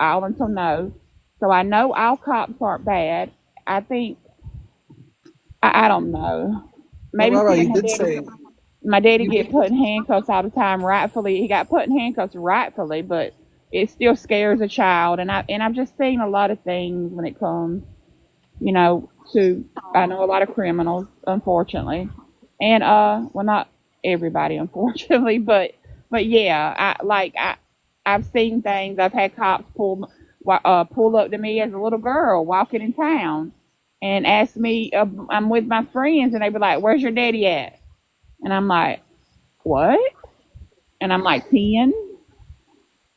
all until no. So I know all cops aren't bad. I think I don't know. Maybe Well, Rara, you my did say daddy get put in handcuffs all the time. Rightfully, he got put in handcuffs rightfully, but it still scares a child. And I've just seen a lot of things when it comes, I know a lot of criminals, unfortunately, and well, not everybody, unfortunately, but yeah, I've seen things. I've had cops pull up to me as a little girl walking in town and ask me, I'm with my friends, and they be like, "Where's your daddy at?" And I'm like, "What?" And I'm like, 10.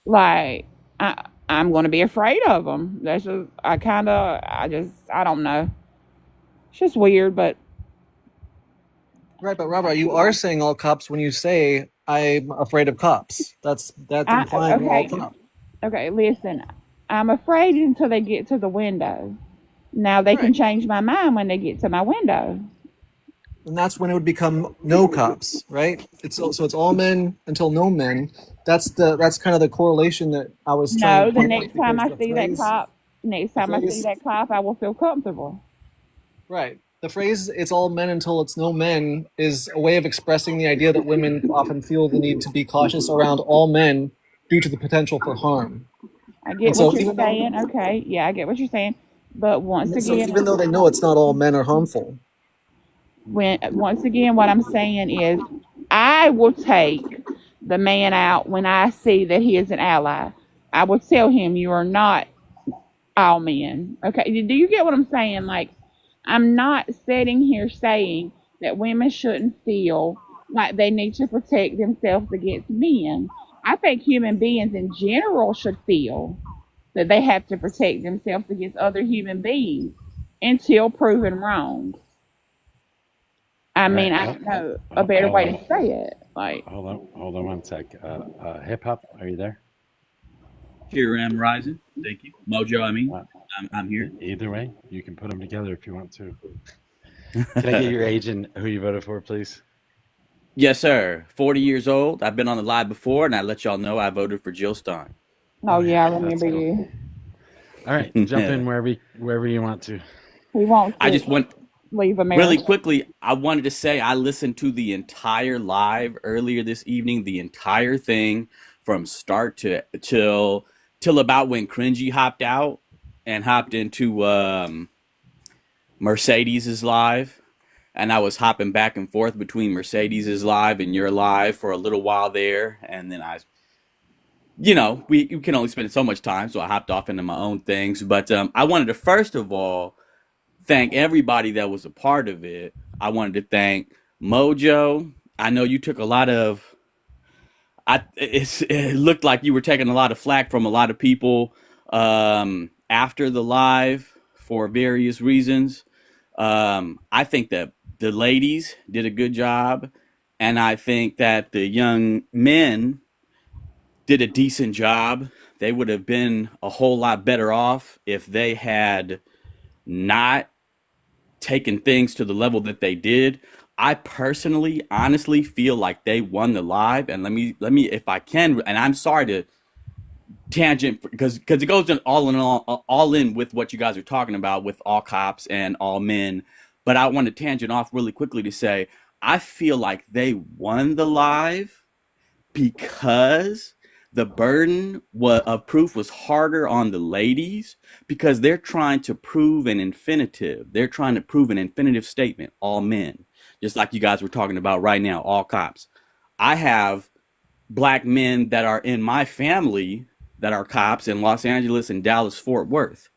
Like, I'm going to be afraid of them. That's just, I don't know. It's just weird, but Right, but Robert, you are saying all cops when you say I'm afraid of cops. That's implying all Okay, cops. okay, listen. I'm afraid until they get to the window. Now they can Right. change my mind when they get to my window. And that's when it would become no cops, right? So it's all men until no men. That's kind of the correlation that I was trying No, to the point out next time because I see that cop, the phrase I will feel comfortable. right. The phrase "it's all men until it's no men" is a way of expressing the idea that women often feel the need to be cautious around all men due to the potential for harm. I And get so what you're even though saying. Okay, yeah, I get what you're saying. But once again, even though they know it's not all men are harmful, what I'm saying is, I will take the man out when I see that he is an ally. I will tell him you are not all men. Okay, do you get what I'm saying? Like, I'm not sitting here saying that women shouldn't feel like they need to protect themselves against men. I think human beings in general should feel that they have to protect themselves against other human beings until proven wrong. I All mean, right. I don't know a better Hold way on. to say it. Like, Hold on one sec. Hip hop, are you there? Here am rising. Thank you, Mojo. I mean, I'm here. Either way, you can put them together if you want to. Can I get your age and who you voted for, please? Yes, sir. 40 years old. I've been on the live before, and I let y'all know I voted for Jill Stein. oh yeah, I That's remember cool. you. All right, jump in wherever you want to. He wants I to just want leave America. really quickly. I wanted to say I listened to the entire live earlier this evening, the entire thing from start to till about when Cringy hopped out and hopped into Mercedes's live. And I was hopping back and forth between Mercedes's live and your live for a little while there. And then we can only spend so much time. So I hopped off into my own things. But I wanted to, first of all, thank everybody that was a part of it. I wanted to thank Mojo. I know you took a lot of, it looked like you were taking a lot of flack from a lot of people after the live for various reasons. I think that the ladies did a good job, and I think that the young men did a decent job. They would have been a whole lot better off if they had not taken things to the level that they did. I personally, honestly feel like they won the live, and let me, if I can, and I'm sorry to tangent because it goes in all in with what you guys are talking about with all cops and all men. But I want to tangent off really quickly to say I feel like they won the live because the burden of proof was harder on the ladies because they're trying to prove an infinitive. They're trying to prove an infinitive statement, all men, just like you guys were talking about right now, all cops. I have black men that are in my family that are cops in Los Angeles and Dallas, Fort Worth.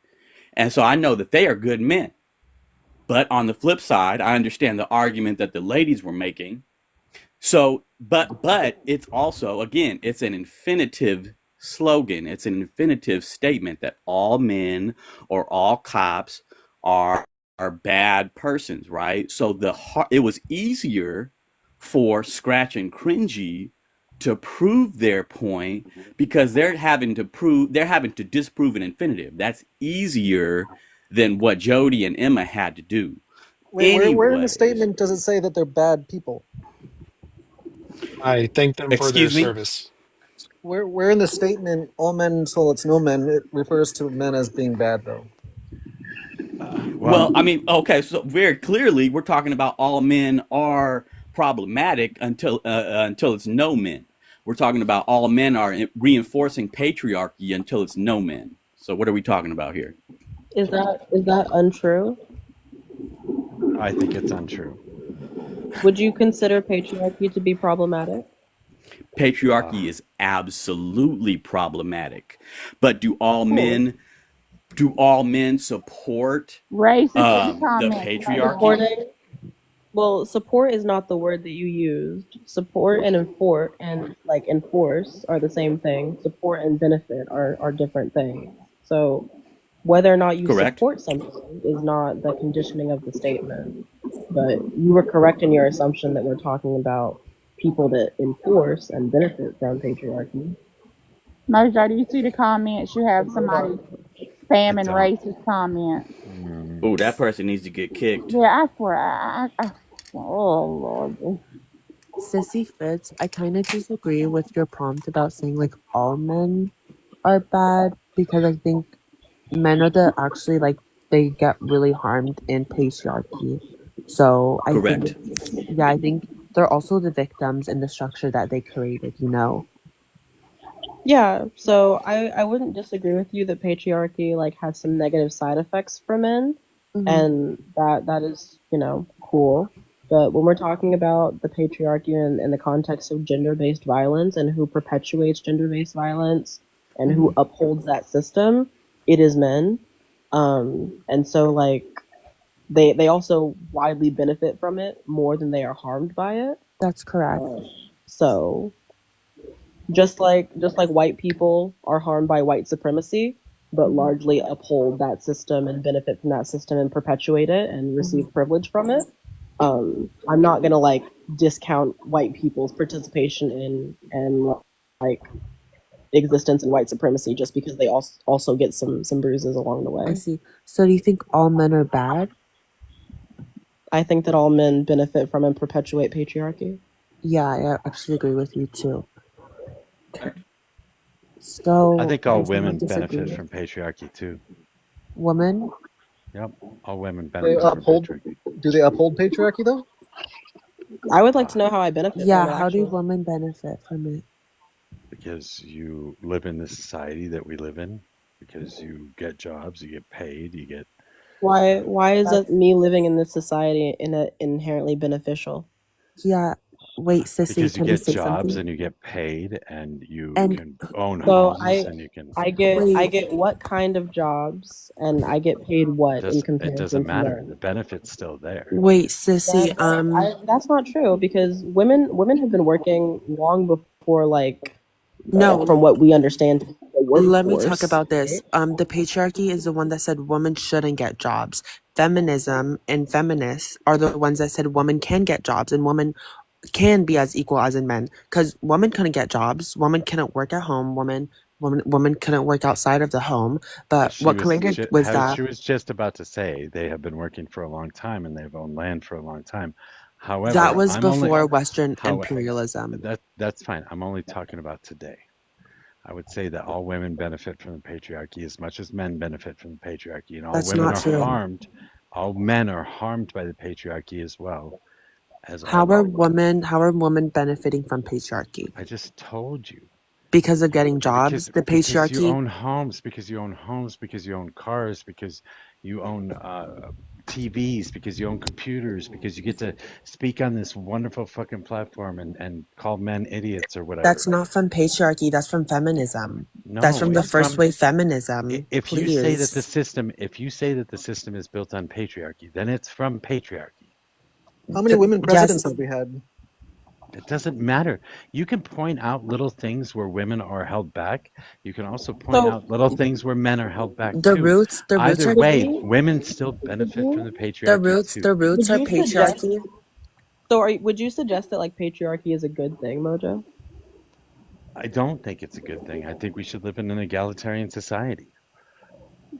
And so I know that they are good men. But on the flip side, I understand the argument that the ladies were making. So, but it's also, again, it's an infinitive slogan. It's an infinitive statement that all men or all cops are bad persons, right? So it was easier for Scratch and Cringy to prove their point because they're having to disprove an infinitive. That's easier than what Jody and Emma had to do. wait, where in the statement does it say that they're bad people? I thank them for their Excuse me? service. Where in the statement all men until it's no men it refers to men as being bad though? Well, I mean, okay, so very clearly we're talking about all men are problematic until it's no men. We're talking about all men are reinforcing patriarchy until it's no men. So what are we talking about here? Is that untrue? I think it's untrue. Would you consider patriarchy to be problematic? Patriarchy is absolutely problematic. But do all men support the patriarchy? Well, support is not the word that you used. Support and enforce are the same thing. Support and benefit are different things. So Whether or not you Correct. support something is not the conditioning of the statement. But you were correct in your assumption that we're talking about people that enforce and benefit from patriarchy. Mojo, do you see the comments? You have somebody spamming don't. racist comments. Oh, that person needs to get kicked. Yeah, I swear. Oh, Lord. Sissy Fitz, I kind of disagree with your prompt about saying like all men are bad, because I think men are the actually like they get really harmed in patriarchy. So I Correct. think, I think they're also the victims in the structure that they created, you know. Yeah, so I wouldn't disagree with you that patriarchy like has some negative side effects for men, and that is, you know, cool. But when we're talking about the patriarchy in the context of gender-based violence and who perpetuates gender-based violence and who upholds that system, it is men. And so like they also widely benefit from it more than they are harmed by it. That's correct. So just like white people are harmed by white supremacy, but largely uphold that system and benefit from that system and perpetuate it and receive privilege from it. I'm not gonna like discount white people's participation in and like existence in white supremacy just because they also get some bruises along the way. I see. So do you think all men are bad? I think that all men benefit from and perpetuate patriarchy. Yeah, I actually agree with you too. So I think all there's no women benefit disagreement. from patriarchy too. Women? Yep, all women They benefit from uphold. patriarchy. Do they uphold patriarchy though? I would like to know how I benefit Yeah, from it, how do actually. women benefit from it? Because you live in the society that we live in, because you get jobs, you get paid, you get Why is it me living in this society inherently beneficial? Yeah, wait, Sissy, because you can I get say jobs something? and you get paid and you And can own So homes and you can I wait, get what kind of jobs and I get paid what in it comparison doesn't to matter. men? The benefit's still there. wait, Sissy, That's not true because women have been working long before like no, from what we understand the let me talk workforce. about this. The patriarchy is the one that said women shouldn't get jobs. Feminism and feminists are the ones that said women can get jobs and women can be as equal as in men. Because women couldn't get jobs, women couldn't work at home, women couldn't work outside of the home. But She what was created was that she was just about to say they have been working for a long time and they've owned land for a long time. However, that was I'm only before Western how imperialism. that's fine. I'm only talking about today. I would say that all women benefit from the patriarchy as much as men benefit from the patriarchy, and all That's women not are true. harmed. All men are harmed by the patriarchy as well as How all are women. women benefiting from patriarchy? I just told you. Because of getting jobs, the Because you patriarchy. own homes, because you own homes, because you own cars, because you own TVs, because you own computers, because you get to speak on this wonderful fucking platform and call men idiots or whatever. That's not from patriarchy. That's from feminism. That's No, from the it's first from wave feminism. if you say that the Please. system if you say that the system is built on patriarchy, then it's from patriarchy. How many women presidents Yes. have we had? It doesn't matter. You can point out little things where women are held back. You can also point So out little things where men are held back The too. roots Either are way, women still benefit from the patriarchy too. the roots would are you suggest patriarchy. would you suggest that like patriarchy is a good thing, Mojo? I don't think it's a good thing. I think we should live in an egalitarian society.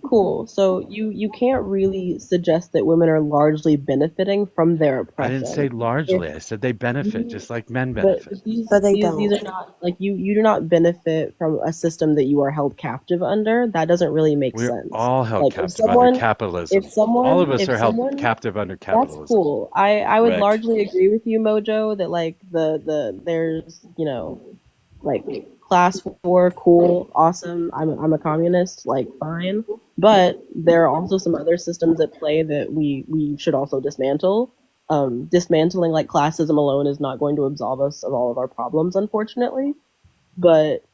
Cool. So you can't really suggest that women are largely benefiting from their I didn't say oppression. largely. If I said they benefit just like men but benefit. But they these don't. are not like you do not benefit from a system that you are held captive under. That doesn't really make We're sense. all held Like captive under capitalism. All of us are held someone captive under that's capitalism. cool. I would Correct. largely agree with you, Mojo, that like the there's, you know, like class war, cool, awesome. I'm a communist, like fine. But there are also some other systems at play that we should also dismantle. Dismantling like classism alone is not going to absolve us of all of our problems, unfortunately. But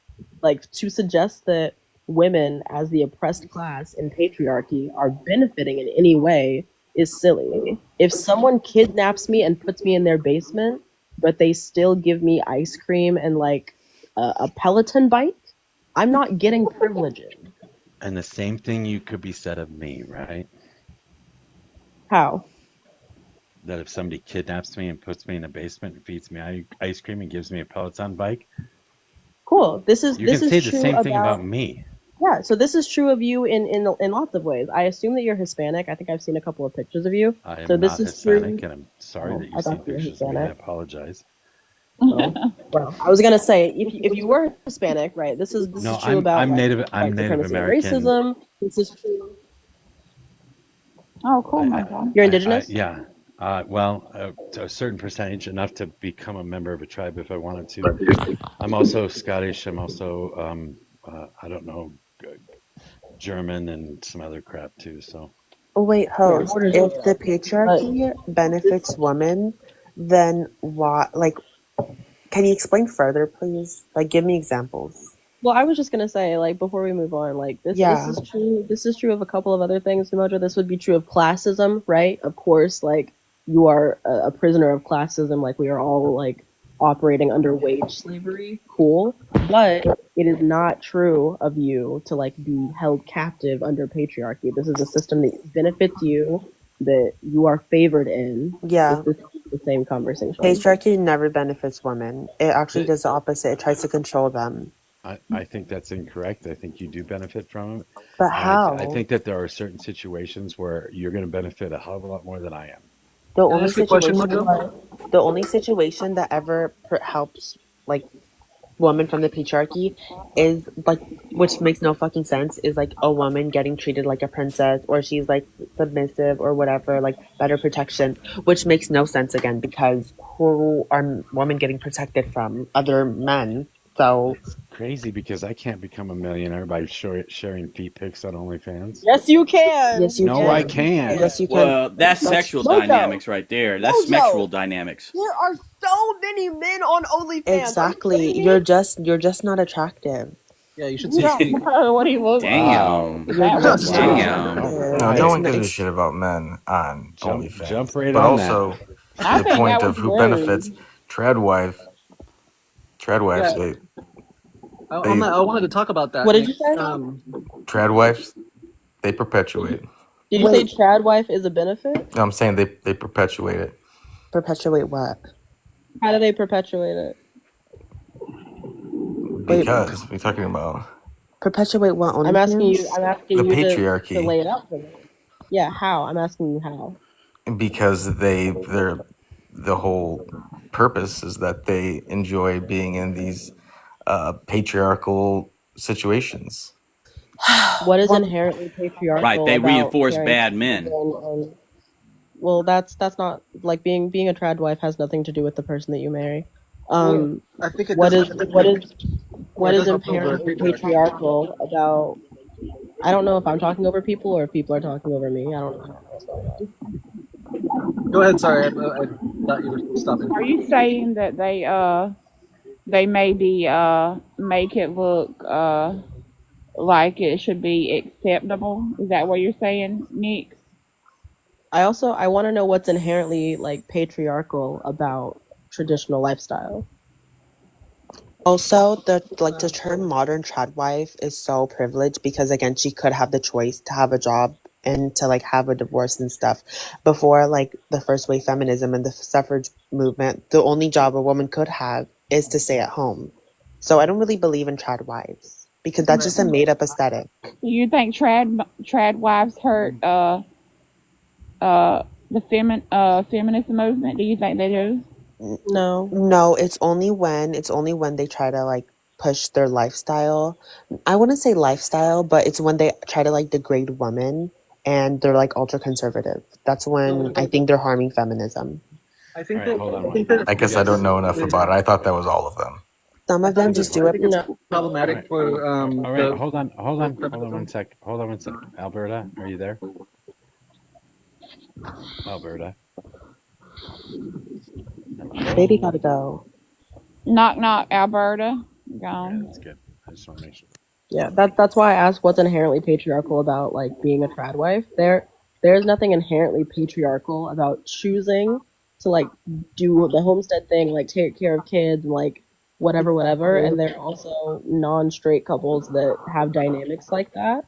like to suggest that women as the oppressed class in patriarchy are benefiting in any way is silly. If someone kidnaps me and puts me in their basement, but they still give me ice cream and like a Peloton bike, I'm not getting privileged. And the same thing you could be said of me, right? How? That if somebody kidnaps me and puts me in a basement and feeds me ice cream and gives me a Peloton bike, Cool. This you can is say the true same thing about about me. yeah. So this is true of you in lots of ways. I assume that you're Hispanic. I think I've seen a couple of pictures of you. I So am this not is Hispanic, true. and I'm sorry Oh, that I you've seen thought you were pictures of me. I Hispanic. apologize. Well, I was gonna say if you were Hispanic, right? This is No, true about I'm like Native. I'm white Native supremacy and American. racism. This is true. Oh, cool, I, my I, God. You're indigenous. yeah. Well, to a certain percentage, enough to become a member of a tribe if I wanted to. I'm also Scottish. I'm also, I don't know, German and some other crap too. So Wait, Yeah, host. borders If the but patriarchy this benefits women, then why? Like, can you explain further, please? Like, give me examples. well, I was just gonna say, like, before we move on, like this Yeah. is true. This is true of a couple of other things, Mojo. This would be true of classism, right? Of course, like you are a prisoner of classism. Like we are all like operating under wage slavery. Cool, but it is not true of you to like be held captive under patriarchy. This is a system that benefits you, that you are favored in. Yeah. This is the same conversation. Patriarchy never benefits women. It actually Th- does the opposite. It tries to control them. I think that's incorrect. I think you do benefit from it. But And I how? think that there are certain situations where you're going to benefit a hell of a lot more than I am. The Can I only ask you a question, situation, Mojo? the only situation that ever helps like women from the patriarchy is like, which makes no fucking sense, is like a woman getting treated like a princess, or she's like submissive or whatever, like better protection, which makes no sense again because who are women getting protected from? Other men. So It's crazy because I can't become a millionaire by sharing feet pics on OnlyFans. Yes, you can. yes, you No, I can. can't. Yes, you can. Well, that's That's sexual Mojo. dynamics right there. That's Mojo. sexual dynamics. There are so many men on OnlyFans. Are you exactly. kidding me? You're just not attractive. Yeah, you should see. What he looks like. Damn. You're That just was not weird. Damn. attractive. No, Right. no one It's, gives a it's shit about men on Jump OnlyFans. right But on that. also, I to the think point that of was who rude. benefits, Treadwife, Yeah, they I wanted to talk about that. What did you say? Treadwives, they perpetuate. Did you say wait, trad wife is a benefit? No, I'm saying they perpetuate it. perpetuate what? How do they perpetuate it? Wait, Because we're talking about perpetuate what? I'm asking you. OnlyFans? I'm asking the you to patriarchy. lay it out for me. Yeah, how? I'm asking you how. Because they're the whole purpose is that they enjoy being in these patriarchal situations. What is Well, inherently Right. patriarchal They about reinforce caring bad for men. children? And well, that's not like being a trad wife has nothing to do with the person that you marry. well, I think it What does. is what is what It is does help over inherently patriarchy. patriarchal about? I don't know if I'm talking over people or if people are talking over me. I don't know what's going on. Go ahead. Sorry, I thought you were stopping. Are you saying that they maybe make it look like it should be acceptable? Is that what you're saying, Nick? I want to know what's inherently like patriarchal about traditional lifestyle. also, the term modern tradwife is so privileged because again, she could have the choice to have a job and to like have a divorce and stuff. Before like the first wave feminism and the suffrage movement, the only job a woman could have is to stay at home. So I don't really believe in tradwives because that's just a made up aesthetic. Do you think trad wives hurt the feminist movement? Do you think they do? No. No, it's only when they try to like push their lifestyle. I wouldn't say lifestyle, but it's when they try to like degrade women and they're like ultra conservative. That's when I think they're harming feminism. I All think right, that hold on I think one. that I guess I don't know enough about it. I thought that was all of them. Some of them just do I it. think it's No. problematic Right. for All right, the hold on feminism. one sec. Hold on one sec. Alberta, are you there? Alberta. Baby gotta go. Knock knock, Alberta. Yeah, Gone. that's good. I just want to make sure. Yeah, that's why I asked what's inherently patriarchal about like being a trad wife. There's nothing inherently patriarchal about choosing to like do the homestead thing, like take care of kids and like whatever. And there are also non-straight couples that have dynamics like that.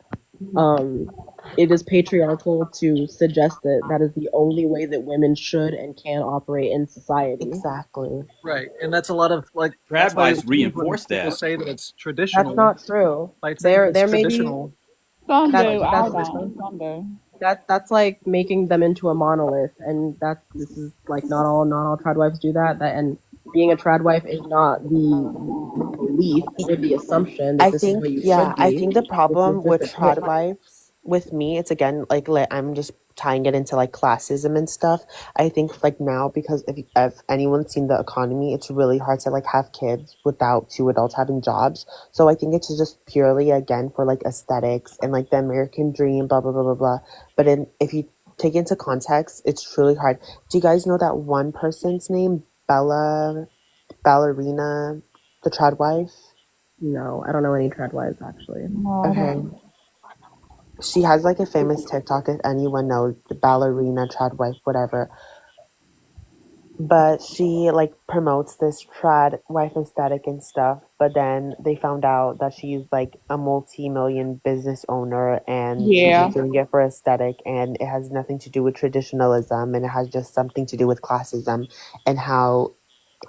Um, it is patriarchal to suggest that that is the only way that women should and can operate in society. Exactly. Right, and that's a lot of like Trad that's why wives when reinforce people that. say that it's That's traditional, not true. by saying it's There may be traditional, Some that do. I that's don't. Some do. that's like making them into a monolith, and this is like not all trad wives do that. And being a trad wife is not the belief or the assumption that I this is think, what you yeah, should I be. think the This is problem just with a choice. trad wives, with me, it's again like I'm just tying it into like classism and stuff. I think like now because if anyone's seen the economy, it's really hard to like have kids without two adults having jobs. So I think it's just purely again for like aesthetics and like the American dream, blah blah blah blah blah. But if you take into context, it's truly hard. Do you guys know that one person's name, Ballerina, the trad wife? No, I don't know any trad wives actually. No, I Okay. don't. She has like a famous TikTok if anyone knows, the ballerina, trad wife, whatever. But she like promotes this trad wife aesthetic and stuff. But then they found out that she's like a multi-million business owner and she's Yeah. just doing it for aesthetic and it has nothing to do with traditionalism and it has just something to do with classism and how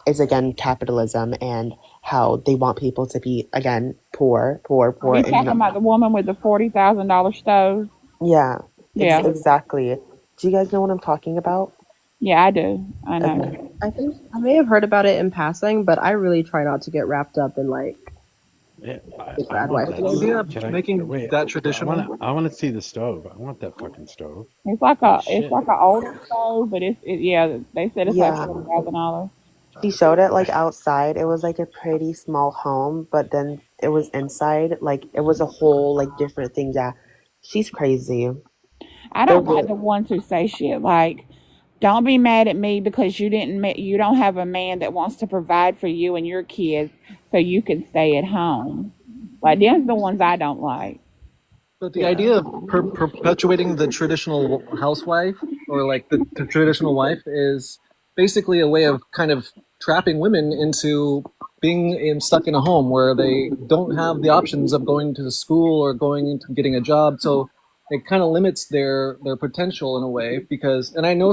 it's again capitalism and how they want people to be again poor, poor, Are poor we and talking about the woman with the $40,000 stove? yeah, Yeah. exactly. Do you guys know what I'm talking about? Yeah, I do. I know. Okay. I think I may have heard about it in passing, but I really try not to get wrapped up in like Yeah, the I trad want wife. that. the idea Can of I making wait? that I traditional. want to see the stove. I want that fucking stove. It's like Holy a it's shit. like an older stove, but yeah. They said it's like Yeah. $40,000. She showed it like outside. It was like a pretty small home, but then it was inside. Like it was a whole like different thing. Yeah. She's crazy. I They're don't like the ones who say shit like, "Don't be mad at me because you don't have a man that wants to provide for you and your kids, so you can stay at home." Like them's the ones I don't like. But the idea of perpetuating the traditional housewife or like the traditional wife is basically a way of kind of trapping women into being stuck in a home where they don't have the options of going to school or going into getting a job. So it kind of limits their potential in a way because, and I know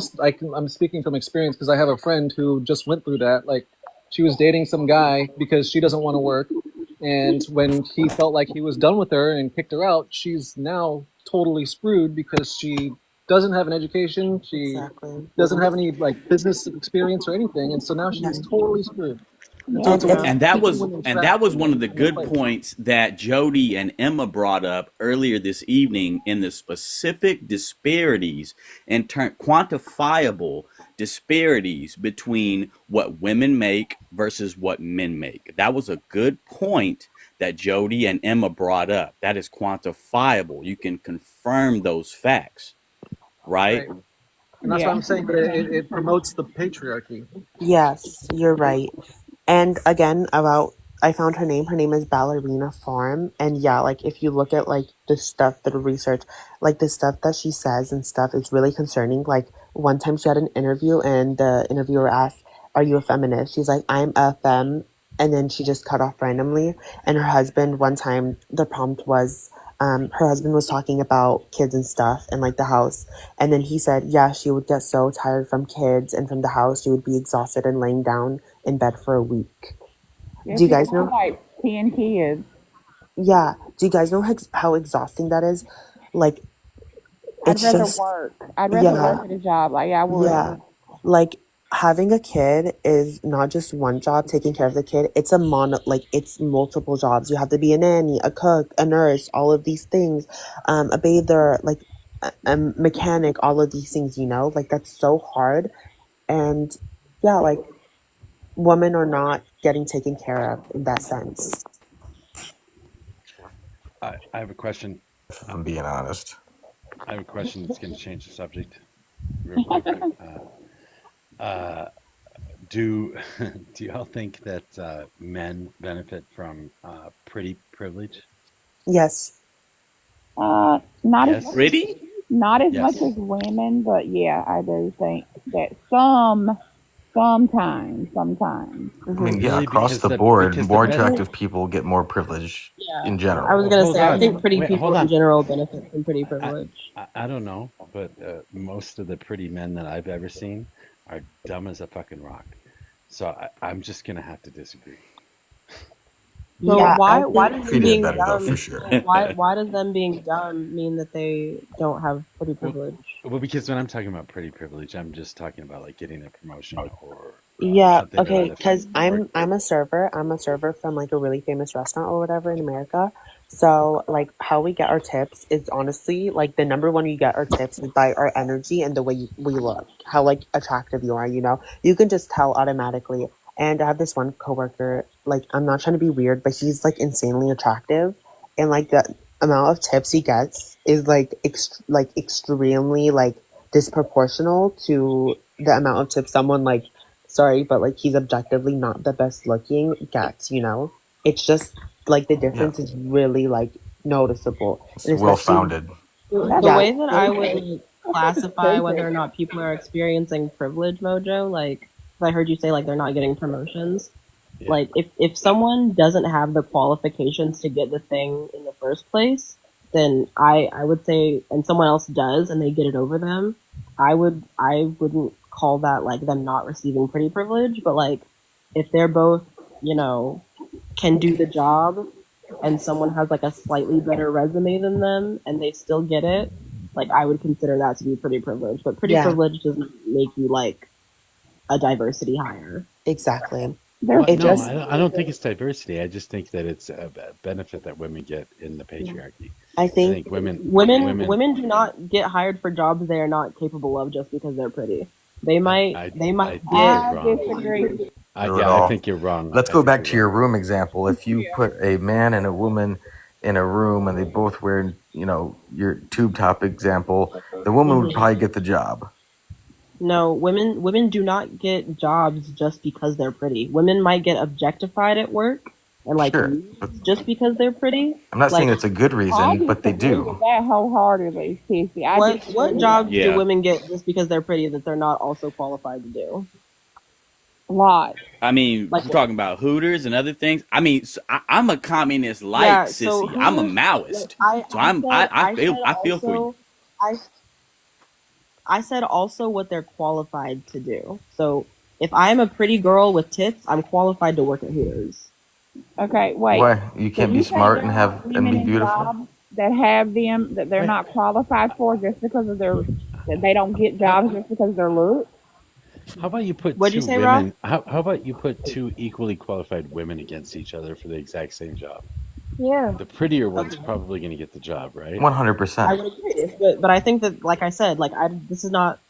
I'm speaking from experience because I have a friend who just went through that. Like she was dating some guy because she doesn't want to work. And when he felt like he was done with her and kicked her out, she's now totally screwed because she doesn't have an education. She doesn't have any like business experience or anything, and so now she's totally screwed. And so it's a way of And that keeping was women and trapped that was one of the in a good place. points that Jody and Emma brought up earlier this evening in the specific disparities and quantifiable disparities between what women make versus what men make. That was a good point that Jody and Emma brought up. That is quantifiable. You can confirm those facts, right? Right. And that's why I'm saying that it promotes the patriarchy. Yes, you're right. And again, I found her name. Her name is Ballerina Farm. And yeah, like if you look at like the stuff, the research, like the stuff that she says and stuff, it's really concerning. Like one time she had an interview and the interviewer asked, "Are you a feminist?" She's like, "I'm a femme." And then she just cut off randomly. And her husband, one time, the prompt was, her husband was talking about kids and stuff and like the house. And then he said, yeah, she would get so tired from kids and from the house. She would be exhausted and laying down in bed for a week. Yeah, Do you she guys has know? like 10 kids. Yeah. Do you guys know how exhausting that is? Like, I'd it's rather just, work. I'd rather yeah, work at a job. Like I would. yeah. Like, having a kid is not just one job, taking care of the kid. It's it's multiple jobs. You have to be a nanny, a cook, a nurse, all of these things, a bather, like a mechanic, all of these things, like that's so hard. And yeah, like women are not getting taken care of in that sense. I have a question. I'm being honest. I have a question that's going to change the subject real quick. Do y'all think that men benefit from pretty privilege? Yes. Not Yes. as much, Pretty? not as Yes. much as women, but yeah, I do think that some Sometimes. I mean, yeah, Really, across because the board, because more the attractive people get more privilege Yeah, in I general. was gonna hold say I on, think pretty wait, people hold in on. general benefit from pretty I, privilege. I don't know, but most of the pretty men that I've ever seen are dumb as a fucking rock. So I'm just gonna have to disagree. So Yeah, I why think does them Treated being better though, for dumb sure. why does them being dumb mean that they don't have pretty Well, privilege? well, because when I'm talking about pretty privilege, I'm just talking about like getting a promotion or yeah, something to okay, that because effect. Or I'm a server. I'm a server from like a really famous restaurant or whatever in America. So like how we get our tips is honestly like the number one we get our tips is by our energy and the way we look, how like attractive you are, you know. You can just tell automatically. And I have this one coworker, like I'm not trying to be weird, but he's like insanely attractive, and like the amount of tips he gets is like like extremely like disproportional to the amount of tips someone like sorry, but like he's objectively not the best looking gets, you know? It's just like the Yeah, difference is really like noticeable. it's And well especially founded. The yeah, way that I would That's classify whether stupid. or not people are experiencing privilege, Mojo, like 'cause I heard you say like they're not getting promotions. yeah, Like if someone doesn't have the qualifications to get the thing in the first place, then I would say, and someone else does and they get it over them, I wouldn't call that like them not receiving pretty privilege, but like if they're both, you know, can do the job and someone has like a slightly better resume than them and they still get it, like I would consider that to be pretty privilege. But pretty yeah, privilege doesn't make you like a diversity hire. exactly. There's well, It no, just I don't think it's diversity. I just think that it's a benefit that women get in the patriarchy. I I think think women Women do not get hired for jobs they are not capable of just because they're pretty. They I might I they I might think get you're I wrong. disagree. Not at Yeah, I all. think you're wrong. Let's I go think back you're to your wrong. room example. If you put a man and a woman in a room and they both wear, your tube top example, the woman would Mhm. probably get the job. No, women do not get jobs just because they're pretty. Women might get objectified at work and like Sure, used but just because they're pretty. I'm not saying Like it's a good I reason, but they disagree with do. that wholeheartedly, Sissy. I what disagree with jobs that. do Yeah. women get just because they're pretty that they're not also qualified to do? Lots. I mean, Like we're talking about Hooters and other things. I mean, I'm a communist like yeah, so sissy. I'm a Hooters like Maoist, so I feel for you. I I said also what they're qualified to do. So if I'm a pretty girl with tits, I'm qualified to work at Hooters. Okay, wait. Why? You So can't be you say smart there and are and women be in beautiful? jobs that have them that they're Wait, not qualified for just because of that they don't get how jobs just because of their look? how about you put What'd you two say, Rob? women? How about you put two equally qualified women against each other for the exact same job? Yeah. The prettier one's Okay. probably going to get the job, right? 100%. I would agree, but I think that, like I said, this is not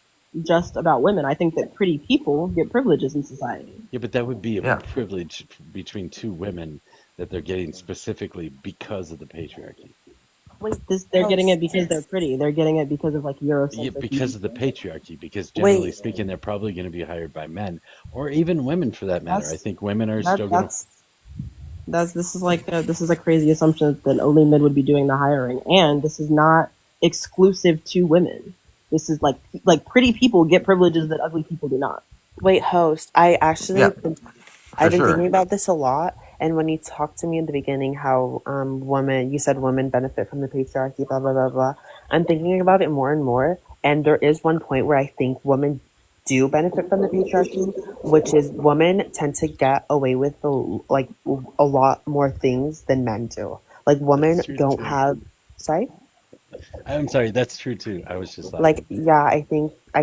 just about women. I think that pretty people get privileges in society. Yeah, but that would be a Yeah. privilege between two women that they're getting specifically because of the patriarchy. wait, They're getting it host. because they're pretty. They're getting it because of like Yeah, Eurocentric. because of the patriarchy. Because generally Wait, speaking, they're probably going to be hired by men, or even women for that matter. I That's think women are that still going to. this is like this is a crazy assumption that only men would be doing the hiring, and this is not exclusive to women. This is like pretty people get privileges that ugly people do not. wait, host. Yeah, I've been for thinking sure. about this a lot. And when you talked to me in the beginning, how you said women benefit from the patriarchy, blah blah blah blah. I'm thinking about it more and more, and there is one point where I think women do benefit from the patriarchy, which is women tend to get away with a lot more things than men do. Like women That's true don't too. have. Sorry. I'm sorry, that's true too. I was just Like laughing. yeah, I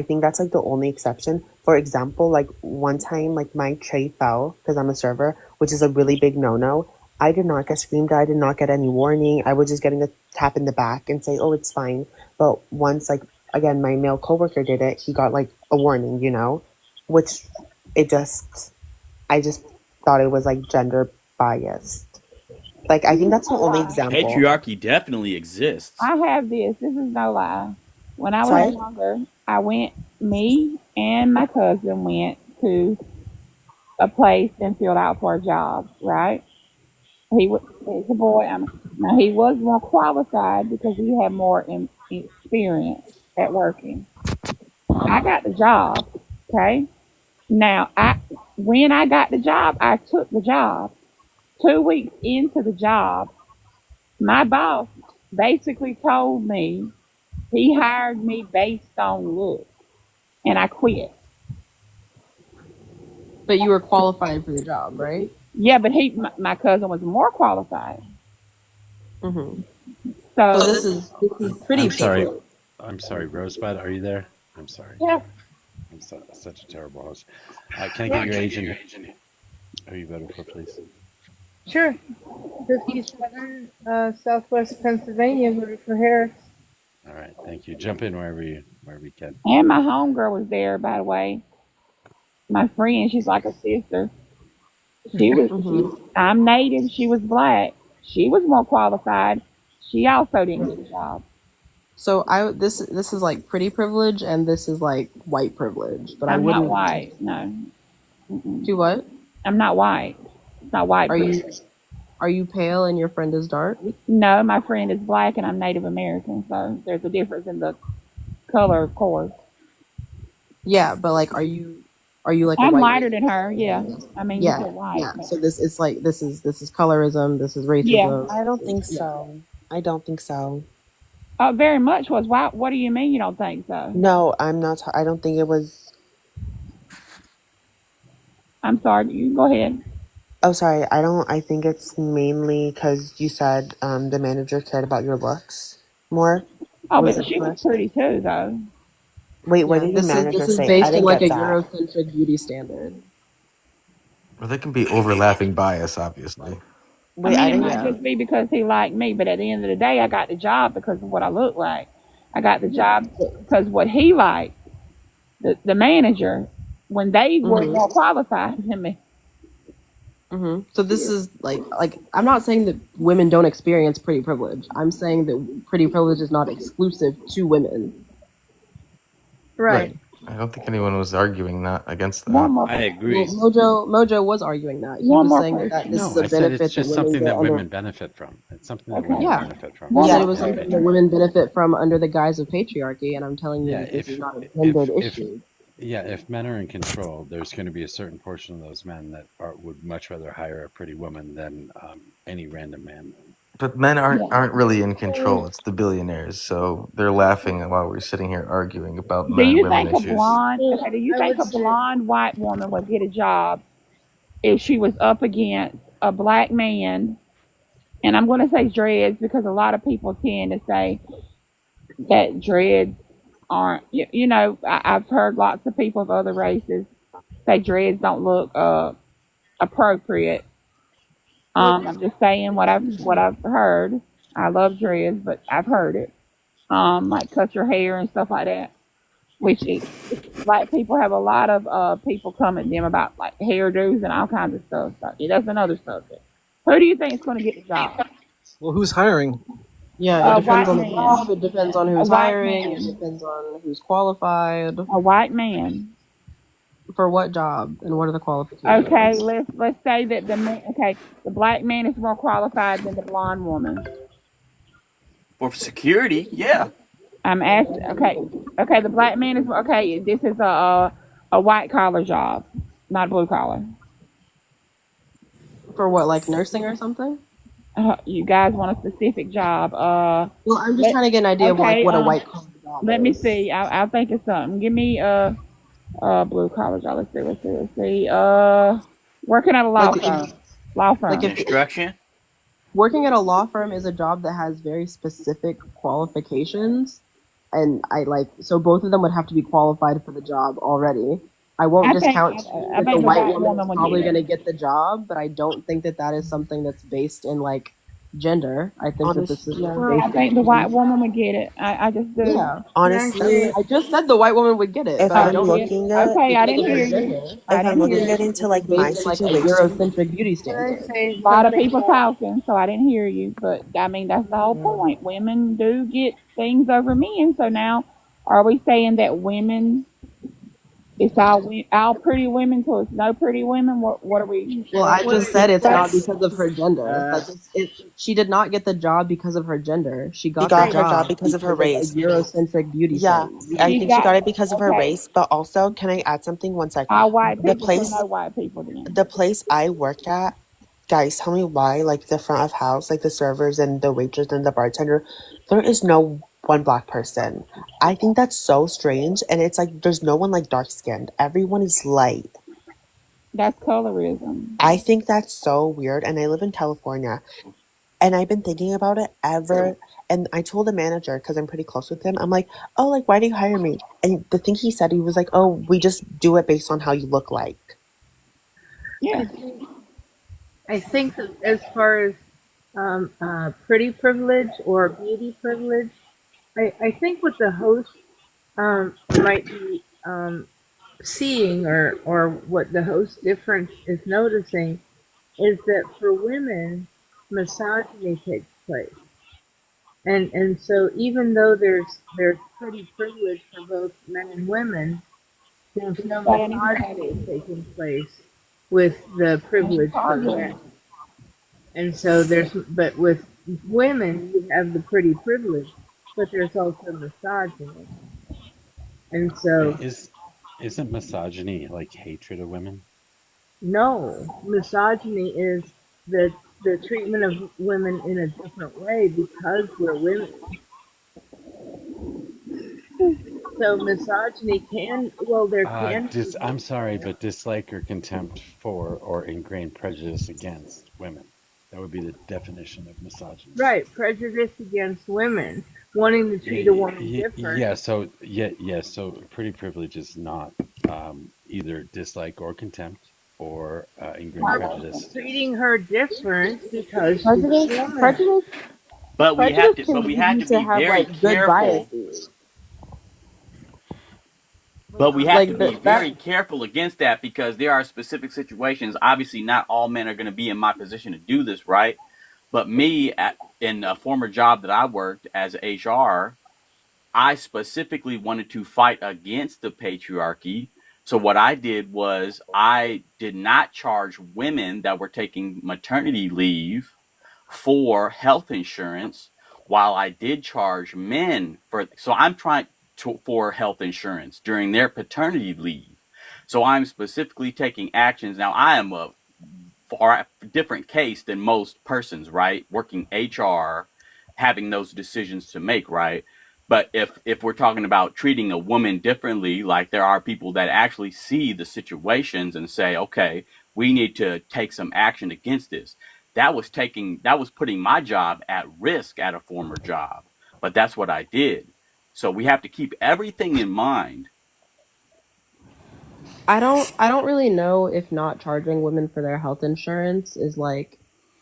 think that's like the only exception. For example, like one time like my tray fell because I'm a server, which is a really big no-no. I did not get screamed at. I did not get any warning. I was just getting a tap in the back and say, oh, it's fine. But once like again my male coworker did it, he got like a warning, you know, which I just thought it was like gender biased. Like I think that's the only example. Patriarchy definitely exists. I have this. This is no lie. When I was Sorry. younger, me and my cousin went to a place and filled out for a job, right? He's a boy. Now, he was more qualified because he had more experience at working. I got the job, okay? Now, when I got the job, I took the job. 2 weeks into the job, my boss basically told me he hired me based on looks, and I quit. But you were qualified for the job, right? Yeah, but my cousin was more qualified. Mm-hmm. So So this is pretty I'm sorry. privileged. I'm sorry, Rosebud. Are you there? I'm sorry. yeah, I'm such a terrible host. Can I get your age and who you voting for, please? Sure. 57, Southwest Pennsylvania, voted for Harris. All right, thank you. Jump in wherever you can. and my homegirl was there, by the way. My friend, she's like a sister. I'm native. She was black. She was more qualified. She also didn't get a job. So this is like pretty privilege, and this is like white privilege. But I I'm wouldn't. not white. No. Do what? I'm not white. It's not white. Are you pale and your friend is dark? No, my friend is black and I'm Native American, so there's a difference in the color, of course. Yeah, but like, are you like? I'm a white lighter than her. Yeah. I mean, Yeah, you said white. yeah. but- So this is colorism. This is racism. Yeah. I don't think so. I don't think so. Very much was. Why? What do you mean you don't think so? No, I'm not. I don't think it was. I'm sorry. You go ahead. Oh, sorry. I think it's mainly because you said the manager cared about your looks more. Oh, Was but it she was correct? pretty too, though. Wait, what did the This manager is say? I based on didn't like a get that. Eurocentric beauty standard. Well, there can be overlapping bias, obviously. Wait, I I mean, it didn't. might just be because he liked me, but at the end of the day, I got the job because of what I look like. I got the job because what he liked, the manager, when they were more qualified than me. So this is like I'm not saying that women don't experience pretty privilege. I'm saying that pretty privilege is not exclusive to women. Right. I don't think anyone was arguing that against that. One more. I agree. Well, Mojo was arguing that. He One was more saying that question. this No, is a I said benefit it's just that women something get that under. women benefit from. It's something that Okay. women Yeah. benefit from. He One said more it was question. something that women benefit from under the guise of patriarchy, and I'm telling you Yeah, that this if is not a if gendered if issue. if men are in control, there's going to be a certain portion of those men that would much rather hire a pretty woman than any random man. But men aren't really in control. It's the billionaires, so they're laughing while we're sitting here arguing about Do men you women think a issues. blonde? Okay, do you I think would a say- blonde white woman would get a job if she was up against a black man? And I'm going to say dreads because a lot of people tend to say that dreads aren't. You know, I've heard lots of people of other races say dreads don't look appropriate. I'm just saying what I've heard. I love dreads, but I've heard it. Like cut your hair and stuff like that. Which black people have a lot of people come at them about like hairdos and all kinds of stuff. So that's another subject. Who do you think is going to get the job? Well, who's hiring? Yeah, it depends white on the man. job. It depends on who's A white hiring. man. It depends on who's qualified A white man. for what job and what are the qualifications. Okay, let's say that the black man is more qualified than the blonde woman. For security, yeah. I'm asking. Okay, the black man is okay. This is a white collar job, not blue collar. For what, like nursing or something? You guys want a specific job? Well, I'm just trying to get an idea of like what a white collar job Let is. me see. I'll think of something. Give me blue collar job. Let's see. Working at a law firm. Law firm. Like if Construction. working at a law firm is a job that has very specific qualifications, and so both of them would have to be qualified for the job already. I won't I think- discount I that think the the white white woman woman is would probably get it. going to get the job, but I don't think that is something that's based in like gender. I think that this is Yeah. based I think the white woman would get it. I just do. Yeah. Honestly, I just said the white woman would get it, if but I I'm don't looking at Okay, I think didn't it's hear you. gender. I if I'm didn't looking hear at you. into like my Based on like a situation, Eurocentric beauty Can I standard. say A lot of something people that- talking, so I didn't hear you. But I mean, that's the whole point. Women do get things over men. So now, are we saying that women It's all pretty women, so it's no pretty women. What are we? Well, I What just are said it's not that's because of her gender. Like she did not get the job because of her gender. She She got the got her job job because of her because of a race. Eurocentric beauty Yeah, thing. I she think she got? got it because of her Okay, race, but also, can I add something? One sec. all white The people, so place, no white people then. the place I worked at, guys, tell me why, like the front of house, like the servers and the waitress and the bartender, there is no one black person. I think that's so strange, and it's like there's no one like dark skinned. Everyone is light. That's colorism. I think that's so weird, and I live in California. And I've been thinking about it ever. And I told the manager, because I'm pretty close with him, I'm like, oh, like, why do you hire me? And the thing he said, he was like, oh, we just do it based on how you look like. Yeah. I think that as far as pretty privilege or beauty privilege, I think what the host might be seeing, or what the host difference is noticing, is that for women, misogyny takes place. And so even though there's pretty privilege for both men and women, there's no misogyny taking place with the privilege for men. And so but with women, you have the pretty privilege, but there's also misogyny. And so, Isn't misogyny like hatred of women? no, misogyny is the treatment of women in a different way because we're women. So misogyny can be. I'm sorry, but dislike or contempt for or ingrained prejudice against women. That would be the definition of misogyny. Right, prejudice against women, wanting to treat a woman different. Yeah. So pretty privilege is not either dislike or contempt or ingrained prejudice. Treating her different because she's a woman. Prejudice. But we have to. Prejudice But we can have lead to be have very like good careful. biases. But we have Like to be that. very careful against that because there are specific situations. Obviously, not all men are going to be in my position to do this, right? But me, in a former job that I worked as HR, I specifically wanted to fight against the patriarchy. So what I did was I did not charge women that were taking maternity leave for health insurance, while I did charge men for. So I'm trying for health insurance during their paternity leave. So I'm specifically taking actions. Now I am a far different case than most persons, right? Working HR, having those decisions to make, right? But if we're talking about treating a woman differently, like there are people that actually see the situations and say, okay, we need to take some action against this. That was putting my job at risk at a former job. But that's what I did. So we have to keep everything in mind. I don't really know if not charging women for their health insurance is like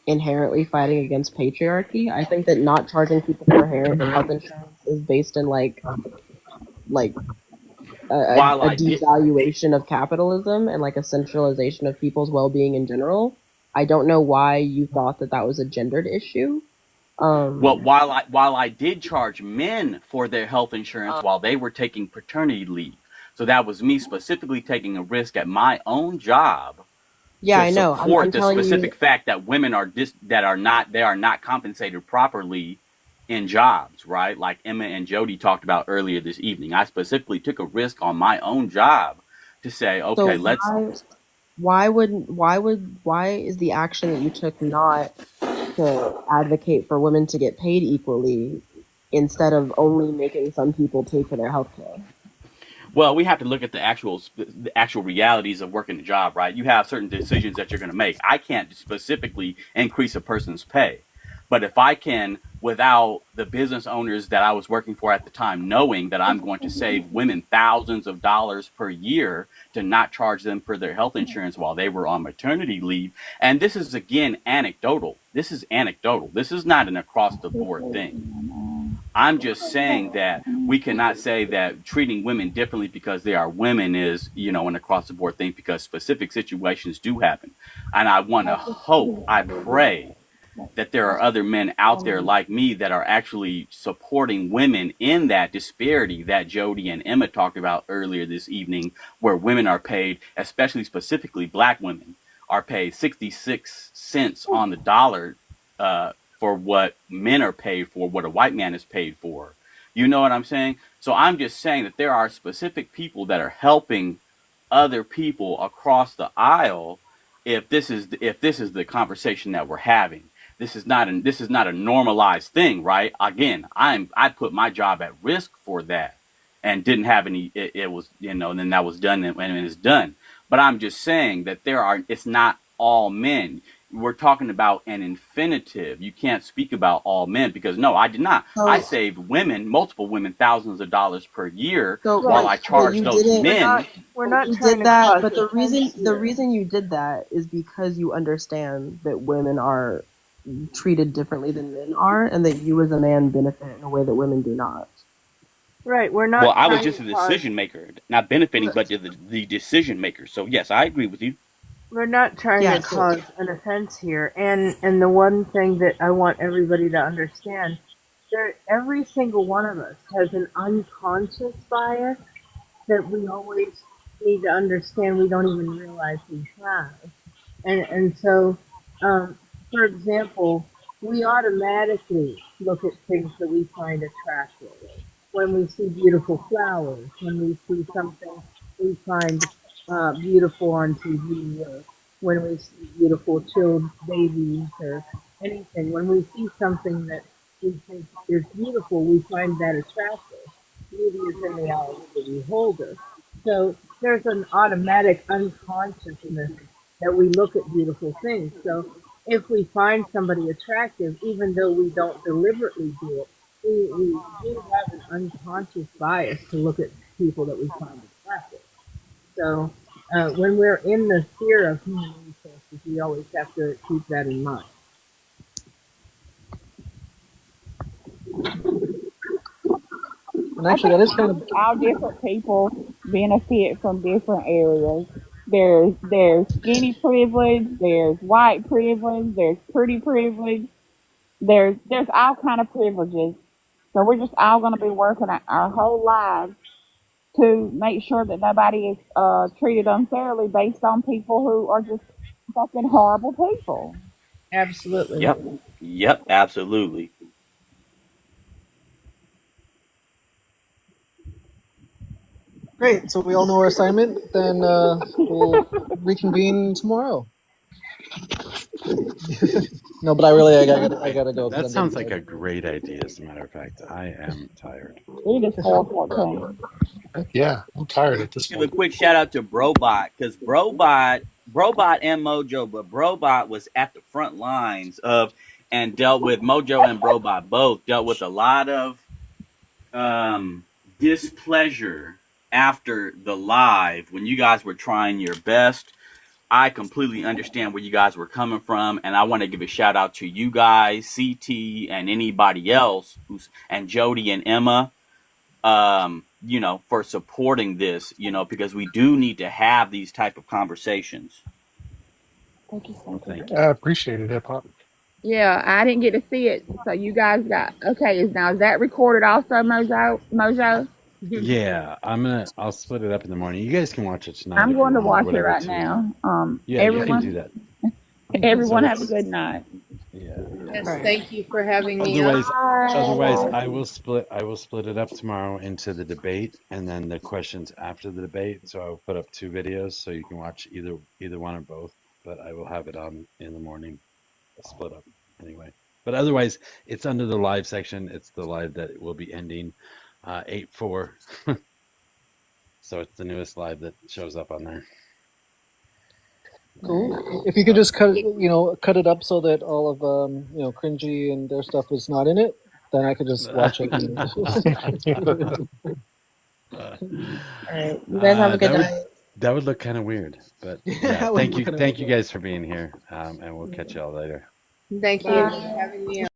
inherently fighting against patriarchy. I think that not charging people for health insurance is based in like While a I did, devaluation of capitalism and like a centralization of people's well-being in general. I don't know why you thought that that was a gendered issue. well, while I did charge men for their health insurance while they were taking paternity leave. So that was me specifically taking a risk at my own job Yeah, to I know. support I'm the telling specific you. fact that women are not compensated properly in jobs, right? Like Emma and Jody talked about earlier this evening. I specifically took a risk on my own job to say, okay, So why is the action that you took not to advocate for women to get paid equally instead of only making some people pay for their health care? well, we have to look at the actual realities of working a job, right? You have certain decisions that you're going to make. I can't specifically increase a person's pay, but if I can, without the business owners that I was working for at the time knowing that I'm going to save women thousands of dollars per year to not charge them for their health insurance while they were on maternity leave. And this is again anecdotal. This is not an across the board thing. I'm just saying that we cannot say that treating women differently because they are women is, an across the board thing, because specific situations do happen. And I want to hope, I pray that there are other men out there like me that are actually supporting women in that disparity that Jody and Emma talked about earlier this evening, where women are paid, especially specifically black women, are paid 66 cents on the dollar for what men are paid for, what a white man is paid for. You know what I'm saying? So I'm just saying that there are specific people that are helping other people across the aisle. If this is the conversation that we're having, this is not a normalized thing, right? Again, I put my job at risk for that, and didn't have any. It was, and then that was done, and it's done. But I'm just saying that it's not all men. We're talking about an infinitive. You can't speak about all men, because no, I did not. So, I saved multiple women, thousands of dollars per year so, while I so charged you those didn't. men. We're not You trying did to that, cause but the offense here. reason you did that is because you understand that women are treated differently than men are, and that you as a man benefit in a way that women do not. Right, we're not Well, I was trying just to a cause decision maker, not benefiting, but the decision maker. So yes, I agree with you. we're not trying Yeah, to so cause an offense here. And the one thing that I want everybody to understand, every single one of us has an unconscious bias that we always need to understand we don't even realize we have. And so, for example, we automatically look at things that we find attractive. When we see beautiful flowers, when we see something we find beautiful on TV, or when we see beautiful chilled babies or anything, when we see something that we think is beautiful, we find that attractive. Beauty is in the eye of the beholder. So there's an automatic unconsciousness that we look at beautiful things. So if we find somebody attractive, even though we don't deliberately do it, we do have an unconscious bias to look at people that we find attractive. So when we're in the sphere of human resources, we always have to keep that in mind. And actually, that is kind of All different people benefit from different areas. There's skinny privilege, there's white privilege, there's pretty privilege, there's all kind of privileges. So we're just all going to be working our whole lives to make sure that nobody is treated unfairly based on people who are just fucking horrible people. Absolutely. Yep, absolutely. great. So we all know our assignment. Then we'll reconvene tomorrow. No, but I gotta go. That sounds like a great idea. As a matter of fact, I am tired. It is 4:14. Yeah, I'm tired at this Give a point. quick shout out to Brobot, because Brobot and Mojo, but Brobot was at the front lines of and dealt with Mojo and Brobot both dealt with a lot of displeasure after the live when you guys were trying your best. I completely understand where you guys were coming from, and I want to give a shout out to you guys, CT, and anybody else and Jody and Emma, for supporting this, because we do need to have these type of conversations. Thank you, Thank I appreciate it, hip hop. Yeah, I didn't get to see it, so you guys got okay. Is that recorded also, Mojo? Yeah, I'll split it up in the morning. You guys can watch it tonight. I'm if going you to want, watch it whatever right to- now. Yeah, everyone, you can do that. everyone So have a it's- good night. Yeah. Yes, thank you for having me on. Otherwise, I will split it up tomorrow into the debate and then the questions after the debate. So I'll put up 2 videos so you can watch either one or both. But I will have it on in the morning, split up anyway. But otherwise, it's under the live section. It's the live that will be ending 8/4. So it's the newest live that shows up on there. Cool. If you could just cut it up so that all of cringy and their stuff is not in it, then I could just watch it. Alright, you guys have a good night. That would look kind of weird, but Yeah, thank you guys for being here, and we'll catch y'all later. Thank you for having me on.